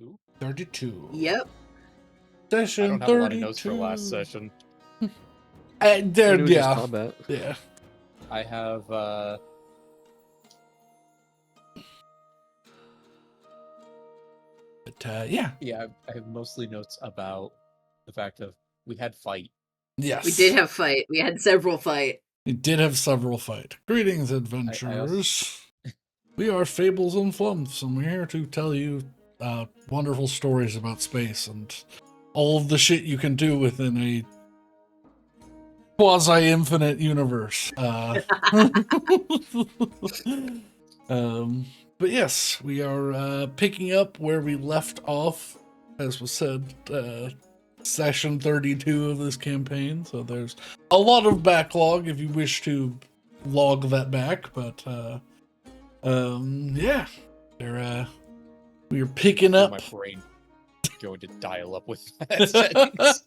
32? 32. Yep. Session I don't have 32. a lot of notes for last session. Yeah. Combat. Yeah. I have, But, yeah. Yeah, I have mostly notes about the fact of we had fight. Yes. We did have fight. We had several fight. We did have several fight. Greetings, adventurers. We are Fables and Flumps, and we're here to tell you wonderful stories about space and all of the shit you can do within a quasi-infinite universe. But yes, we are picking up where we left off, as was said, session 32 of this campaign. So there's a lot of backlog if you wish to log that back, but yeah, we're picking up. My brain going to dial up with that.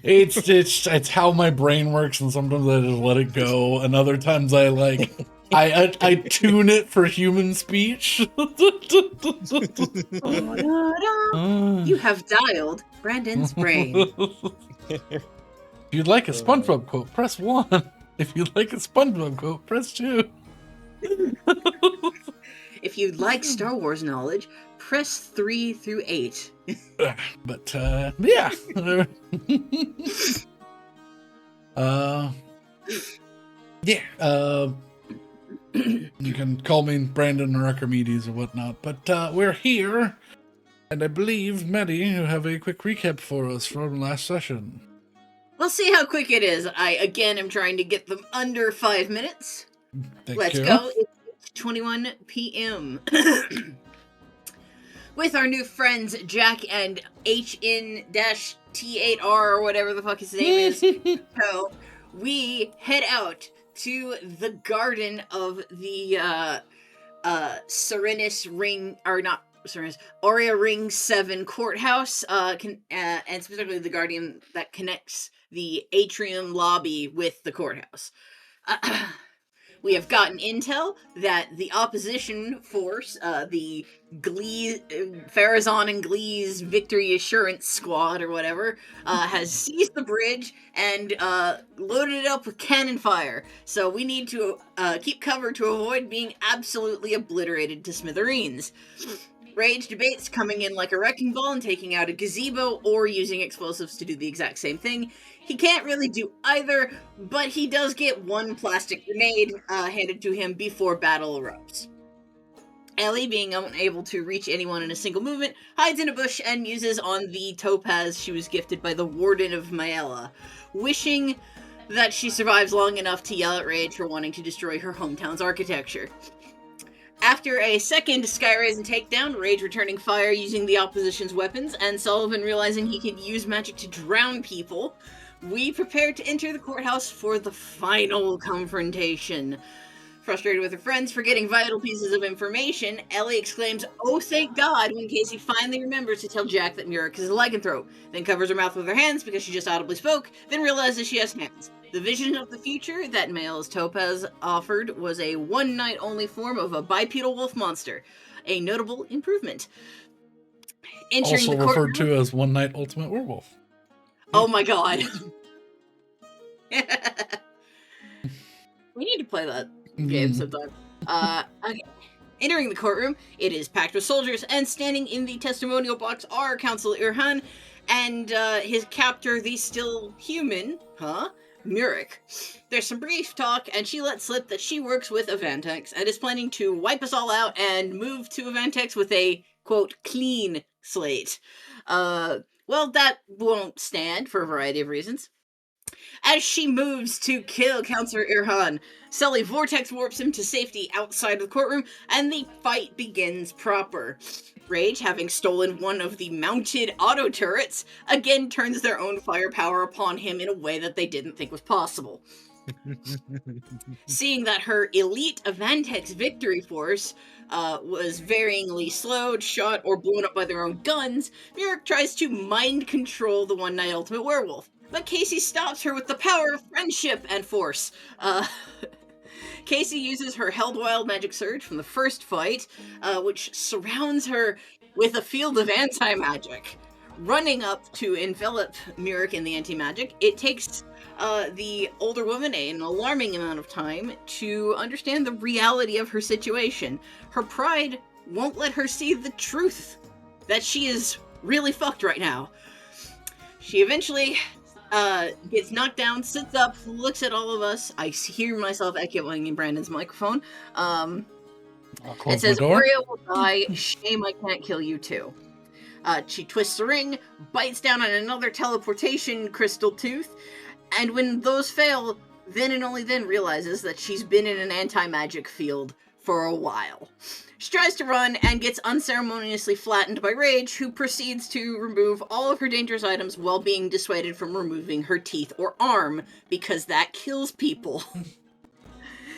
it's how my brain works, and sometimes I just let it go, and other times I I tune it for human speech. You have dialed Brandon's brain. If you'd like a SpongeBob quote, press 1. If you'd like a SpongeBob quote, press 2. If you'd like Star Wars knowledge, press 3 through 8. But yeah. Yeah. You can call me Brandon or Archimedes or whatnot, but we're here, and I believe, Maddie, you have a quick recap for us from last session. We'll see how quick it is. I, again, am trying to get them under 5 minutes. Let's go. It's 21 p.m. With our new friends, Jack and HN-T8R, or whatever the fuck his name is, so we head out to the garden of the Serenus Ring, or not Serenus, Aurea Ring 7 courthouse, and specifically the guardian that connects the atrium lobby with the courthouse. We have gotten intel that the opposition force, the Farazan and Glee's Victory Assurance Squad, or whatever, has seized the bridge and loaded it up with cannon fire. So we need to keep cover to avoid being absolutely obliterated to smithereens. Rage debates coming in like a wrecking ball and taking out a gazebo, or using explosives to do the exact same thing. He can't really do either, but he does get one plastic grenade handed to him before battle erupts. Ellie, being unable to reach anyone in a single movement, hides in a bush and muses on the topaz she was gifted by the Warden of Maella, wishing that she survives long enough to yell at Rage for wanting to destroy her hometown's architecture. After a second Skyraise and takedown, Rage returning fire using the opposition's weapons, and Sullivan realizing he could use magic to drown people, we prepare to enter the courthouse for the final confrontation. Frustrated with her friends for getting vital pieces of information, Ellie exclaims, "Oh, thank God," when Casey finally remembers to tell Jack that Murik is a lycanthrope, then covers her mouth with her hands because she just audibly spoke, then realizes she has hands. The vision of the future that Mael's Topaz offered was a one-night-only form of a bipedal wolf monster. A notable improvement. Entering Also the referred to as One Night Ultimate Werewolf. Oh my god. We need to play that game sometime. Okay. Entering the courtroom, it is packed with soldiers, and standing in the testimonial box are Counsel Irhan and his captor, the still human, Murik. There's some brief talk, and she lets slip that she works with Avantex and is planning to wipe us all out and move to Avantex with a, quote, clean slate. Well, that won't stand for a variety of reasons. As she moves to kill Counselor Irhan, Sully vortex warps him to safety outside of the courtroom, and the fight begins proper. Rage, having stolen one of the mounted auto turrets, again turns their own firepower upon him in a way that they didn't think was possible. Seeing that her elite Avantex victory force was varyingly slowed, shot, or blown up by their own guns, Murik tries to mind control the One Night Ultimate Werewolf. But Casey stops her with the power of friendship and force. Casey uses her Held Wild magic surge from the first fight, which surrounds her with a field of anti-magic, running up to envelop Murik in the anti-magic. It takes the older woman an alarming amount of time to understand the reality of her situation. Her pride won't let her see the truth that she is really fucked right now. She eventually gets knocked down, sits up, looks at all of us. I hear myself echoing in Brandon's microphone. It says, Oreo will die. Shame I can't kill you too. She twists the ring, bites down on another teleportation crystal tooth, and when those fail, then and only then realizes that she's been in an anti-magic field for a while. She tries to run and gets unceremoniously flattened by Rage, who proceeds to remove all of her dangerous items while being dissuaded from removing her teeth or arm, because that kills people.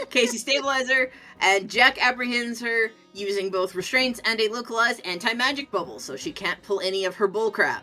Casey stabilizer, and Jack apprehends her using both restraints and a localized anti-magic bubble, so she can't pull any of her bullcrap.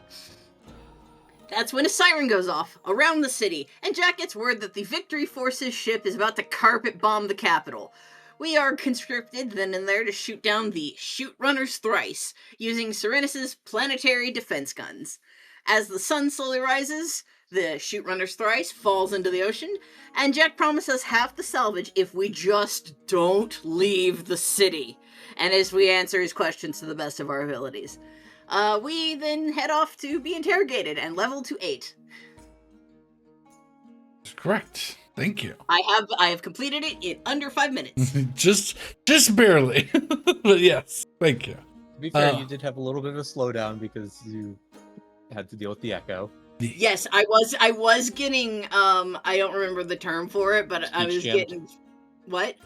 That's when a siren goes off around the city, and Jack gets word that the Victory Force's ship is about to carpet bomb the capital. We are conscripted then and there to shoot down the Shoot Runners thrice, using Serenus's planetary defense guns. As the sun slowly rises, the Shoot Runners thrice falls into the ocean, and Jack promises half the salvage if we just don't leave the city, and as we answer his questions to the best of our abilities. We then head off to be interrogated and level to 8. Correct. Thank you. I have completed it in under 5 minutes. just barely. But yes, thank you. To be fair, you did have a little bit of a slowdown because you had to deal with the echo. Yes, I was getting I don't remember the term for it, but I was getting what?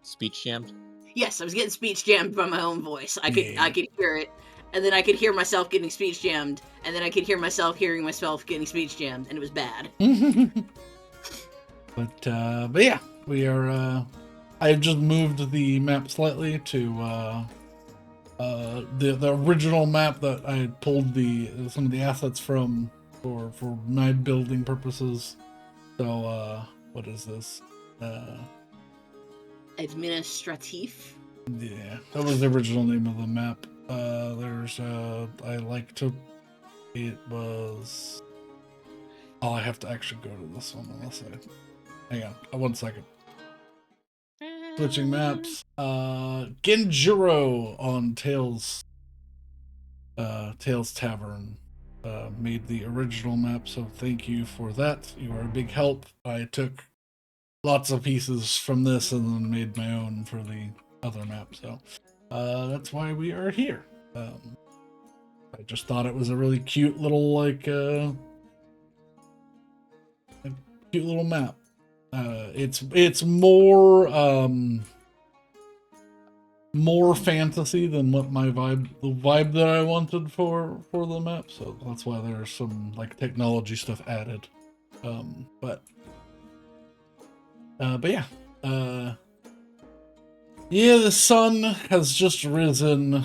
Speech jammed? Yes, I was getting speech jammed by my own voice. I could hear it, and then I could hear myself getting speech jammed, and then I could hear myself hearing myself getting speech jammed, and it was bad. But yeah, we are I've just moved the map slightly to the original map that I had pulled some of the assets from for my building purposes. So what is this? Administratif? Yeah, that was the original name of the map. It was, I have to actually go to this one unless hang on, 1 second. Switching maps. Genjuro on Tails Tavern made the original map, so thank you for that. You are a big help. I took lots of pieces from this and then made my own for the other map, so that's why we are here. I just thought it was a really cute little a cute little map. It's more fantasy than what the vibe that I wanted for the map, so that's why there's some like technology stuff added. But yeah. Yeah, the sun has just risen.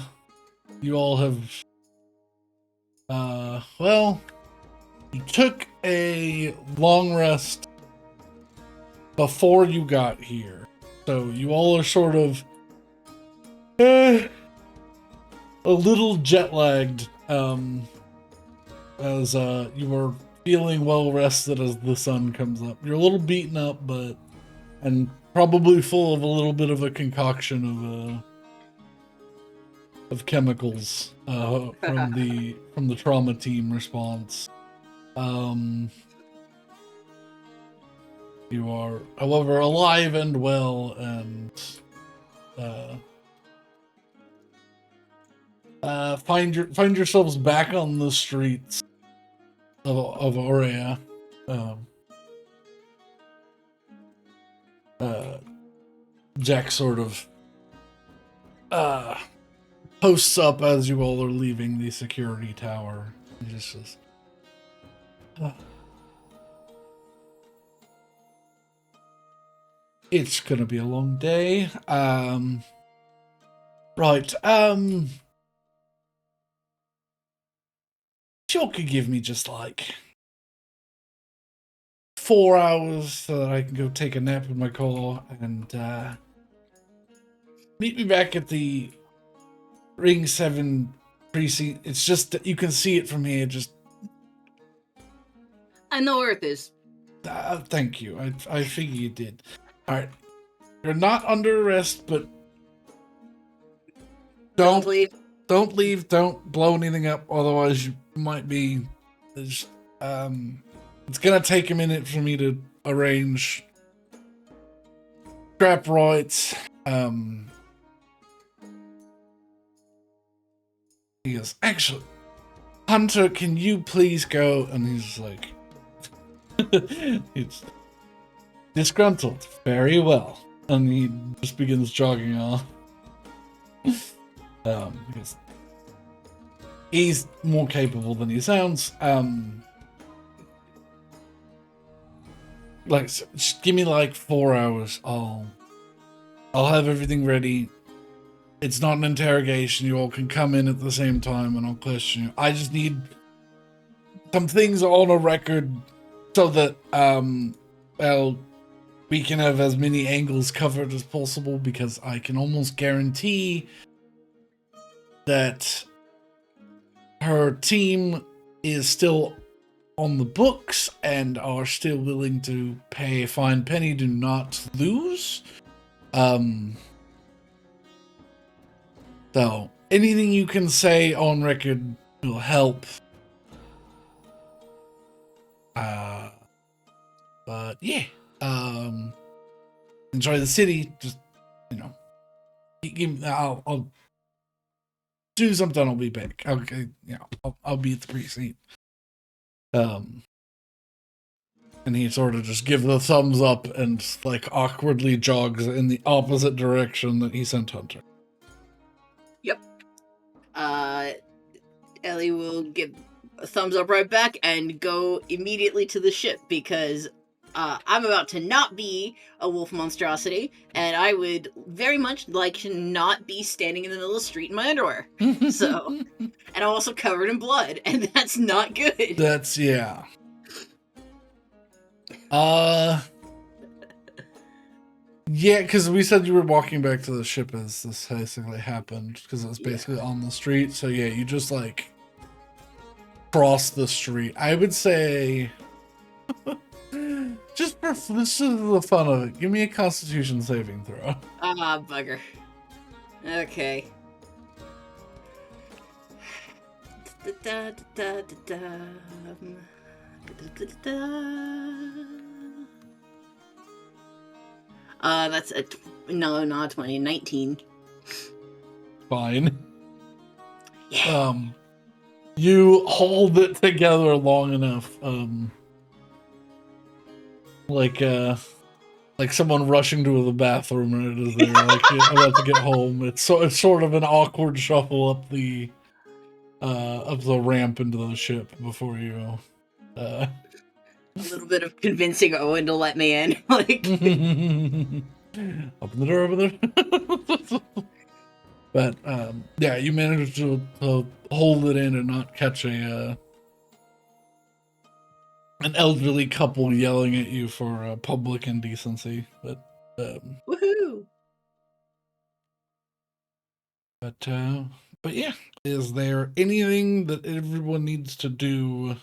You all have well, you took a long rest before you got here, so you all are sort of a little jet lagged as you are feeling well rested as the sun comes up. You're a little beaten up, and probably full of a little bit of a concoction of chemicals from the trauma team response. You are, however, alive and well, and find yourselves back on the streets of Aurea. Jack sort of posts up as you all are leaving the security tower. He just says, it's gonna be a long day. Right, you could give me just like 4 hours so that I can go take a nap in my car, and meet me back at the Ring 7 precinct. It's just that you can see it from here. Just I know where it is. thank you. I figure you did. All right, you're not under arrest, but Don't leave. Don't leave. Don't blow anything up. Otherwise, you might be. It's gonna take a minute for me to arrange scrap rights. He goes, actually, Hunter, can you please go? And he's like, it's disgruntled. Very well. And he just begins jogging off. Because he's more capable than he sounds. Like, just give me like 4 hours. I'll have everything ready. It's not an interrogation. You all can come in at the same time and I'll question you. I just need some things on a record so that, well, we can have as many angles covered as possible, because I can almost guarantee that her team is still on the books and are still willing to pay a fine penny to not lose. So anything you can say on record will help. But yeah, enjoy the city. Just, you know, I'll do something. I'll be back. Okay, you know, I'll be at the precinct. And he sort of just gives the thumbs up and like awkwardly jogs in the opposite direction that he sent Hunter. Yep. Ellie will give a thumbs up right back and go immediately to the ship, because I'm about to not be a wolf monstrosity, and I would very much like to not be standing in the middle of the street in my underwear. So, and I'm also covered in blood, and that's not good. That's, yeah. Yeah, because we said you were walking back to the ship as this basically happened, because it was basically on the street. So yeah, you just like cross the street. I would say, just for this is the fun of it, give me a Constitution saving throw. Ah, bugger. Okay. That's no, not 20, 19. Fine. Yeah. You hold it together long enough, like someone rushing to the bathroom and it is there, like you're about to get home. It's sort of an awkward shuffle up the ramp into the ship before you A little bit of convincing Owen to let me in, like. Open the door over there. But yeah, you managed to hold it in and not catch an elderly couple yelling at you for public indecency. But Woohoo! But yeah, is there anything that everyone needs to do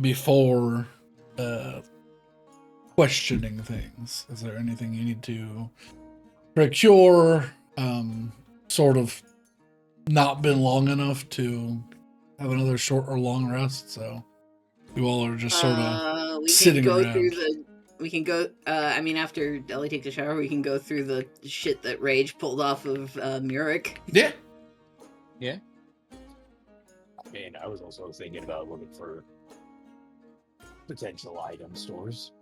before questioning things? Is there anything you need to procure? Sort of not been long enough to have another short or long rest, so you all are just sort of sitting around. We can go, I mean, after Ellie takes a shower, we can go through the shit that Rage pulled off of Murik. Yeah. Yeah. I mean, I was also thinking about looking for potential item stores.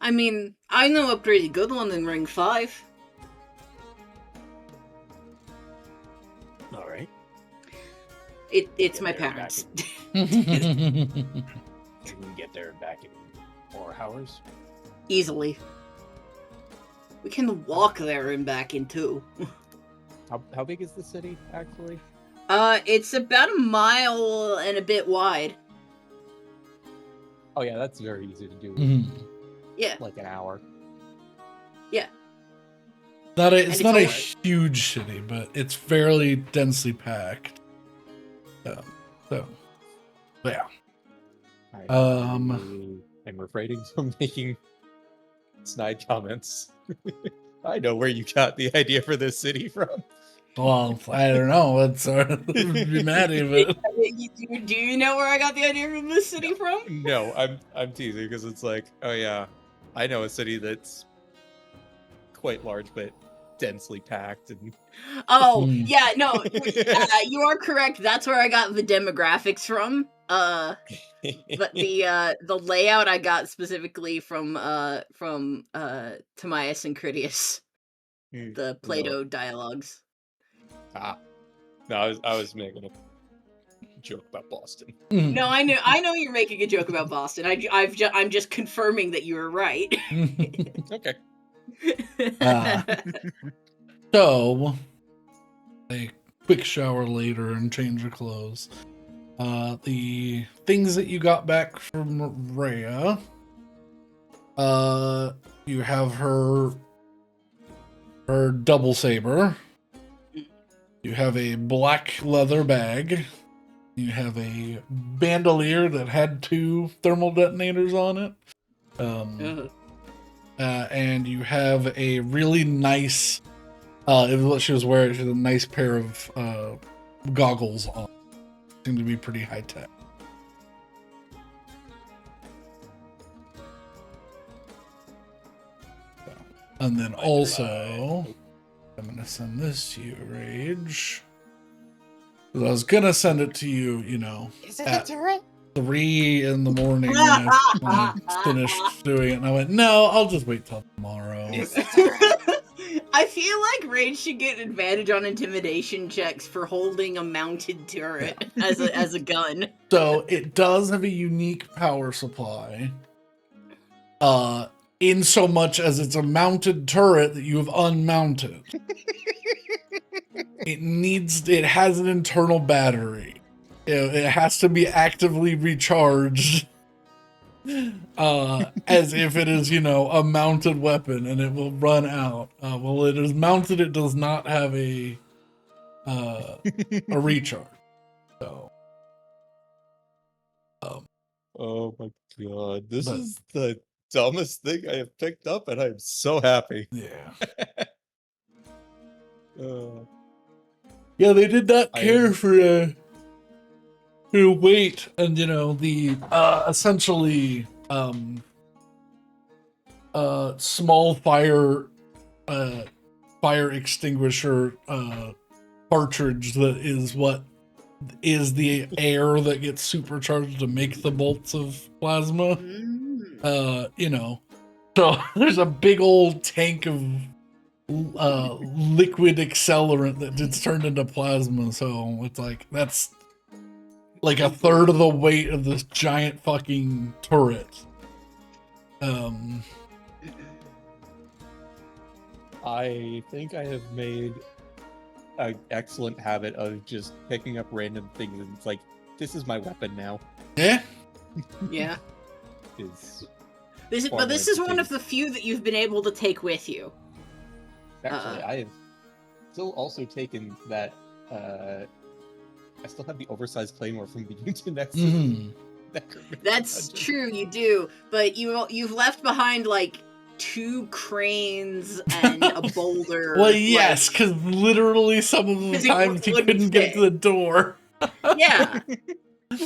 I mean, I know a pretty good one in Ring 5. Alright. It's my parents. You can get there back in 4 hours. Easily. We can walk there and back in 2. How big is the city, actually? It's about a mile and a bit wide. Oh yeah, that's very easy to do. Mm-hmm. Yeah. Like an hour. Yeah. It's it's not a all- huge city, but it's fairly densely packed. So yeah. I'm refraining from making snide comments. I know where you got the idea for this city from. Well, I don't know. It's be mad at it. Do you know where I got the idea from this city from? No, I'm teasing because it's like, oh yeah, I know a city that's quite large but densely packed and Oh, Hmm. yeah, no, you are correct. That's where I got the demographics from. But the layout I got specifically from Timaeus and Critias, the Plato dialogues. No, I was making a joke about Boston. No, I know you're making a joke about Boston. I'm just confirming that you were right. Okay. So, a quick shower later and change of clothes. The things that you got back from Rhea. You have her double saber. You have a black leather bag. You have a bandolier that had 2 thermal detonators on it. And you have a really nice, it was what she was wearing. She had a nice pair of goggles on. Seem to be pretty high tech. And then also, I'm going to send this to you, Rage. 'Cause I was going to send it to you, you know, Is it a turret? 3 in the morning when I finished doing it. And I went, no, I'll just wait till tomorrow. I feel like Rage should get an advantage on intimidation checks for holding a mounted turret as a gun. So it does have a unique power supply. In so much as it's a mounted turret that you have unmounted. It has an internal battery. It has to be actively recharged. As if it is, you know, a mounted weapon and it will run out. Well, it is mounted, it does not have a recharge. So Oh my god, this is the dumbest thing I have picked up, and I'm so happy. yeah. Uh, Yeah, they did not care for weight and, you know, the essentially small fire extinguisher cartridge that is what is the air that gets supercharged to make the bolts of plasma. You know, so there's a big old tank of liquid accelerant that gets turned into plasma. So it's like, that's like a third of the weight of this giant fucking turret. I think I have made an excellent habit of just picking up random things, and it's like, this is my weapon now. Yeah. Yeah. Is This is one of the few that you've been able to take with you. actually, I have still also taken that. I still have the oversized claymore from the Unit That's true, you do. But you've left behind like 2 cranes and a boulder. Well, yes, because literally some of the times he couldn't get to the door. Yeah. I'm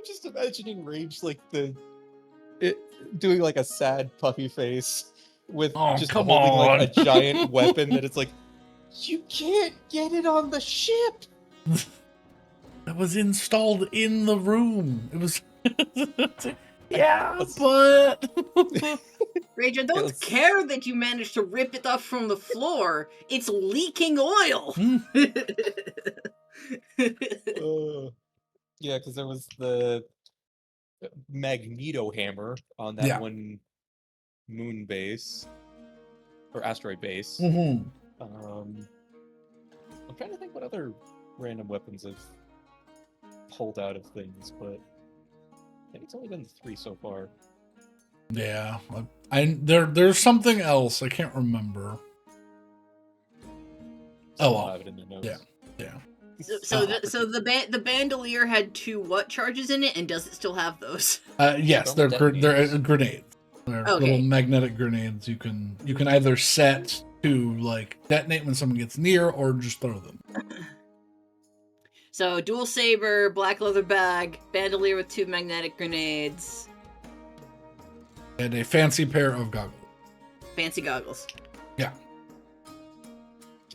just imagining Rage like doing like a sad puffy face with just holding like a giant weapon that it's like, you can't get it on the ship. That was installed in the room. It was yeah, but Rage, I don't care that you managed to rip it off from the floor. It's leaking oil. Yeah, because there was the magneto hammer on that one moon base or asteroid base. Mm-hmm. I'm trying to think what other random weapons I've pulled out of things, but I think it's only been 3 so far. Yeah, there's something else I can't remember. So Oh, I'll have it in the notes. Yeah. So the bandolier had 2 what charges in it, and does it still have those? Yes, Some they're detonators. grenades. They're little magnetic grenades. You can either set to like detonate when someone gets near, or just throw them. So dual saber, black leather bag, bandolier with 2 magnetic grenades, And a fancy pair of goggles. fancy goggles. Yeah.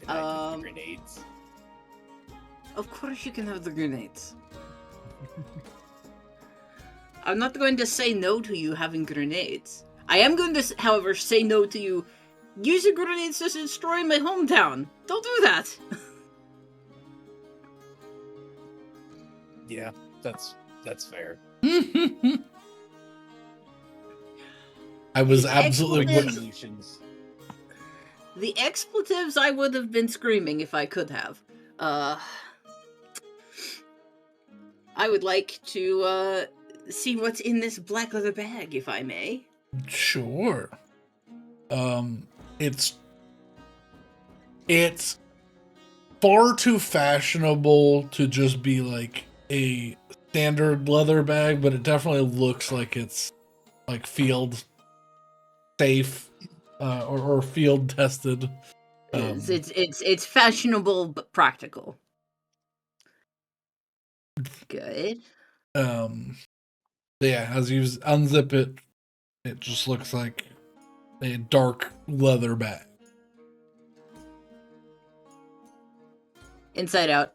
And I need the grenades. Of course you can have the grenades. I'm not going to say no to you having grenades. I am going to, however, say no to you using grenades to destroy my hometown. Don't do that. Yeah, that's fair. I was These absolutely expletives- The expletives I would have been screaming if I could have. I would like to see what's in this black leather bag, if I may. sure. It's far too fashionable to just be like a standard leather bag, but it definitely looks like it's like field safe or field tested. It's fashionable but practical. Good. Yeah, as you unzip it, it just looks like a dark leather bag. Inside out.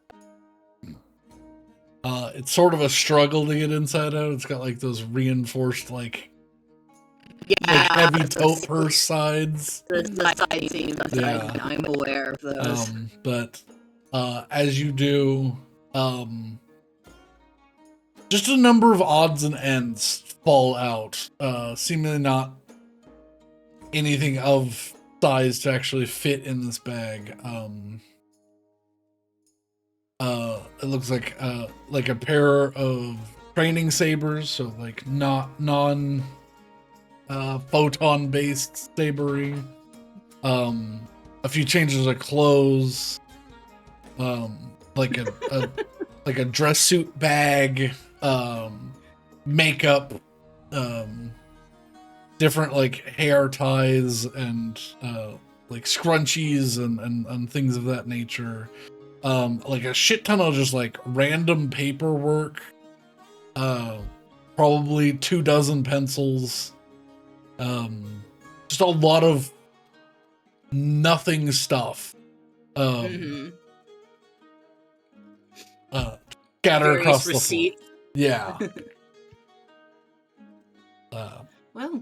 It's sort of a struggle to get inside out. It's got like those reinforced like heavy tote purse sides. The side seams. Yeah. I'm aware of those. But as you do, just a number of odds and ends fall out. Seemingly not anything of size to actually fit in this bag. It looks like a pair of training sabers, so like not non photon based sabering. A few changes of clothes, like a dress suit bag, makeup, different like hair ties and like scrunchies and things of that nature. Like a shit ton of just like random paperwork, probably 24 pencils, just a lot of nothing stuff, scattered across the floor. Yeah. Well,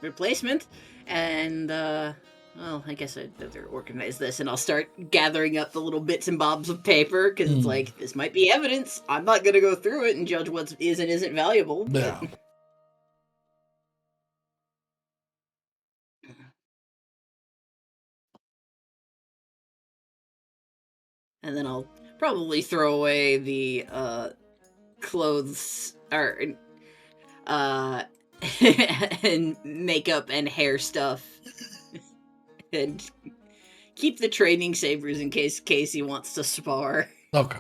replacement, and well, I guess I'd better organize this, and I'll start gathering up the little bits and bobs of paper, because it's like, this might be evidence. I'm not gonna go through it and judge what is and isn't valuable. But... Yeah. And then I'll probably throw away the clothes or and makeup and hair stuff, and keep the training sabers in case Casey wants to spar. Okay.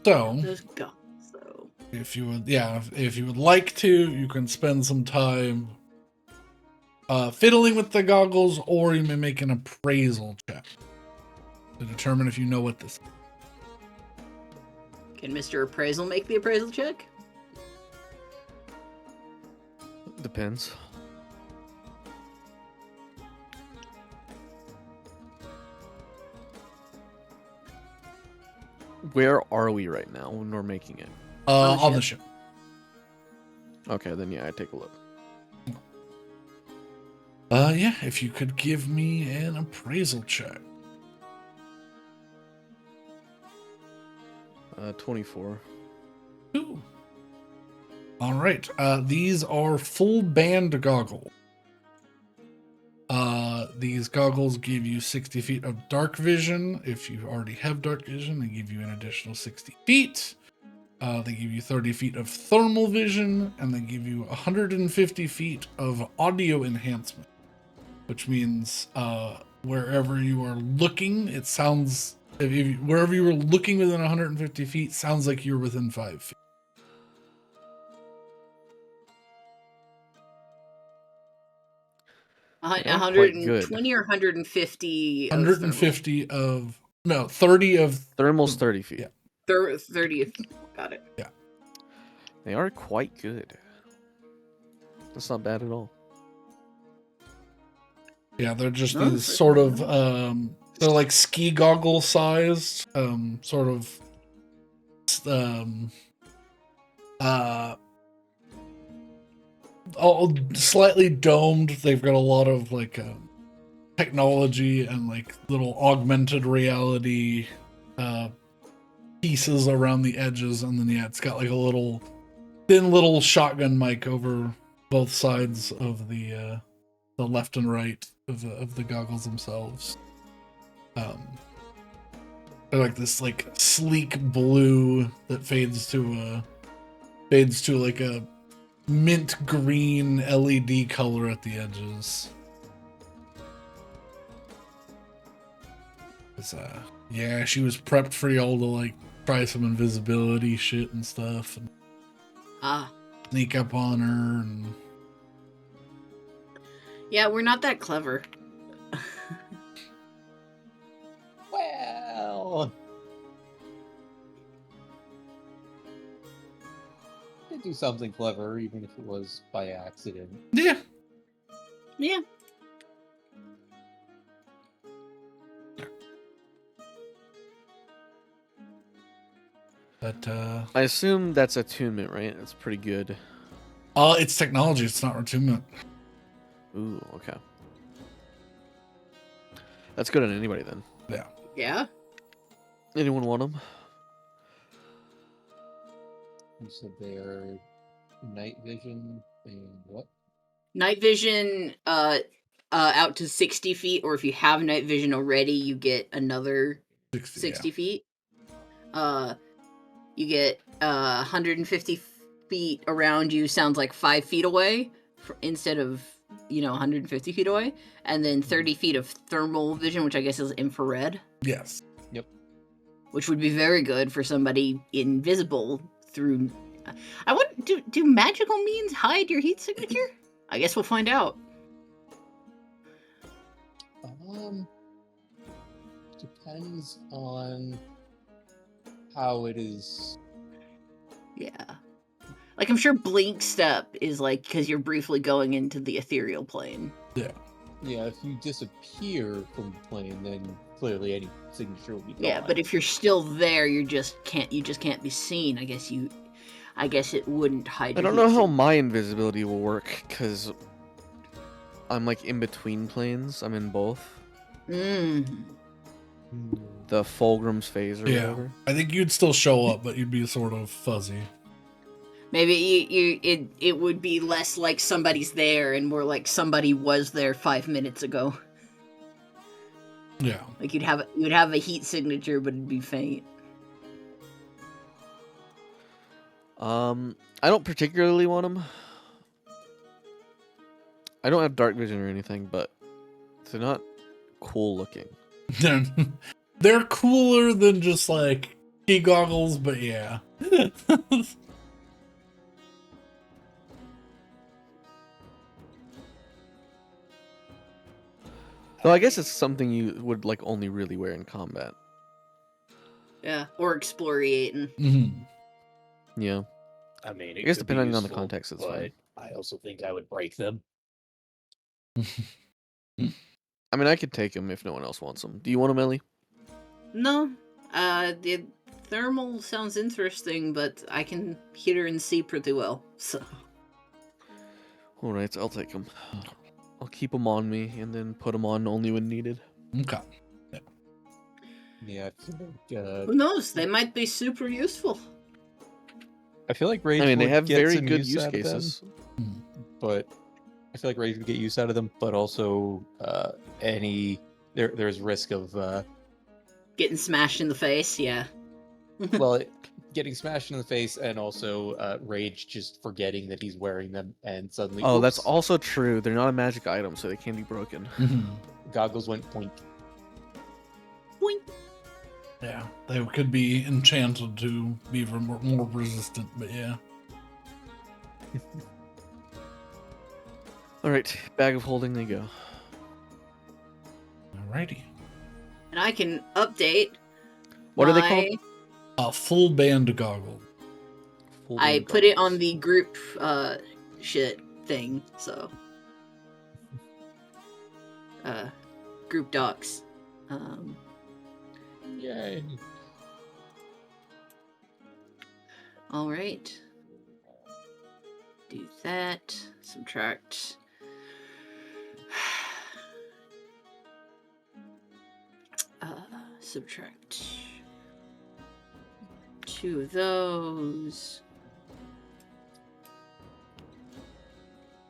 So, Those guns, though. if you would like to, you can spend some time fiddling with the goggles, or you may make an appraisal check to determine if you know what this is. Can Mr. Appraisal make the appraisal check? Depends. Where are we right now when we're making it? On the ship. Okay, then yeah, I take a look. Yeah, if you could give me an appraisal check. 24. Ooh. All right. These are full band goggles. These goggles give you 60 feet of dark vision. If you already have dark vision, they give you an additional 60 feet. They give you 30 feet of thermal vision, and they give you 150 feet of audio enhancement, which means wherever you are looking, it sounds, wherever you were looking within 150 feet, sounds like you're within 5 feet. They are quite good. 120 or 150? 150 of, no, 30 of. Thermal's 30 feet. Yeah. 30. Got it. Yeah. They are quite good. That's not bad at all. Yeah, they're just No, these for sort sure. of, they're like ski goggle sized, sort of, all slightly domed. They've got a lot of like technology and like little augmented reality pieces around the edges, and then yeah, it's got like a little thin little shotgun mic over both sides of the left and right of the goggles themselves. They're like this like sleek blue that fades to like a mint green LED color at the edges. It's, yeah, she was prepped for y'all to like try some invisibility shit and stuff and sneak up on her and Yeah, we're not that clever. Well, could do something clever, even if it was by accident. yeah. Yeah. But I assume that's attunement, right? That's pretty good. it's technology, it's not attunement. Ooh, okay. That's good on anybody then. Yeah. Yeah. Anyone want them? You said they're night vision and what? Night vision out to 60 feet, or if you have night vision already, you get another 60 yeah. feet. You get 150 feet around you, sounds like 5 feet away instead of 150 feet away, and then 30 feet of thermal vision, which I guess is infrared. Yes. Yep. Which would be very good for somebody invisible through. I wouldn't do magical means hide your heat signature? I guess we'll find out. Depends on how it is. Yeah. Like, I'm sure blink step is like because you're briefly going into the ethereal plane. Yeah. Yeah, if you disappear from the plane, then clearly any signature will be gone. Yeah, but if you're still there, you just can't be seen. I guess it wouldn't hide. I don't know how my invisibility will work because I'm like in between planes. I'm in both. Mm. The Fulgrim's phase or whatever. I think you'd still show up, but you'd be sort of fuzzy. Maybe it would be less like somebody's there and more like somebody was there 5 minutes ago. Yeah. Like you'd have a heat signature, but it'd be faint. I don't particularly want them. I don't have dark vision or anything, but they're not cool looking. They're cooler than just like ski goggles, but yeah. Though I guess it's something you would like only really wear in combat. Yeah, or exfoliating. Mm-hmm. Yeah. I mean, I guess depending on the context, it's fine. I also think I would break them. I mean, I could take them if no one else wants them. Do you want them, Ellie? No, the thermal sounds interesting, but I can hear and see pretty well. So. All right, I'll take them. I'll keep them on me and then put them on only when needed. Okay. Yeah, I feel like, who knows? They might be super useful. I feel like Rage I mean, they would have get very some good use use out of them, cases. but I feel like Rage would get use out of them, but also there's risk of Getting smashed in the face, yeah. well, getting smashed in the face, and also Rage just forgetting that he's wearing them, and suddenly, Oh, that's oops, also true. They're not a magic item, so they can't be broken. goggles went point. Boink. Yeah, they could be enchanted to be more resistant, but yeah. All right, bag of holding, they go. Alrighty. And I can update. What are they called? A full band goggle. Full I band put it goggles. on the group shit thing, so group docs. Yay! All right. Do that. Subtract. Subtract 2 of those.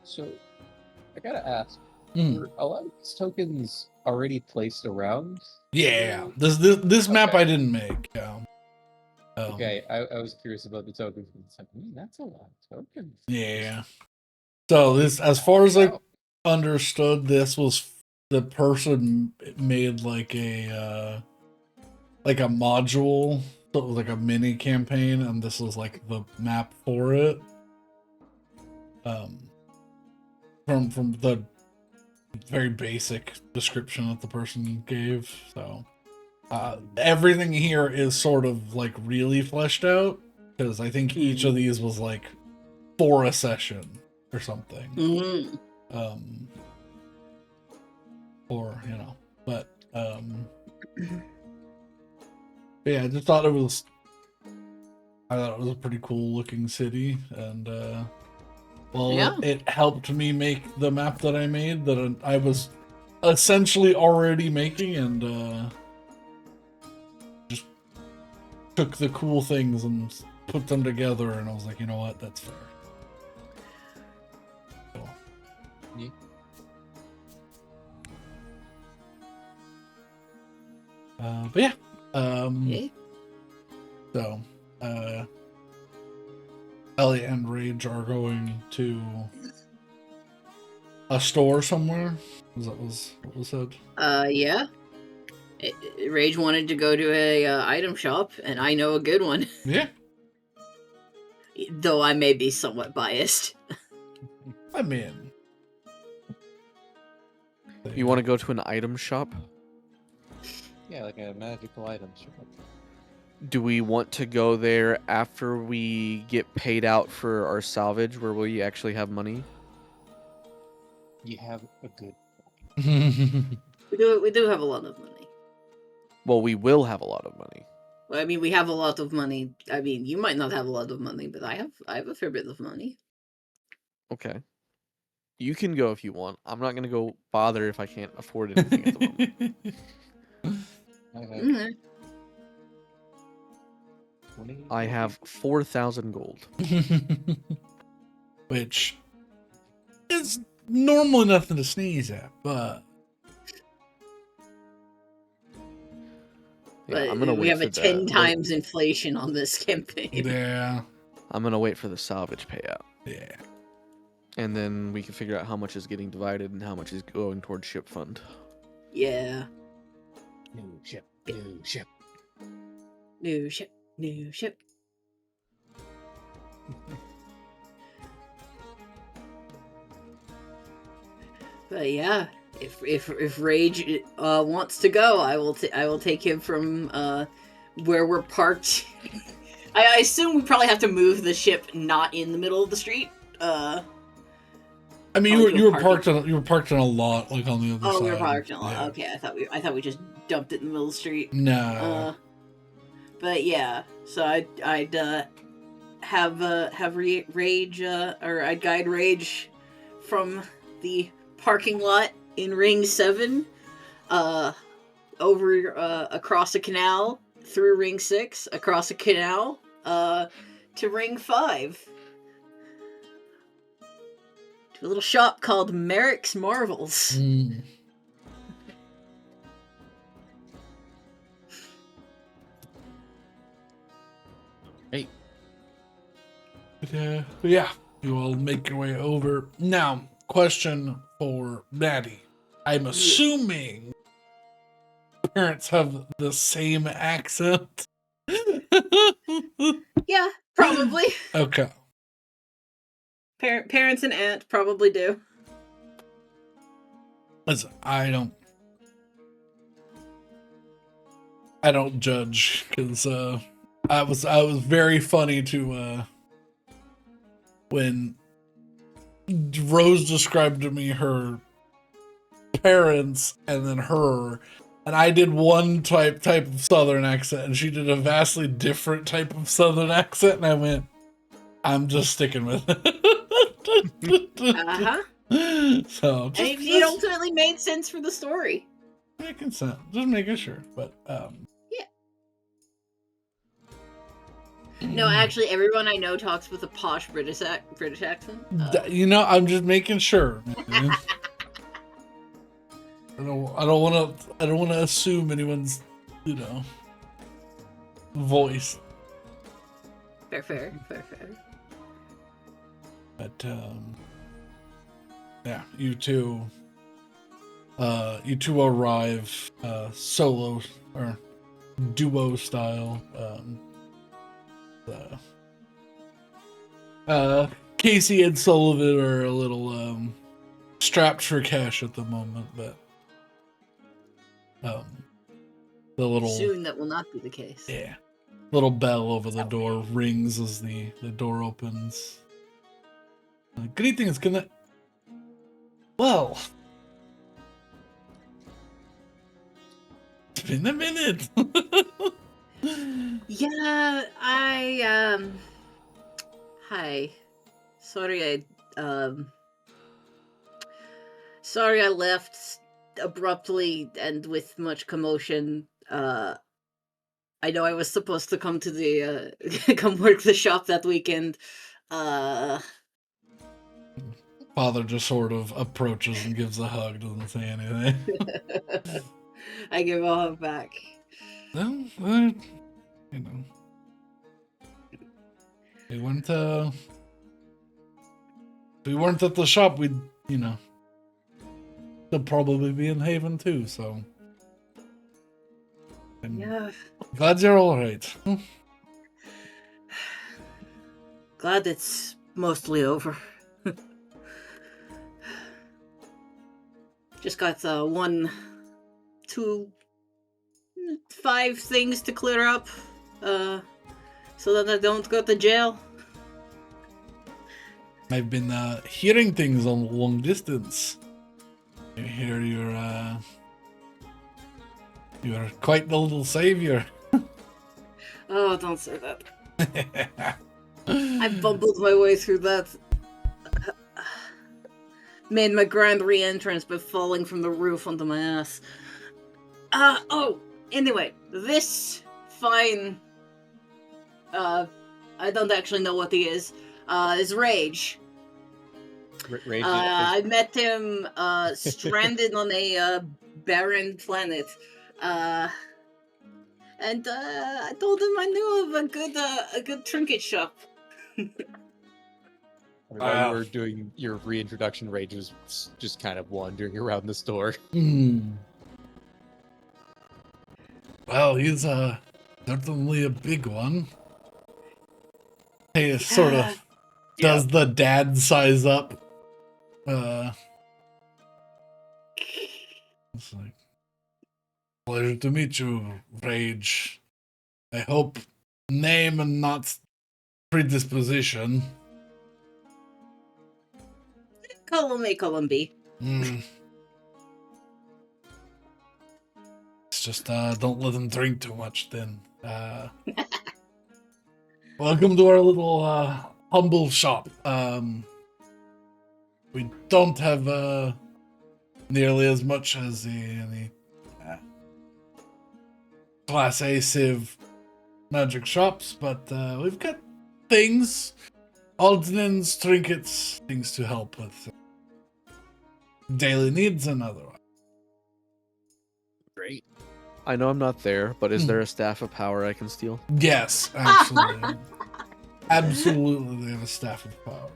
So, I gotta ask, Hmm. were a lot of these tokens already placed around? Yeah, this map Okay. I didn't make. Yeah. Okay, I was curious about the tokens. It's like, that's a lot of tokens. Yeah. So this, as far as I Wow. understood, this was the person made like a module, so it was like a mini campaign, and this was like the map for it. From the very basic description that the person gave. So everything here is sort of like really fleshed out, because I think each of these was like for a session or something. Mm-hmm. Or but yeah, I just thought it was a pretty cool looking city, and Yeah. it helped me make the map that I made, that I was essentially already making, and just took the cool things and put them together, and I was like, you know what, that's fair. Cool. Yeah. But yeah, Okay. so Elliot and Rage are going to a store somewhere. What was said? Yeah. Rage wanted to go to a item shop, and I know a good one. Yeah, Though I may be somewhat biased. I mean, You want to go to an item shop? Yeah, like a magical item shop. Do we want to go there after we get paid out for our salvage, where we actually have money? You have a good. We do have a lot of money. Well, we will have a lot of money. Well, I mean, we have a lot of money. I mean, you might not have a lot of money, but I have a fair bit of money. Okay. You can go if you want. I'm not going to go bother if I can't afford anything at the moment. I have Mhm. 20. I have 4,000 gold. Which is normally nothing to sneeze at, but Yeah, But I'm gonna we wait have for a 10 the times inflation on this campaign. yeah, I'm gonna wait for the salvage payout, yeah. and then we can figure out how much is getting divided and how much is going towards ship fund. Yeah. New ship. New ship. New ship. New ship. But yeah, if Rage wants to go, I will take him from where we're parked. I assume we probably have to move the ship not in the middle of the street. I mean, Onto you a were parked in a lot, like on the other side. we were parked in a lot. Yeah. Okay, I thought we just dumped it in the middle of the street. No. But yeah, so I'd have Rage or I'd guide Rage from the parking lot in Ring 7 over across a canal, through Ring 6, across a canal to Ring 5. A little shop called Merrick's Marvels. Mm. Hey. But, yeah, you all make your way over. Now, question for Maddie. I'm assuming parents have the same accent. Yeah, probably. Okay. Parents and aunt probably do. Listen, I don't judge because I was very funny to when Rose described to me her parents and then her, and I did one type of Southern accent and she did a vastly different type of Southern accent, and I went, I'm just sticking with it. Uh-huh. So And it ultimately made sense for the story. making sense, just making sure. But yeah. No, actually, everyone I know talks with a posh British accent. You know, I'm just making sure. Man. I don't want to assume anyone's, voice. Fair. But yeah, you two arrive solo or duo style. Casey and Sullivan are a little strapped for cash at the moment, but the little soon that will not be the case. Yeah. Little bell over the door rings as the door opens. Greetings, can I... Well... It's been a minute! Yeah, Hi. Sorry I left abruptly and with much commotion. I know I was supposed to come to the come work the shop that weekend. Father just sort of approaches and gives a hug, doesn't say anything. I give a hug back. No, we weren't at the shop, we'd, they'll probably be in Haven too, so. Yeah. Glad you're alright. Glad it's mostly over. Just got 1, 2, 5 things to clear up, so that I don't go to jail. I've been hearing things on long distance. I hear you're quite the little savior. Oh, don't say that. I bumbled my way through that. Made my grand re-entrance by falling from the roof onto my ass. Anyway, this fine... I don't actually know what he is Rage. Rage I met him stranded on a barren planet. And I told him I knew of a good trinket shop. While you were doing your reintroduction, Rage was just kind of wandering around the store. Well, he's certainly a big one. He sort of does the dad size up. It's like, pleasure to meet you, Rage. I hope name and not predisposition. Call him B. It's just don't let him drink too much then. Welcome to our little humble shop. We don't have nearly as much as the Class A Civ magic shops, but we've got things, odds and ends, trinkets, things to help with Daily needs another one. Great. I know I'm not there, but is there a staff of power I can steal? Yes, absolutely. Absolutely, they have a staff of power.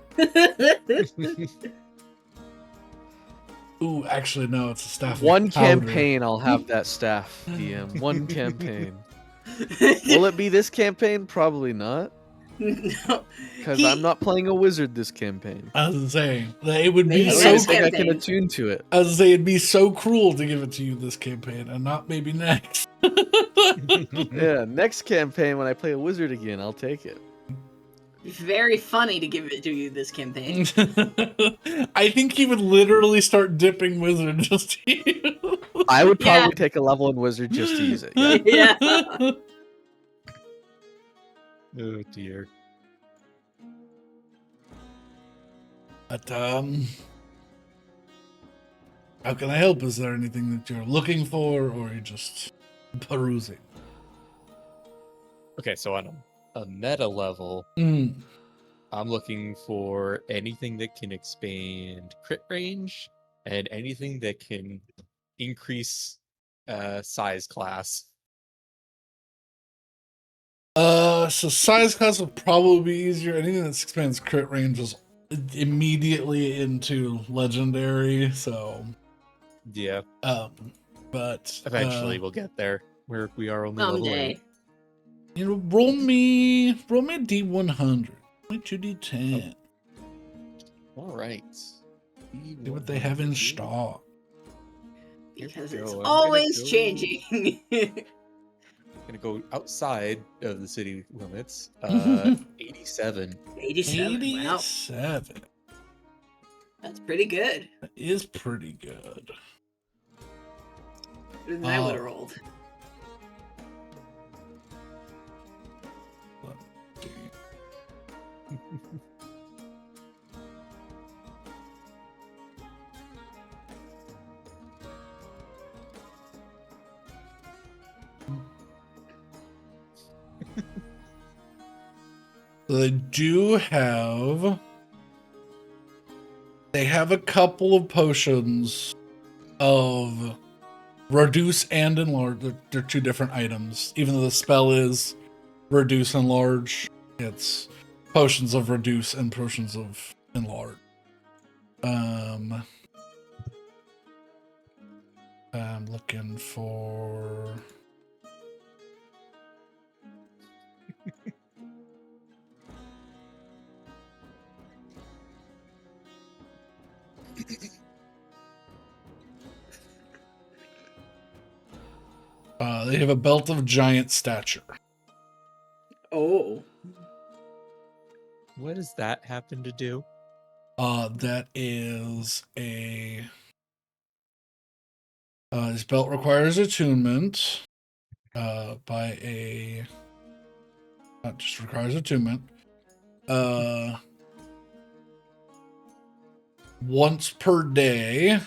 Ooh, actually, no, it's a staff One of powder. campaign, I'll have that staff, DM. One campaign. Will it be this campaign? Probably not, No. because I'm not playing a wizard this campaign. I was saying that it would Maybe be I don't so. even next think I can campaign. attune to it. I was saying it'd be so cruel to give it to you this campaign, and not maybe next. Yeah, next campaign when I play a wizard again, I'll take it. Very funny to give it to you this campaign. I think he would literally start dipping wizard just to you. I would Yeah. probably take a level in wizard just to use it. Yeah. Yeah. Oh dear. But how can I help? Is there anything that you're looking for, or are you just perusing? Okay, so on a meta level, Mm. I'm looking for anything that can expand crit range and anything that can increase size class. So size class will probably be easier. Anything that expands crit range is immediately into legendary. So, Yeah, but eventually we'll get there. We are only level 8. Someday. you know, roll me a D100, my 2D10. All right. See what they have in stock. Here we Because go. it's I'm gonna always go- changing. Gonna go outside of the city limits. 87. 87. Wow. 87. That's pretty good. That is pretty good. Better than I would have rolled. Let's see. So they have a couple of potions of reduce and enlarge. They're two different items. Even though the spell is reduce and enlarge, it's potions of reduce and potions of enlarge. I'm looking for. They have a belt of giant stature. Oh. What does that happen to do? That is a. This belt requires attunement. By a. Not just requires attunement. Once per day.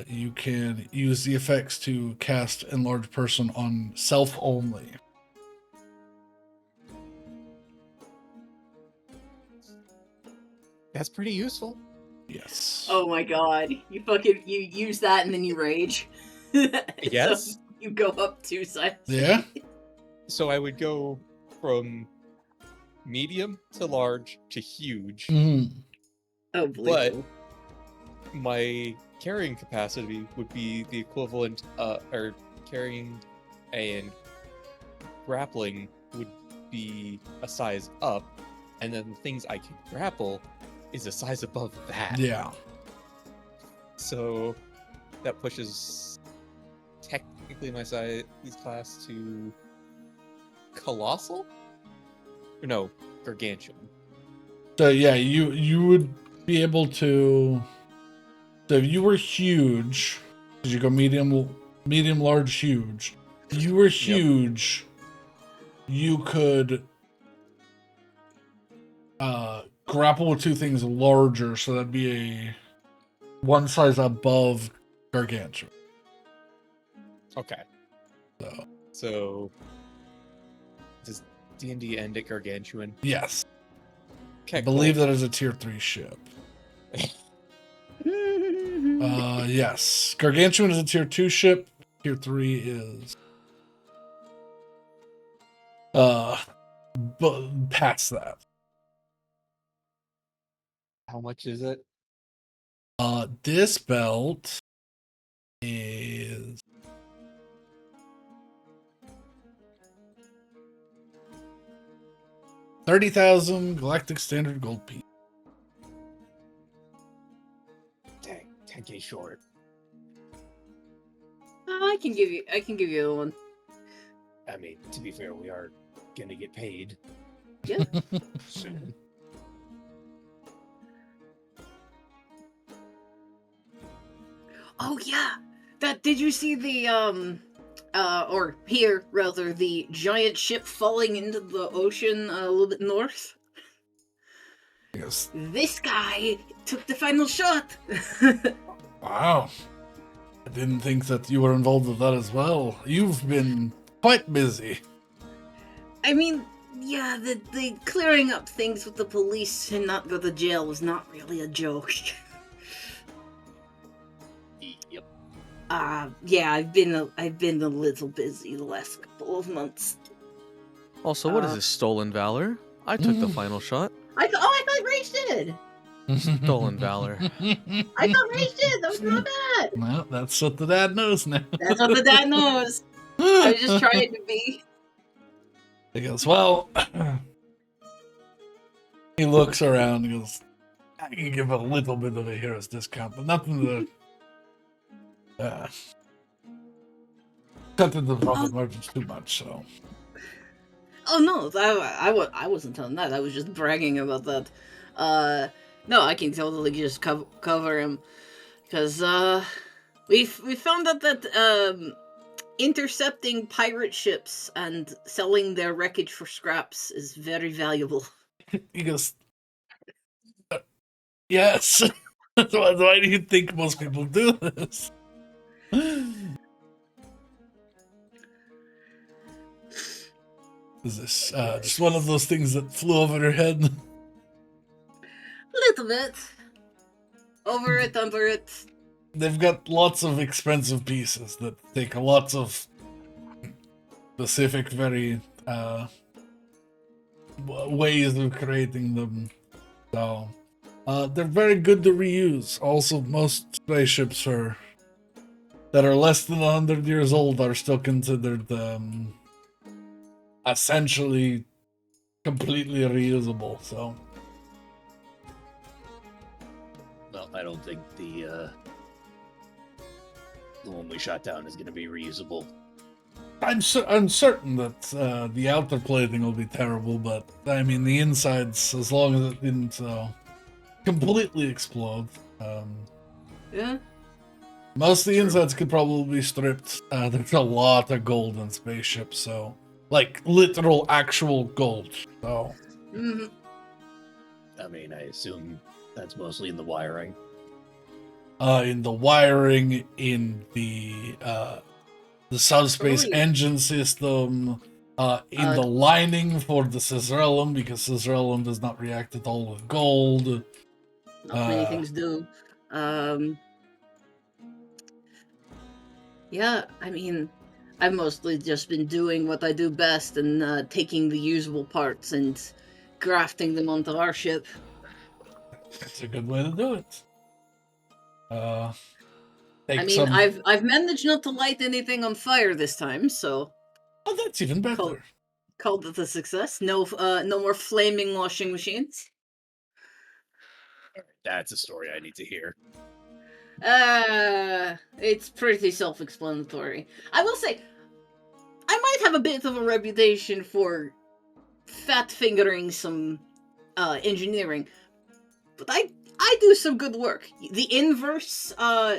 You can use the effects to cast Enlarge Person on self only. That's pretty useful. Yes. Oh my god. You use that and then you rage. Yes. So you go up 2 sizes. Yeah. So I would go from medium to large to huge, Mhm. Oh, but blue. my carrying capacity would be the equivalent, or carrying and grappling would be a size up, and then the things I can grapple is a size above that. Yeah. So that pushes technically my size class to colossal? Or no, gargantuan. So yeah, you would be able to. So if you were huge, because you go medium, large, huge. If you were huge, you could grapple with two things larger, so that'd be a one size above gargantuan. Okay. So Does D&D end at gargantuan? yes, Okay, I believe cool. that is a tier 3 ship. Yes. Gargantuan is a tier 2 ship. Tier 3 is past that. How much is it? This belt is 30,000 galactic standard gold piece. Dang, 10K short. I can give you the one. I mean, to be fair, we are gonna get paid Yeah. soon. Oh yeah. Did you see the or hear rather the giant ship falling into the ocean a little bit north? Yes. This guy took the final shot. Wow. I didn't think that you were involved with that as well. You've been quite busy. I mean, yeah, the clearing up things with the police and not go to jail was not really a joke. Yep. Yeah, I've been a little busy the last couple of months. Also, what is this stolen valor? I took the final shot. I thought Rage did. Stolen valor. I thought Rage did. That was not bad. Well, that's what the dad knows now. That's what the dad knows. I was just trying to be. He goes, well, he looks around and goes, I can give a little bit of a hero's discount, but nothing to cut into the profit margins too much, so. Oh no, I wasn't telling that. I was just bragging about that. No, I can totally just cover him because we found out that intercepting pirate ships and selling their wreckage for scraps is very valuable. He goes, yes. Why do you think most people do this? Is this just one of those things that flew over their head? Little bit. Over it, under it. They've got lots of expensive pieces that take lots of specific, very ways of creating them. So they're very good to reuse. Also, most spaceships that are less than 100 years old are still considered essentially completely reusable. So. Well, I don't think the one we shot down is going to be reusable. I'm certain that the outer plating will be terrible, but I mean the insides, as long as it didn't completely explode. Yeah. Most of the insides could probably be stripped. There's a lot of gold in spaceships, so like literal actual gold. So. Mm-hmm. I mean, I assume that's mostly in the wiring. In the wiring, in the subspace engine system, in the lining for the Caesarellum, because Caesarellum does not react at all with gold. Not many things do. Yeah, I mean, I've mostly just been doing what I do best and taking the usable parts and grafting them onto our ship. That's a good way to do it. I've managed not to light anything on fire this time, so. Oh, that's even better. Called it a success. No more flaming washing machines. That's a story I need to hear. It's pretty self-explanatory. I will say, I might have a bit of a reputation for fat fingering some engineering, but I do some good work. The inverse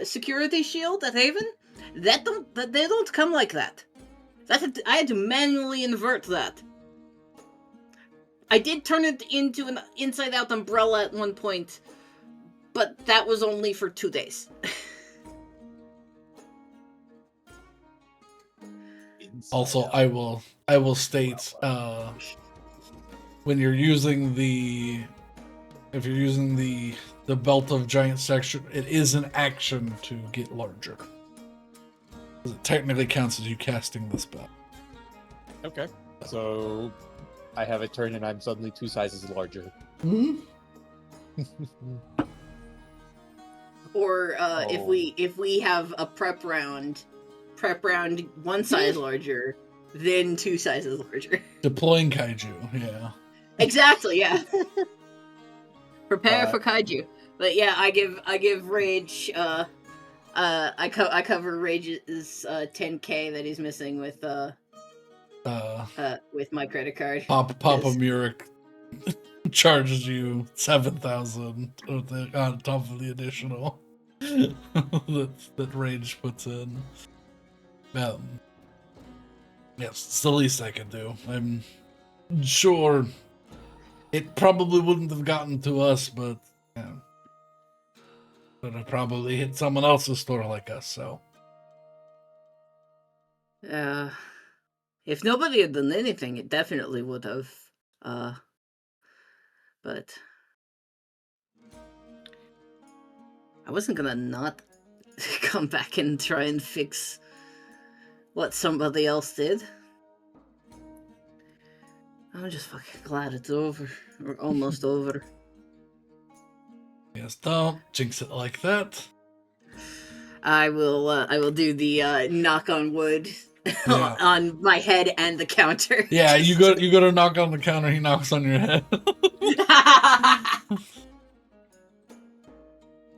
security shield at Haven, they don't come like that. I had to manually invert that. I did turn it into an inside-out umbrella at one point, but that was only for 2 days. Also, I will state when you're using the if you're using the belt of giant stature, it is an action to get larger. It technically counts as you casting the spell. Okay. So I have a turn and I'm suddenly 2 sizes larger. Hmm. Or if Oh. we have a prep round 1 size larger, then 2 sizes larger. Deploying kaiju, yeah. Exactly, yeah. Prepare for kaiju. But yeah, I give Rage I cover Rage's 10K that he's missing with my credit card. Papa 'Cause- Murik charges you 7,000 on top of the additional that Rage puts in. Yes, it's the least I can do. I'm sure it probably wouldn't have gotten to us, but yeah, but it probably hit someone else's store like us. So if nobody had done anything, it definitely would have. But I wasn't gonna not come back and try and fix what somebody else did. I'm just fucking glad it's over. Or almost over. yes, don't jinx it like that. I will do the knock on wood Yeah. on my head and the counter. Yeah, you go to knock on the counter, he knocks on your head.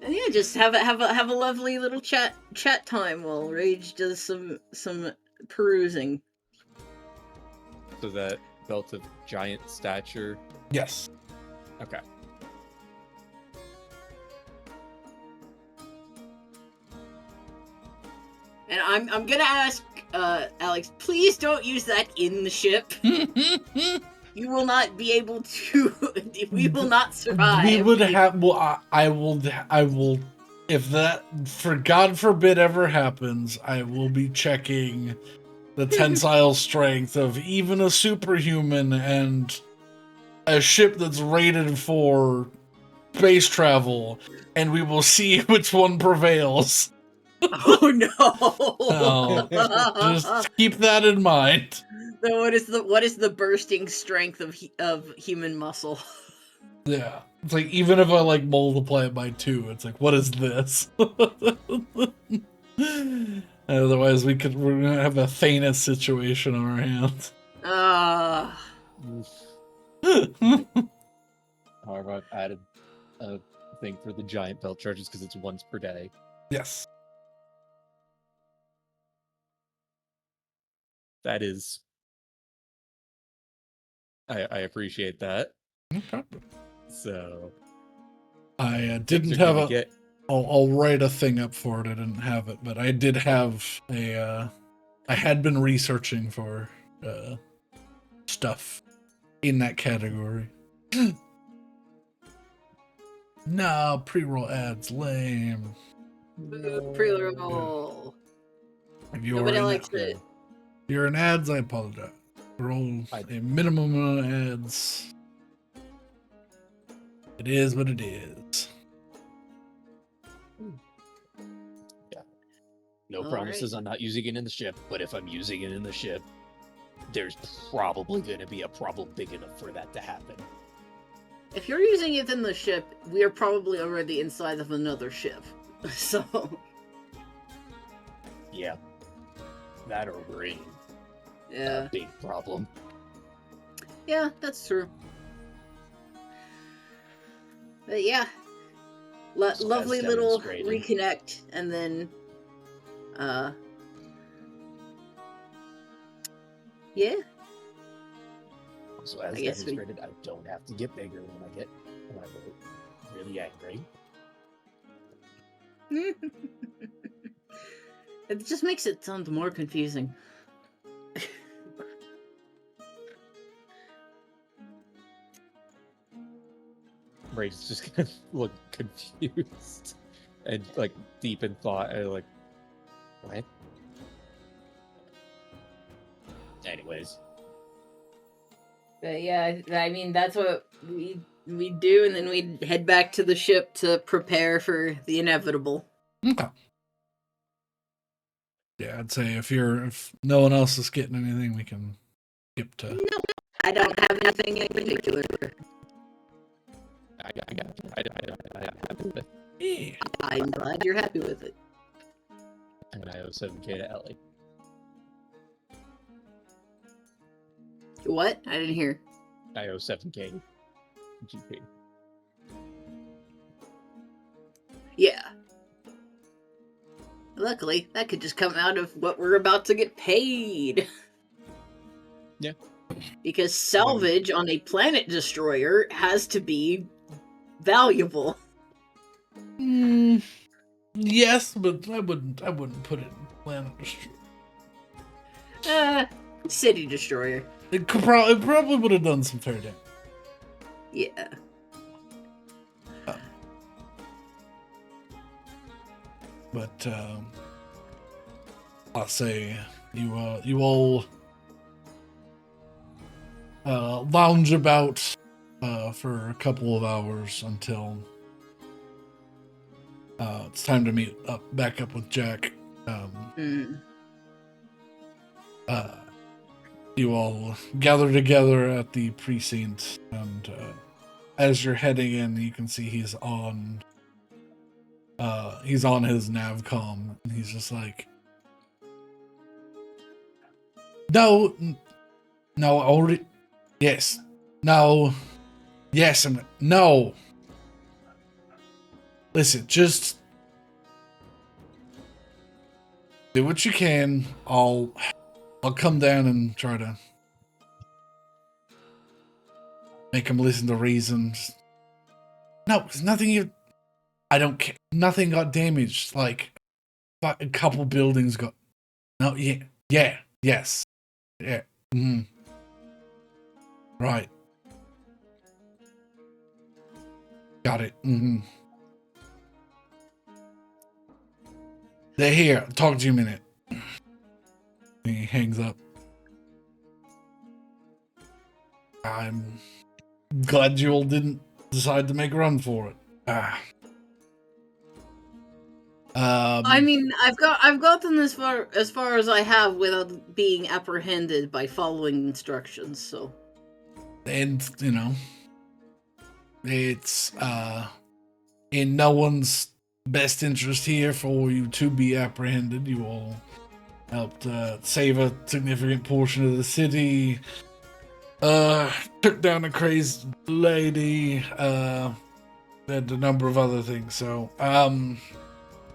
And yeah, just have a lovely little chat time while Rage does some perusing. So that belt of giant stature. Yes. Okay. And I'm gonna ask Alex, please don't use that in the ship. You will not be able to. We will not survive. We would have. Well, I will. If that, for God forbid, ever happens, I will be checking the tensile strength of even a superhuman and a ship that's rated for space travel, and we will see which one prevails. Oh no! Just keep that in mind. So what is the bursting strength of human muscle? Yeah, it's like even if I like multiply it by 2, it's like, what is this? Otherwise, we're gonna have a Thanos situation on our hands. However, I've added a thing for the giant belt charges because it's once per day. Yes. That is. I appreciate that. No problem. So I things didn't are have gonna a. get. I'll write a thing up for it. I didn't have it, but I did have a. I had been researching for stuff in that category. No, pre-roll ads lame. Pre-roll. If you're Nobody in likes it. If you're in ads, I apologize. Roll a minimum amount of ads. It is what it is. Yeah. No All promises on not using it in the ship, but if I'm using it in the ship, there's probably going to be a problem big enough for that to happen. If you're using it in the ship, we are probably already inside of another ship. So Yeah. That or we're in yeah, a big problem. yeah, that's true. But yeah, So lovely as little demonstrated- reconnect, and then yeah. So as I guess demonstrated, I don't have to get bigger when I get really angry. It just makes it sound more confusing. Ray's just gonna look confused and like deep in thought and like, what? Anyways, But yeah, I mean that's what we We do, and then we head back to the ship to prepare for the inevitable. Okay. Yeah, I'd say if no one else is getting anything, we can skip to. No, I don't have anything in particular. I'm happy with it. Yeah. I'm glad you're happy with it. And I owe 7K to Ellie. What? I didn't hear. I owe 7K GP. Yeah. Luckily, that could just come out of what we're about to get paid. Yeah. Because salvage on a planet destroyer has to be valuable. Yes, but I wouldn't put it in planet destroyer. City destroyer. It probably would have done some fair damage. Yeah. But I'll say you all lounge about for a couple of hours until it's time to meet back up with Jack. You all gather together at the precinct, and as you're heading in, you can see he's on his navcom, and he's just like, no, already, yes, no, yes, and no. Listen, just do what you can. I'll come down and try to make him listen to reasons. No, there's nothing I don't care. Nothing got damaged. Like, a couple buildings got. No, yes. Yeah. Right. Got it. They're here. I'll talk to you in a minute. He hangs up. I'm glad you all didn't decide to make a run for it. I mean, I've gotten as far as I have without being apprehended by following instructions. So, and it's in no one's best interest here for you to be apprehended. You all helped save a significant portion of the city. Took down a crazy lady. And a number of other things. So,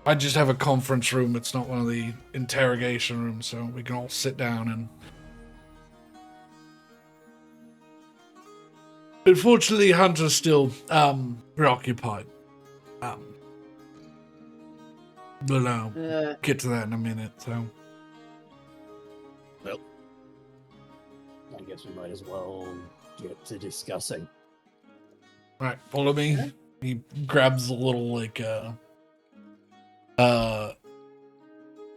I just have a conference room. It's not one of the interrogation rooms, so we can all sit down and. Unfortunately, Hunter's still preoccupied. But I'll get to that in a minute. So. Well, I guess we might as well get to discussing. All right, follow me. He grabs a little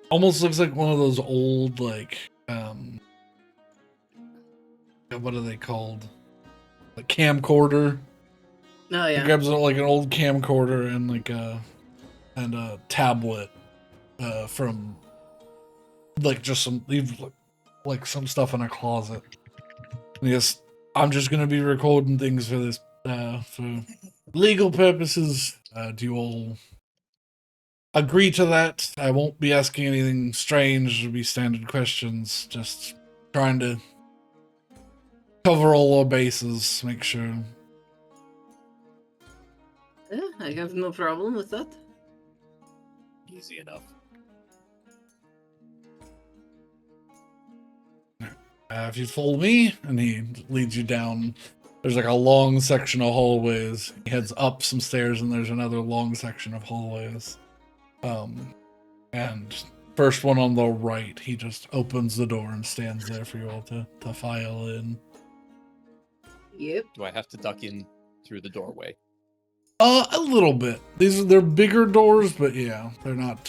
almost looks like one of those old what are they called? A camcorder. Oh yeah. He grabs like an old camcorder and a tablet from just some stuff in a closet. And he goes, I'm just gonna be recording things for this for legal purposes. Do you all agree to that? I won't be asking anything strange. It'll be standard questions. Just trying to cover all our bases, make sure. Yeah, I have no problem with that. Easy enough. If you follow me, and he leads you down. There's like a long section of hallways. He heads up some stairs, and there's another long section of hallways. And first one on the right, he just opens the door and stands there for you all to file in. Yep. Do I have to duck in through the doorway? A little bit. They're bigger doors, but yeah, they're not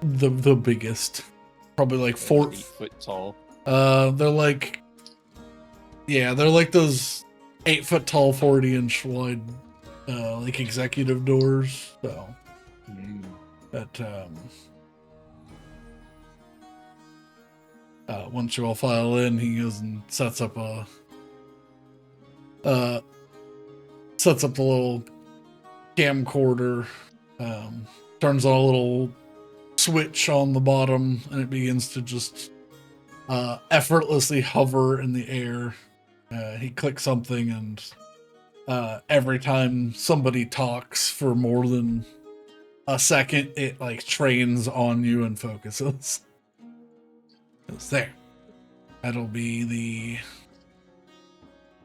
the biggest. Probably like 8 foot tall. they're like those 8-foot tall, 40-inch wide, like executive doors. So that once you all file in, he goes and sets up the little camcorder, turns on a little switch on the bottom, and it begins to just effortlessly hover in the air. He clicks something, and every time somebody talks for more than a second, it like trains on you and focuses. It's there. That'll be the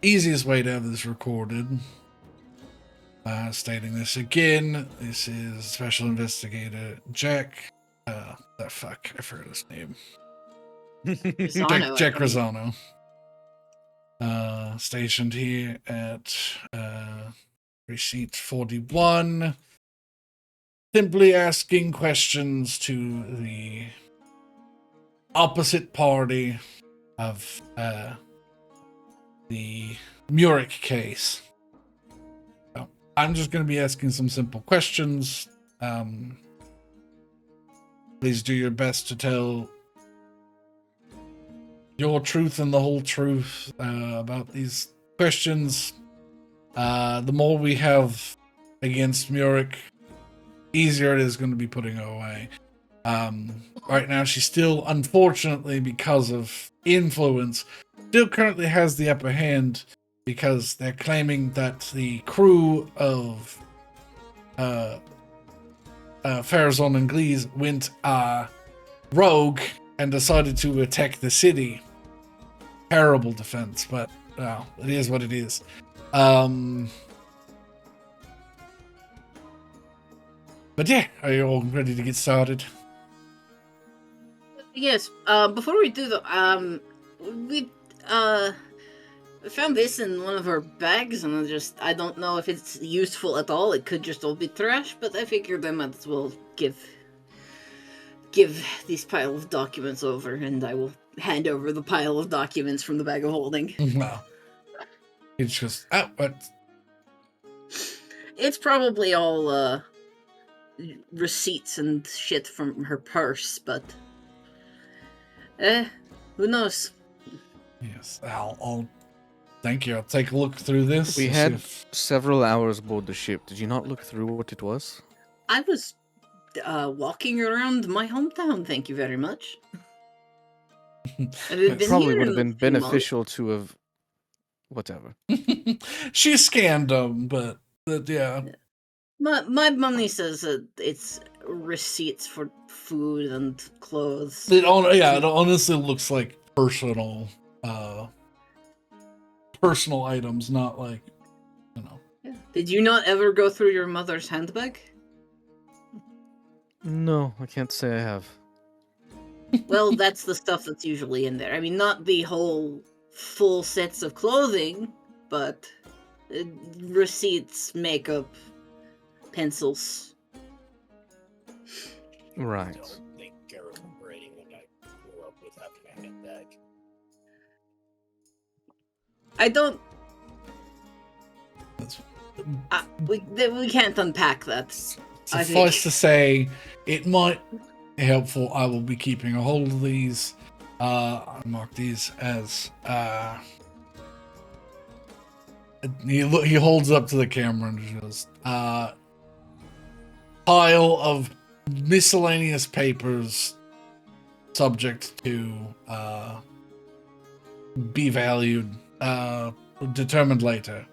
easiest way to have this recorded. Stating this again, this is Special Investigator Jack. I forgot his name. Jack Rosano. Stationed here at Receipt 41. Simply asking questions to the opposite party of the Murik case. So I'm just going to be asking some simple questions. Please do your best to tell your truth and the whole truth about these questions. The more we have against Murik, easier it is going to be putting her away. Right now, she still, unfortunately, because of influence, still currently has the upper hand, because they're claiming that the crew of Farazon and Glees went rogue and decided to attack the city. Terrible defense, but it is what it is. But yeah, are you all ready to get started? Yes. Before we do the we found this in one of our bags, and I don't know if it's useful at all. It could just all be trash, but I figured I might as well give this pile of documents over, and I will hand over the pile of documents from the bag of holding. No. It's just it's probably all receipts and shit from her purse, but who knows? Yes, I'll thank you. I'll take a look through this. We had several hours aboard the ship. Did you not look through what it was? I was walking around my hometown, thank you very much. It probably would have been beneficial to have... Whatever. She scanned them, but yeah. My money says that it's receipts for food and clothes. It honestly looks like personal items, not like, you know. Yeah. Did you not ever go through your mother's handbag? No, I can't say I have. Well, that's the stuff that's usually in there. I mean, not the whole full sets of clothing, but receipts, makeup, pencils. Right. I don't think I remember anyone I grew up with having a handbag. I don't. We can't unpack that. Suffice to say, it might be helpful. I will be keeping a hold of these. I mark these as he holds up to the camera and goes, pile of miscellaneous papers subject to be valued, determined later.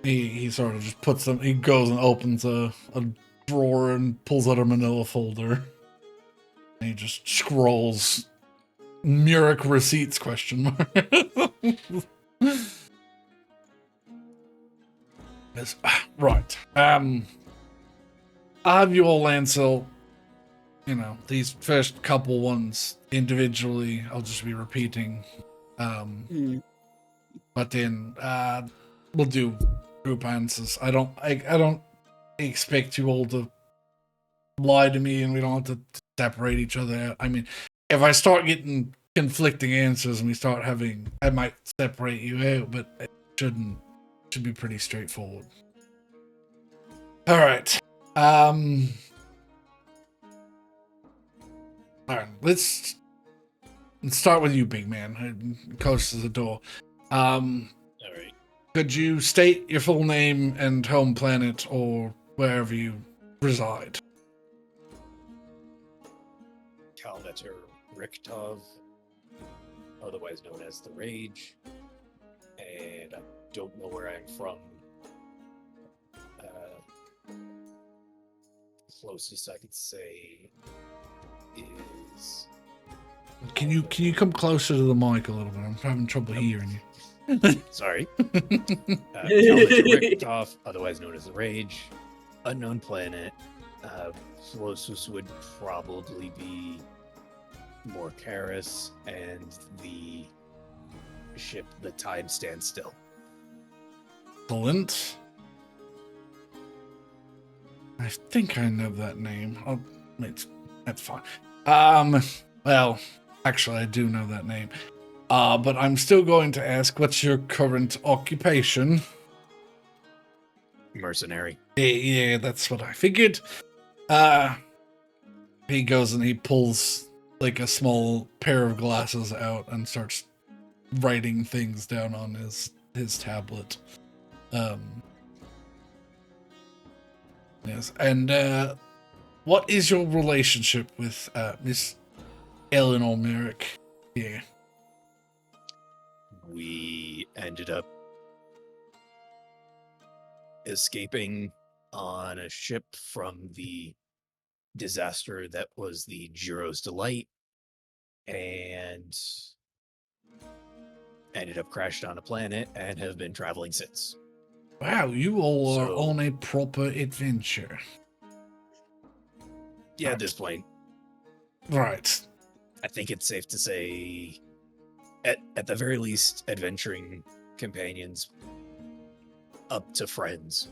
He sort of just puts them, he goes and opens a drawer and pulls out a manila folder. And he just scrolls Murik receipts ? Yes, right. I'll have you all answer, these first couple ones individually. I'll just be repeating. But then we'll do group answers. I don't expect you all to lie to me, and we don't have to separate each other out. I mean, if I start getting conflicting answers and we start having, I might separate you out, but it shouldn't. Should be pretty straightforward. All right. All right. Let's start with you, big man. Close to the door. All right. Could you state your full name and home planet or wherever you reside? Kalmeter Richtov, otherwise known as the Rage, and I don't know where I'm from. Closest I could say is. Can you come closer to the mic a little bit? I'm having trouble hearing you. Sorry. Kalmeter Richtov, otherwise known as the Rage, unknown planet. Closest would probably be Morcaris, and the ship, the Time Stands Still. Excellent. I think I know that name. Oh, that's fine. Well, actually, I do know that name. But I'm still going to ask, what's your current occupation? Mercenary. Yeah, that's what I figured. He goes and he pulls like a small pair of glasses out and starts writing things down on his tablet. Yes, and what is your relationship with Miss Eleanor Murik? Yeah. We ended up escaping on a ship from the disaster that was the Jiro's Delight, and ended up crashed on a planet and have been traveling since. Wow, you all are on a proper adventure. Yeah, at this point. Right. I think it's safe to say, at the very least, adventuring companions up to friends.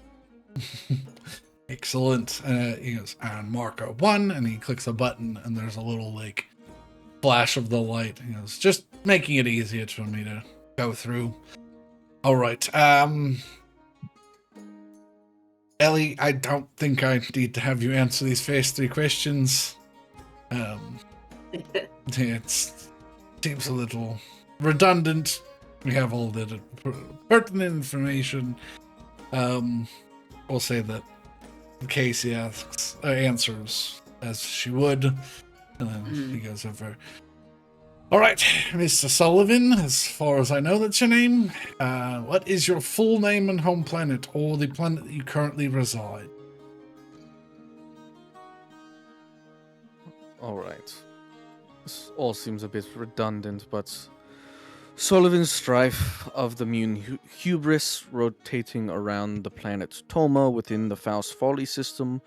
Excellent. He goes, and marker 1, and he clicks a button, and there's a little, like, flash of the light. He goes, just making it easier for me to go through. All right. Ellie, I don't think I need to have you answer these first 3 questions. It seems a little redundant. We have all the pertinent information. We'll say that Casey answers as she would, and then he goes over. All right, Mr. Sullivan, as far as I know, that's your name. What is your full name and home planet, or the planet that you currently reside? All right. This all seems a bit redundant, but Sullivan Strife of the Mune Hubris, rotating around the planet Toma within the Faust Folly system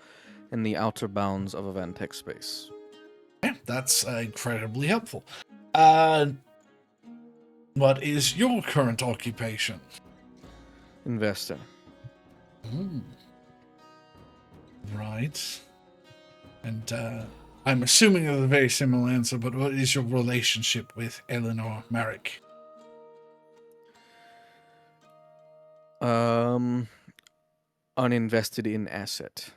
and the outer bounds of Avantex space. Yeah, that's incredibly helpful. What is your current occupation? Investor. Right. And I'm assuming it's a very similar answer, but what is your relationship with Eleanor Murik? Uninvested in asset.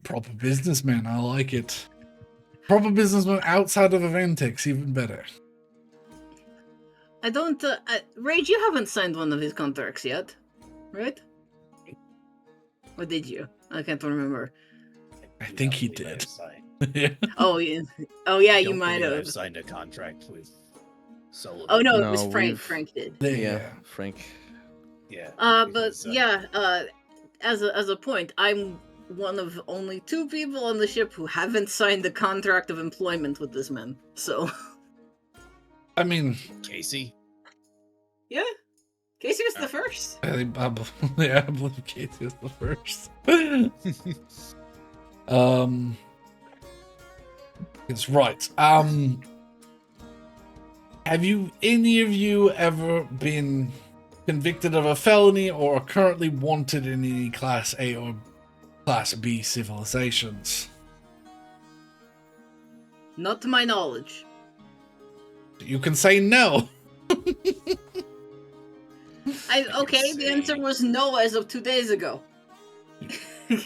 Proper businessman, I like it. Proper businessman outside of Avantex, even better. I don't... Rage, you haven't signed one of his contracts yet, right? Or did you? I can't remember. I think he did. Oh, yeah. Oh, yeah, you Don't might believe have. I've signed a contract with Sullivan. Oh, no, it No, was Frank. we've- Frank did. Yeah, Frank. Yeah. But because, yeah, as a point, I'm one of only 2 people on the ship who haven't signed a contract of employment with this man. So, I mean, Casey. yeah, Casey was the first. I believe Casey is the first. It's right. Have any of you ever been convicted of a felony or are currently wanted in any Class A or Class B civilizations? Not to my knowledge. You can say no. Okay, the answer was no as of 2 days ago.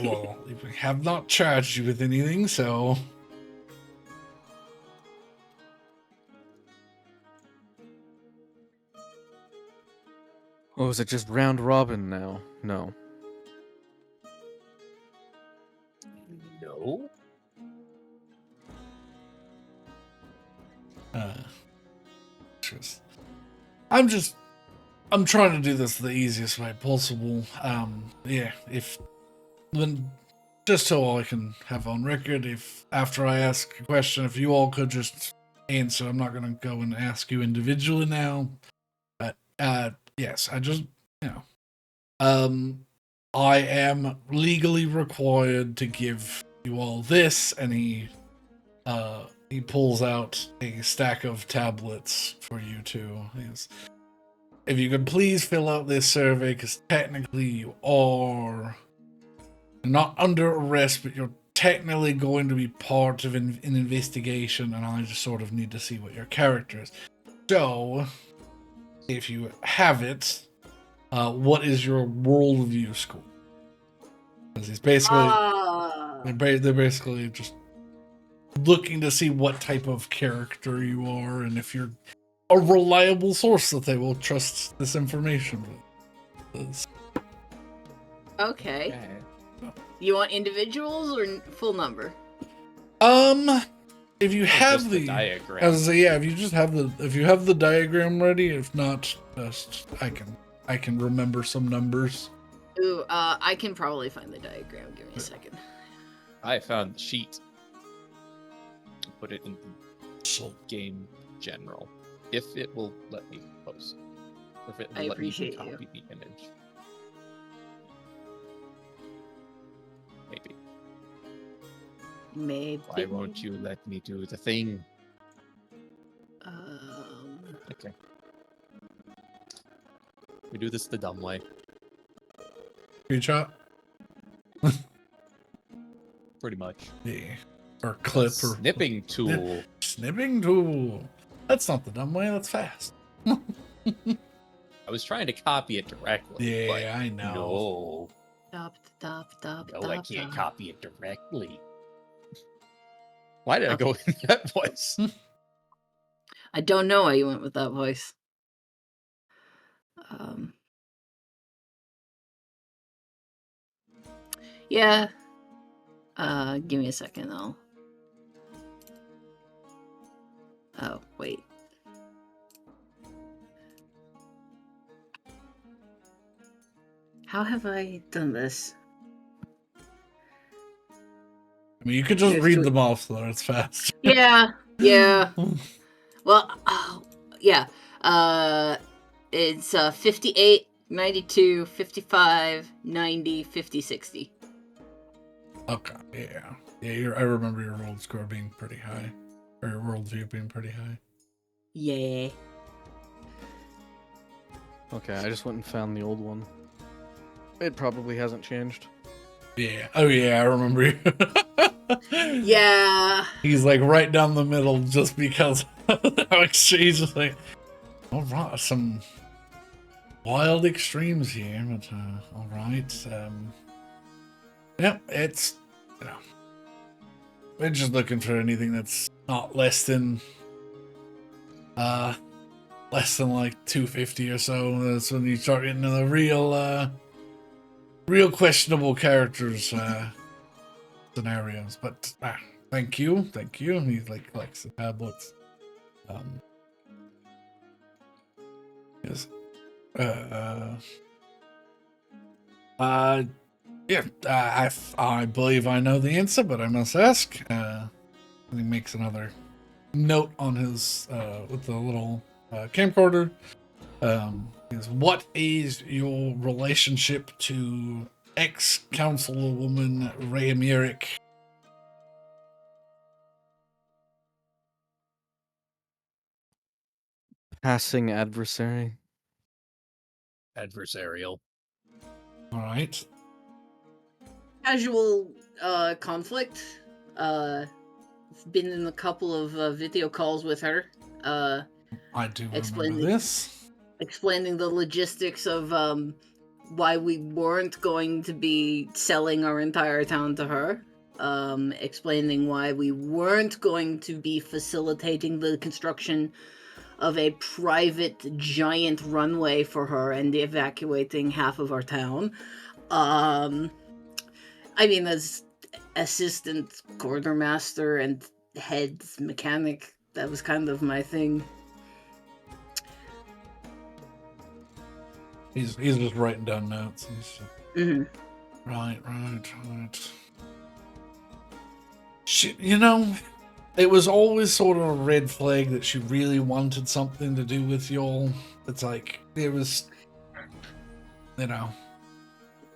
Well, we have not charged you with anything, so... Oh, is it just round robin now? No. No. I'm trying to do this the easiest way possible. Yeah, just so I can have on record, if after I ask a question, if you all could just answer, I'm not going to go and ask you individually now. But, yes, I am legally required to give you all this, and he pulls out a stack of tablets for you two. If you could please fill out this survey, because technically you are not under arrest, but you're technically going to be part of an investigation, and I just sort of need to see what your character is. So, if you have it, what is your worldview score? Because he's basically, they're basically just looking to see what type of character you are, and if you're a reliable source that they will trust this information with. Okay. You want individuals or full number? If you have the diagram. if you have the diagram ready, if not, just I can remember some numbers. Ooh, I can probably find the diagram. Give me a second. I found the sheet. Put it in the game general. If it will let me post. If it will let me copy the image. Maybe. Why won't you let me do the thing? Okay. We do this the dumb way. Screenshot? Pretty much. Yeah. Or clip or snipping tool. Snipping tool. That's not the dumb way, that's fast. I was trying to copy it directly. Yeah, I know. No. I can't copy it directly. Why did I go in that voice? I don't know why you went with that voice. Yeah. Give me a second, though. Oh, wait. How have I done this? I mean, you could just read them off, so it's fast. Yeah. Well, yeah. It's 58, 92, 55, 90, 50, 60. Okay, yeah. Yeah, I remember your world score being pretty high. Or your worldview being pretty high. Yeah. Okay, I just went and found the old one. It probably hasn't changed. Yeah. Oh, yeah, I remember you. Yeah. He's like right down the middle just because our exchange is like, all right, some wild extremes here, but all right. Yeah, it's, we're just looking for anything that's not less than like 250 or so. That's when you start getting into the real questionable characters scenarios. But thank you. And he like collects the tablets. Yes. Yeah, I believe I know the answer, but I must ask. And he makes another note on his with the little camcorder. What is your relationship to ex-councilwoman Rhea Murik? Passing adversary. Adversarial. All right. Casual conflict. been in a couple of video calls with her. I do explaining, remember this. Explaining the logistics of why we weren't going to be selling our entire town to her. Explaining why we weren't going to be facilitating the construction of a private giant runway for her and evacuating half of our town. I mean, as assistant quartermaster and head mechanic, that was kind of my thing. He's just writing down notes. Right. She, it was always sort of a red flag that she really wanted something to do with y'all. It's like, it was,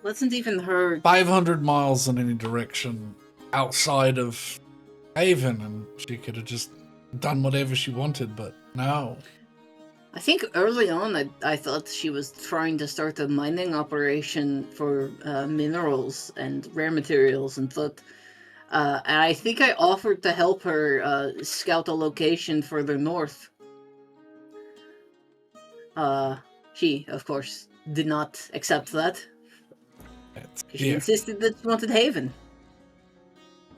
Wasn't even her 500 miles in any direction outside of Haven, and she could have just done whatever she wanted, but no. I think early on I thought she was trying to start a mining operation for minerals and rare materials, and thought and I think I offered to help her scout a location further north. She, of course, did not accept that. She insisted that she wanted Haven.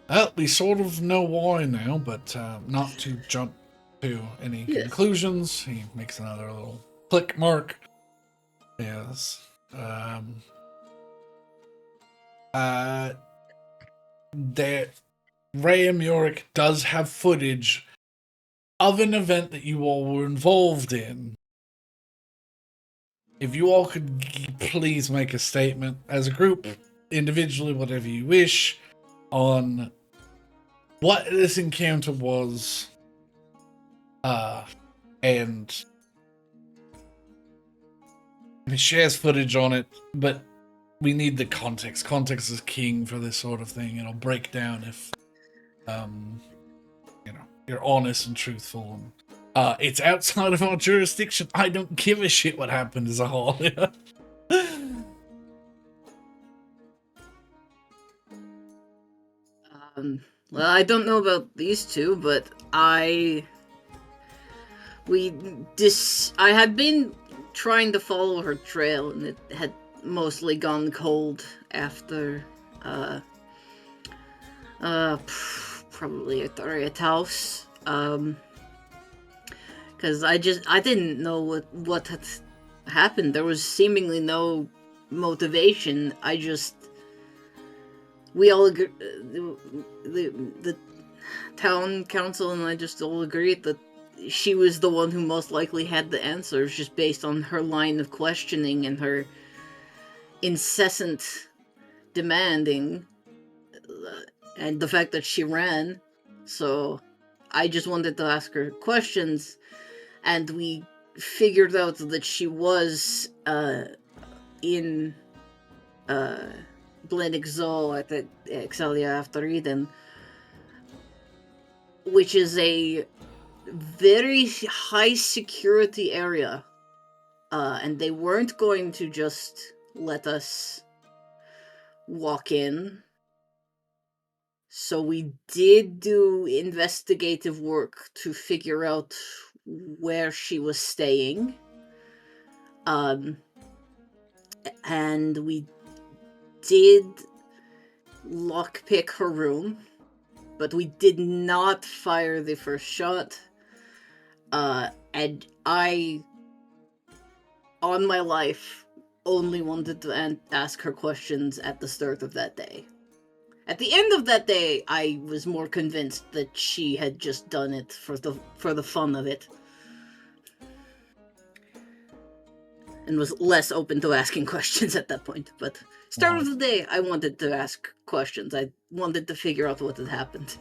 Well, we sort of know why now, but not to jump to any conclusions. He makes another little click mark. Yes. That Rhea Murik does have footage of an event that you all were involved in. If you all could please make a statement as a group, individually, whatever you wish, on what this encounter was, and it shares footage on it, but we need the context. Context is king for this sort of thing. It'll break down if, you're honest and truthful. And, it's outside of our jurisdiction. I don't give a shit what happened as a whole. Well, I don't know about these two, but I had been trying to follow her trail, and it had mostly gone cold after probably at Rhea house, because I didn't know what had happened. There was seemingly no motivation. We all agree, the town council and I just all agreed that she was the one who most likely had the answers, just based on her line of questioning and her incessant demanding, and the fact that she ran. So I just wanted to ask her questions, and we figured out that she was in Blendix Zoo at the Excelia after Eden, which is a very high security area, and they weren't going to just let us walk in. So we did do investigative work to figure out where she was staying, and we did lockpick her room, but we did not fire the first shot. And I, on my life, only wanted to ask her questions at the start of that day. At the end of that day, I was more convinced that she had just done it for the fun of it, and was less open to asking questions at that point. But start of the day, I wanted to ask questions. I wanted to figure out what had happened.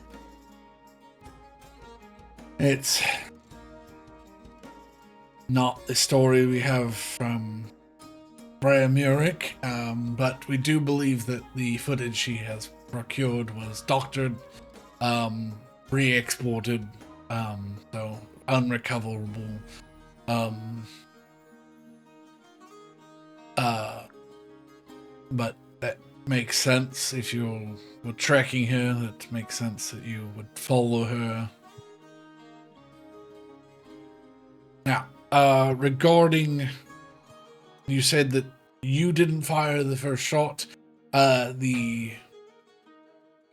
It's not the story we have from Rhea Murik, but we do believe that the footage she has procured was doctored, re-exported, so unrecoverable. But that makes sense. If you were tracking her, it makes sense that you would follow her. Now, regarding, you said that you didn't fire the first shot. The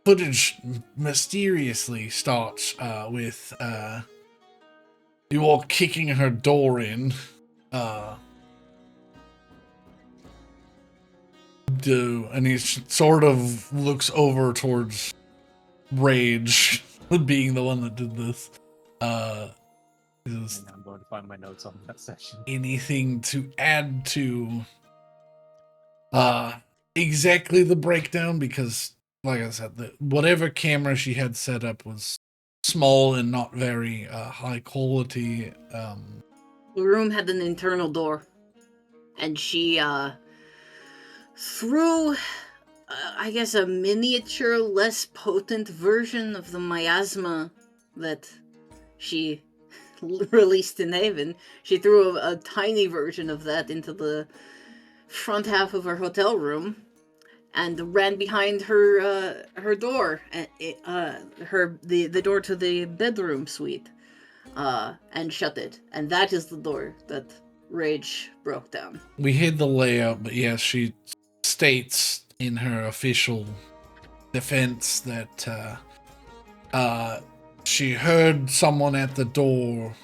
footage mysteriously starts with you all kicking her door in. And he sort of looks over towards Rage, being the one that did this. I'm going to find my notes on that section. Anything to add to exactly the breakdown? Because, like I said, whatever camera she had set up was small and not very high quality. The room had an internal door, and she threw, I guess, a miniature, less potent version of the miasma that she released in Haven. She threw a tiny version of that into the front half of her hotel room and ran behind her door, the door to the bedroom suite, and shut it. And that is the door that Rage broke down. We hid the layout, but yes, she states in her official defense that she heard someone at the door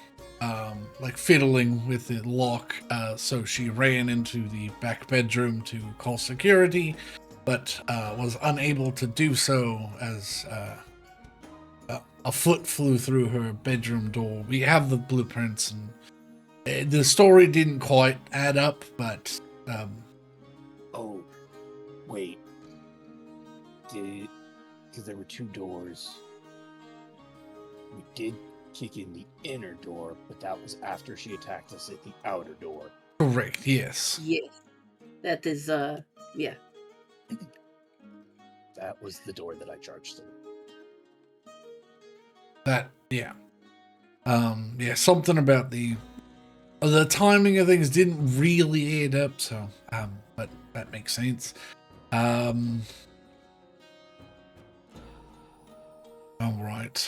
like fiddling with the lock, so she ran into the back bedroom to call security, but was unable to do so as a foot flew through her bedroom door. We have the blueprints, and the story didn't quite add up, but Oh, wait. Because there were two doors. We did kick in the inner door, but that was after she attacked us at the outer door. correct, yes. Yes. That is, yeah. That was the door that I charged through. That, yeah. Yeah, something about the timing of things didn't really add up, so, but that makes sense. All right.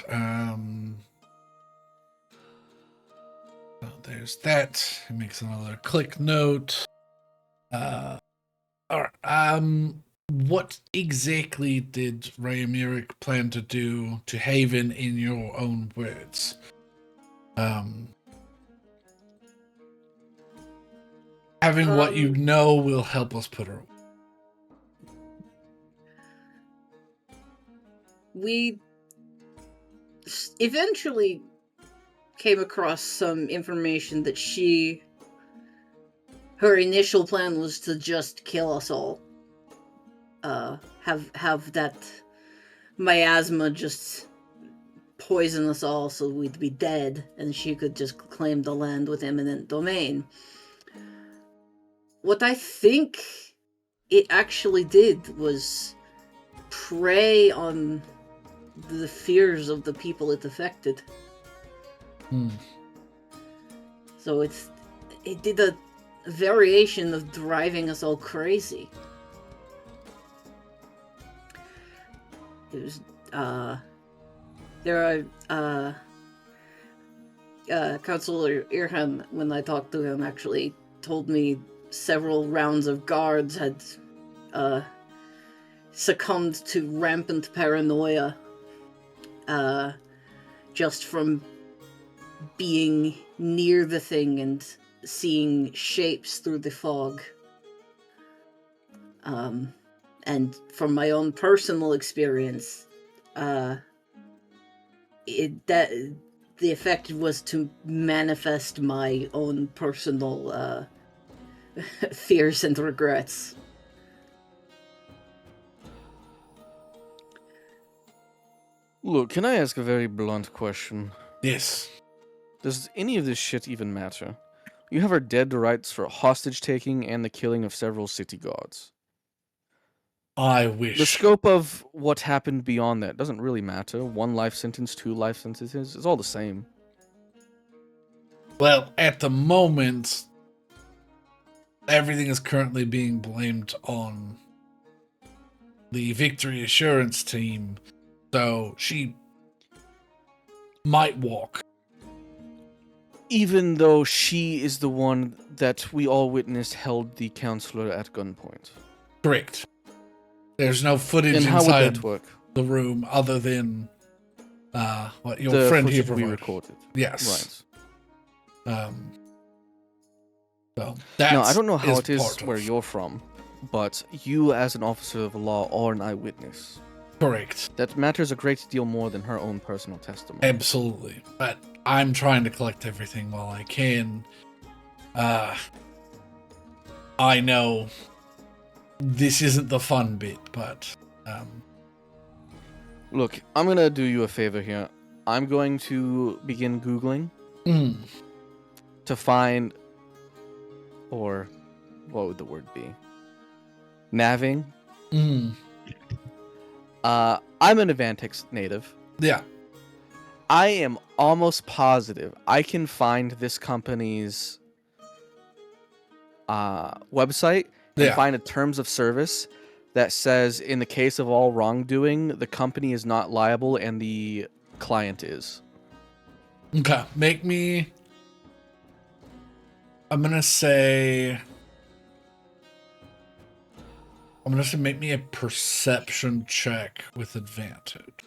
So there's that. He makes another click note. All right. What exactly did Rhea Murik plan to do to Haven in your own words? Having what you know will help us put her. We eventually came across some information that her initial plan was to just kill us all. Have that miasma just poison us all so we'd be dead, and she could just claim the land with eminent domain. What I think it actually did was prey on the fears of the people it affected. So it did a variation of driving us all crazy. It was Councilor Irham, when I talked to him, actually told me several rounds of guards had succumbed to rampant paranoia just from being near the thing and seeing shapes through the fog. And from my own personal experience, the effect was to manifest my own personal fears and regrets. Look, can I ask a very blunt question? Yes. Does any of this shit even matter? You have her dead to rights for hostage taking and the killing of several city guards. I wish. The scope of what happened beyond that doesn't really matter. 1 life sentence, 2 life sentences, it's all the same. Well, at the moment, everything is currently being blamed on the victory assurance team, so she might walk. Even though she is the one that we all witnessed held the counselor at gunpoint. Correct. There's no footage And how would inside that work? the room other than what your The friend here footage we provided. recorded. Yes. Right. So that's Now, I don't know how it is part of- where you're from, but you as an officer of the law are an eyewitness. Correct. That matters a great deal more than her own personal testimony. Absolutely. But I'm trying to collect everything while I can. I know this isn't the fun bit, but Look, I'm gonna do you a favor here. I'm going to begin Googling to find, or what would the word be? Naving. I'm an Avantex native. Yeah. I am almost positive I can find this company's website and find a terms of service that says, in the case of all wrongdoing, the company is not liable and the client is. Okay. I'm gonna say make me a perception check with advantage.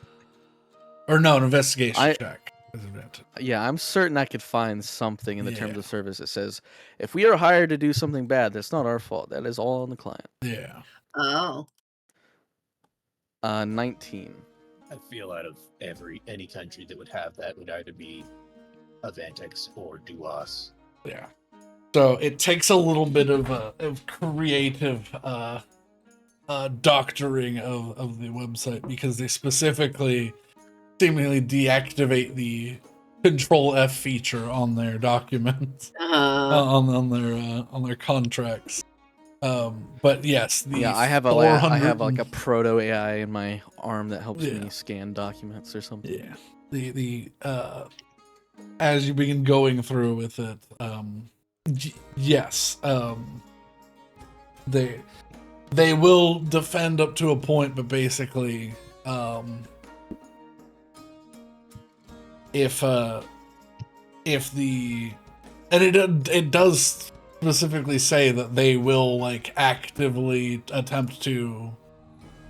Or no, an investigation check with advantage. Yeah, I'm certain I could find something in the terms of service that says, if we are hired to do something bad, that's not our fault. That is all on the client. Yeah. Oh. 19. I feel out of any country that would have that would either be Avantex or Duas. Yeah. So it takes a little bit of creative doctoring of the website, because they specifically seemingly deactivate the Control F feature on their documents, on their contracts. But yes, I have like a proto AI in my arm that helps me scan documents or something. Yeah. The as you begin going through with it, yes, they will defend up to a point, but basically, if the, and it does specifically say that they will like actively attempt to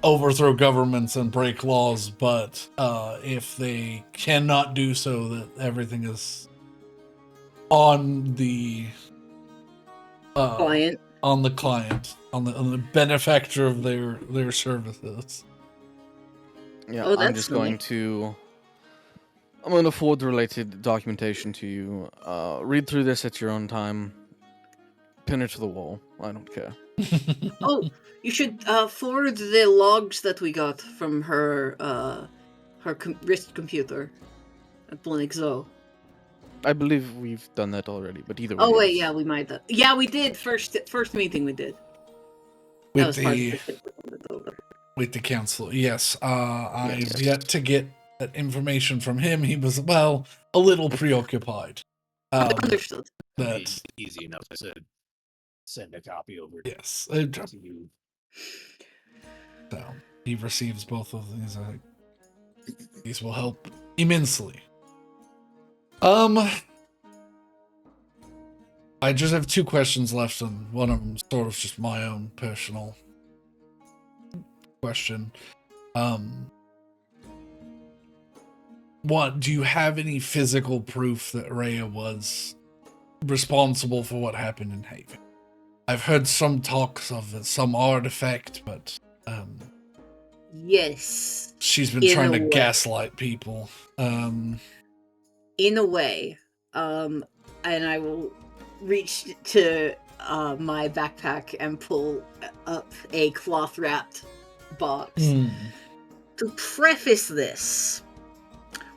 overthrow governments and break laws, but if they cannot do so, that everything is on the Client. on the client, on the benefactor of their services. Yeah, Oh, I'm that's just going to forward the related documentation to you. Read through this at your own time. Pin it to the wall. I don't care. Oh, you should forward the logs that we got from her wrist computer at Blinexo. I believe we've done that already, but either way. Oh wait, yeah, we might. Yeah, we did. First meeting we did. With the council, yes. I've yet to get that information from him. He was a little preoccupied. Understood. That's easy enough to send a copy over. Yes. To you. So he receives both of these. These will help immensely. I just have 2 questions left, and one of them is sort of just my own personal question. What do you have any physical proof that Rhea was responsible for what happened in Haven? I've heard some talks of some artifact, but yes, she's been trying to gaslight people. In a way, and I will reach to my backpack and pull up a cloth-wrapped box. To preface this,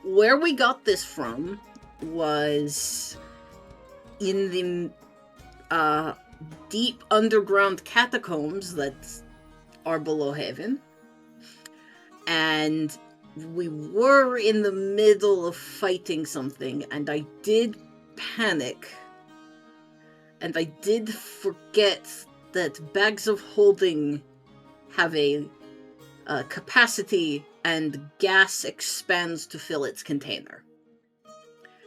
where we got this from was in the deep underground catacombs that are below Haven, and we were in the middle of fighting something, and I did panic, and I did forget that bags of holding have a capacity, and gas expands to fill its container.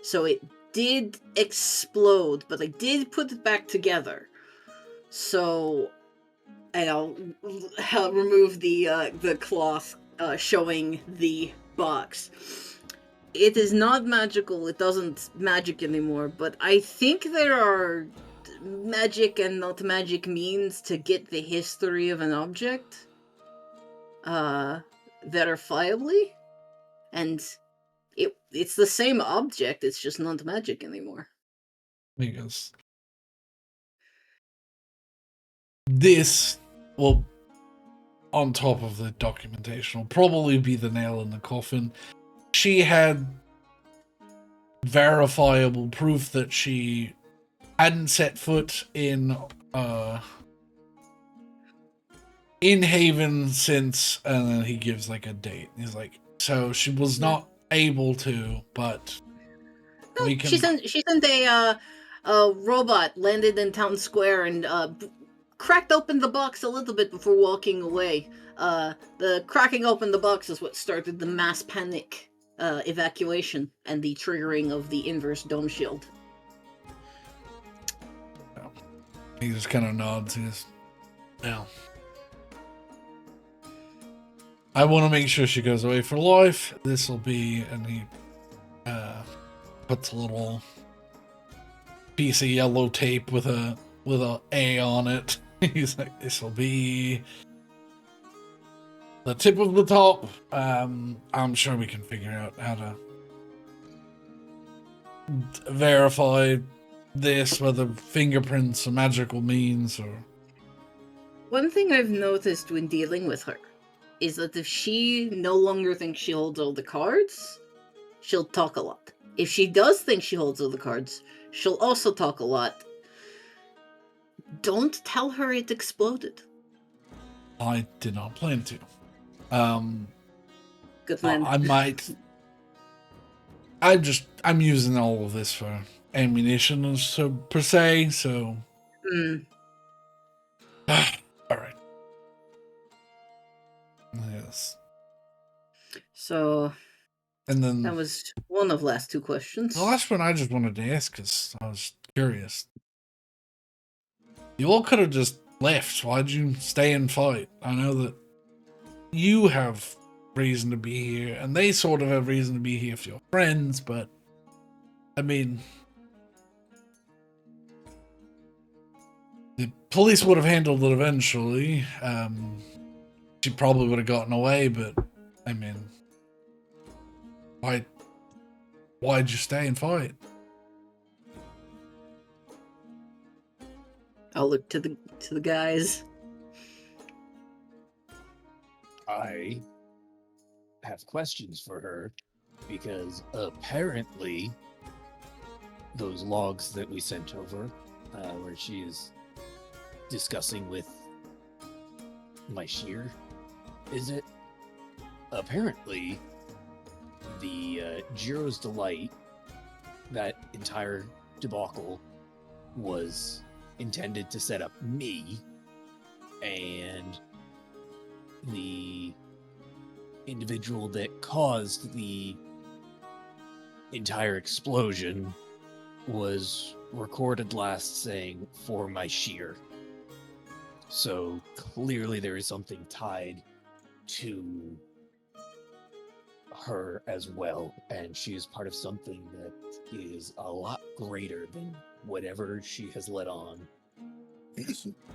So it did explode, but I did put it back together. So, and I'll remove the cloth showing the box. It is not magical. It doesn't magic anymore, but I think there are magic and not magic means to get the history of an object verifiably, and it's the same object, it's just not magic anymore. Because this will, on top of the documentation, will probably be the nail in the coffin. She had verifiable proof that she hadn't set foot in Haven since, and then he gives like a date. He's like, so she was not able to, but no, we can. She sent a robot, landed in town square, and cracked open the box a little bit before walking away. The cracking open the box is what started the mass panic evacuation and the triggering of the inverse dome shield. He just kind of nods. He just, yeah. I want to make sure she goes away for life. This will be, and he puts a little piece of yellow tape with a A on it. He's like, this will be the tip of the top. I'm sure we can figure out how to verify this, whether fingerprints or magical means or... One thing I've noticed when dealing with her is that if she no longer thinks she holds all the cards, she'll talk a lot. If she does think she holds all the cards, she'll also talk a lot. Don't tell her it exploded. I did not plan to. Good plan. I might... I'm using all of this for ammunition, so per se, so... Alright. Yes. So... And then... That was one of the last two questions. The last one I just wanted to ask, because I was curious. You all could have just left. Why'd you stay and fight? I know that you have reason to be here, and they sort of have reason to be here for your friends, but... I mean... The police would have handled it eventually. She probably would have gotten away, but... I mean... Why'd you stay and fight? I'll look to the guys. I have questions for her because apparently those logs that we sent over, where she is discussing with my shear, is it? Apparently, the Jiro's Delight, that entire debacle, was intended to set up me, and the individual that caused the entire explosion was recorded last saying, "for my shear." So clearly there is something tied to her as well, and she is part of something that is a lot greater than whatever she has let on.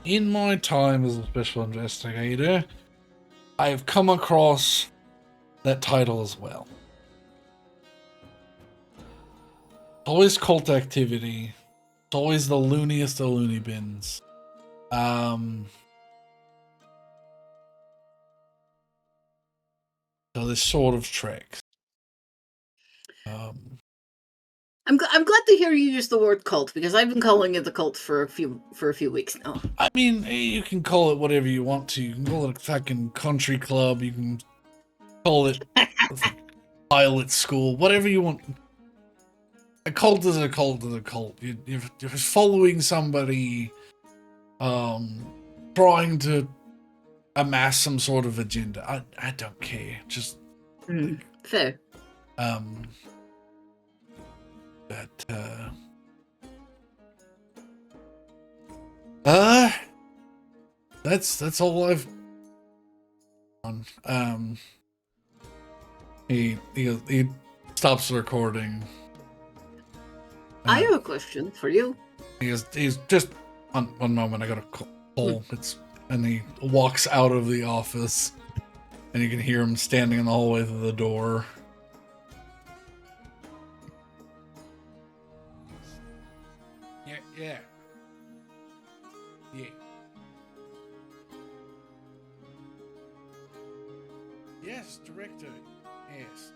In my time as a special investigator, I have come across that title as well. Always cult activity. It's always the looniest of loony bins. So this sort of tricks. I'm glad to hear you use the word cult, because I've been calling it the cult for a few weeks now. I mean, you can call it whatever you want to. You can call it a fucking country club. You can call it pilot school. Whatever you want. A cult is a cult is a cult. You're following somebody, trying to amass some sort of agenda. I don't care. Just fair. That's all I've done. He stops the recording. I have a question for you. He's just one moment. I got a call. And he walks out of the office, and you can hear him standing in the hallway to the door. Yeah. Yes, director. Yes.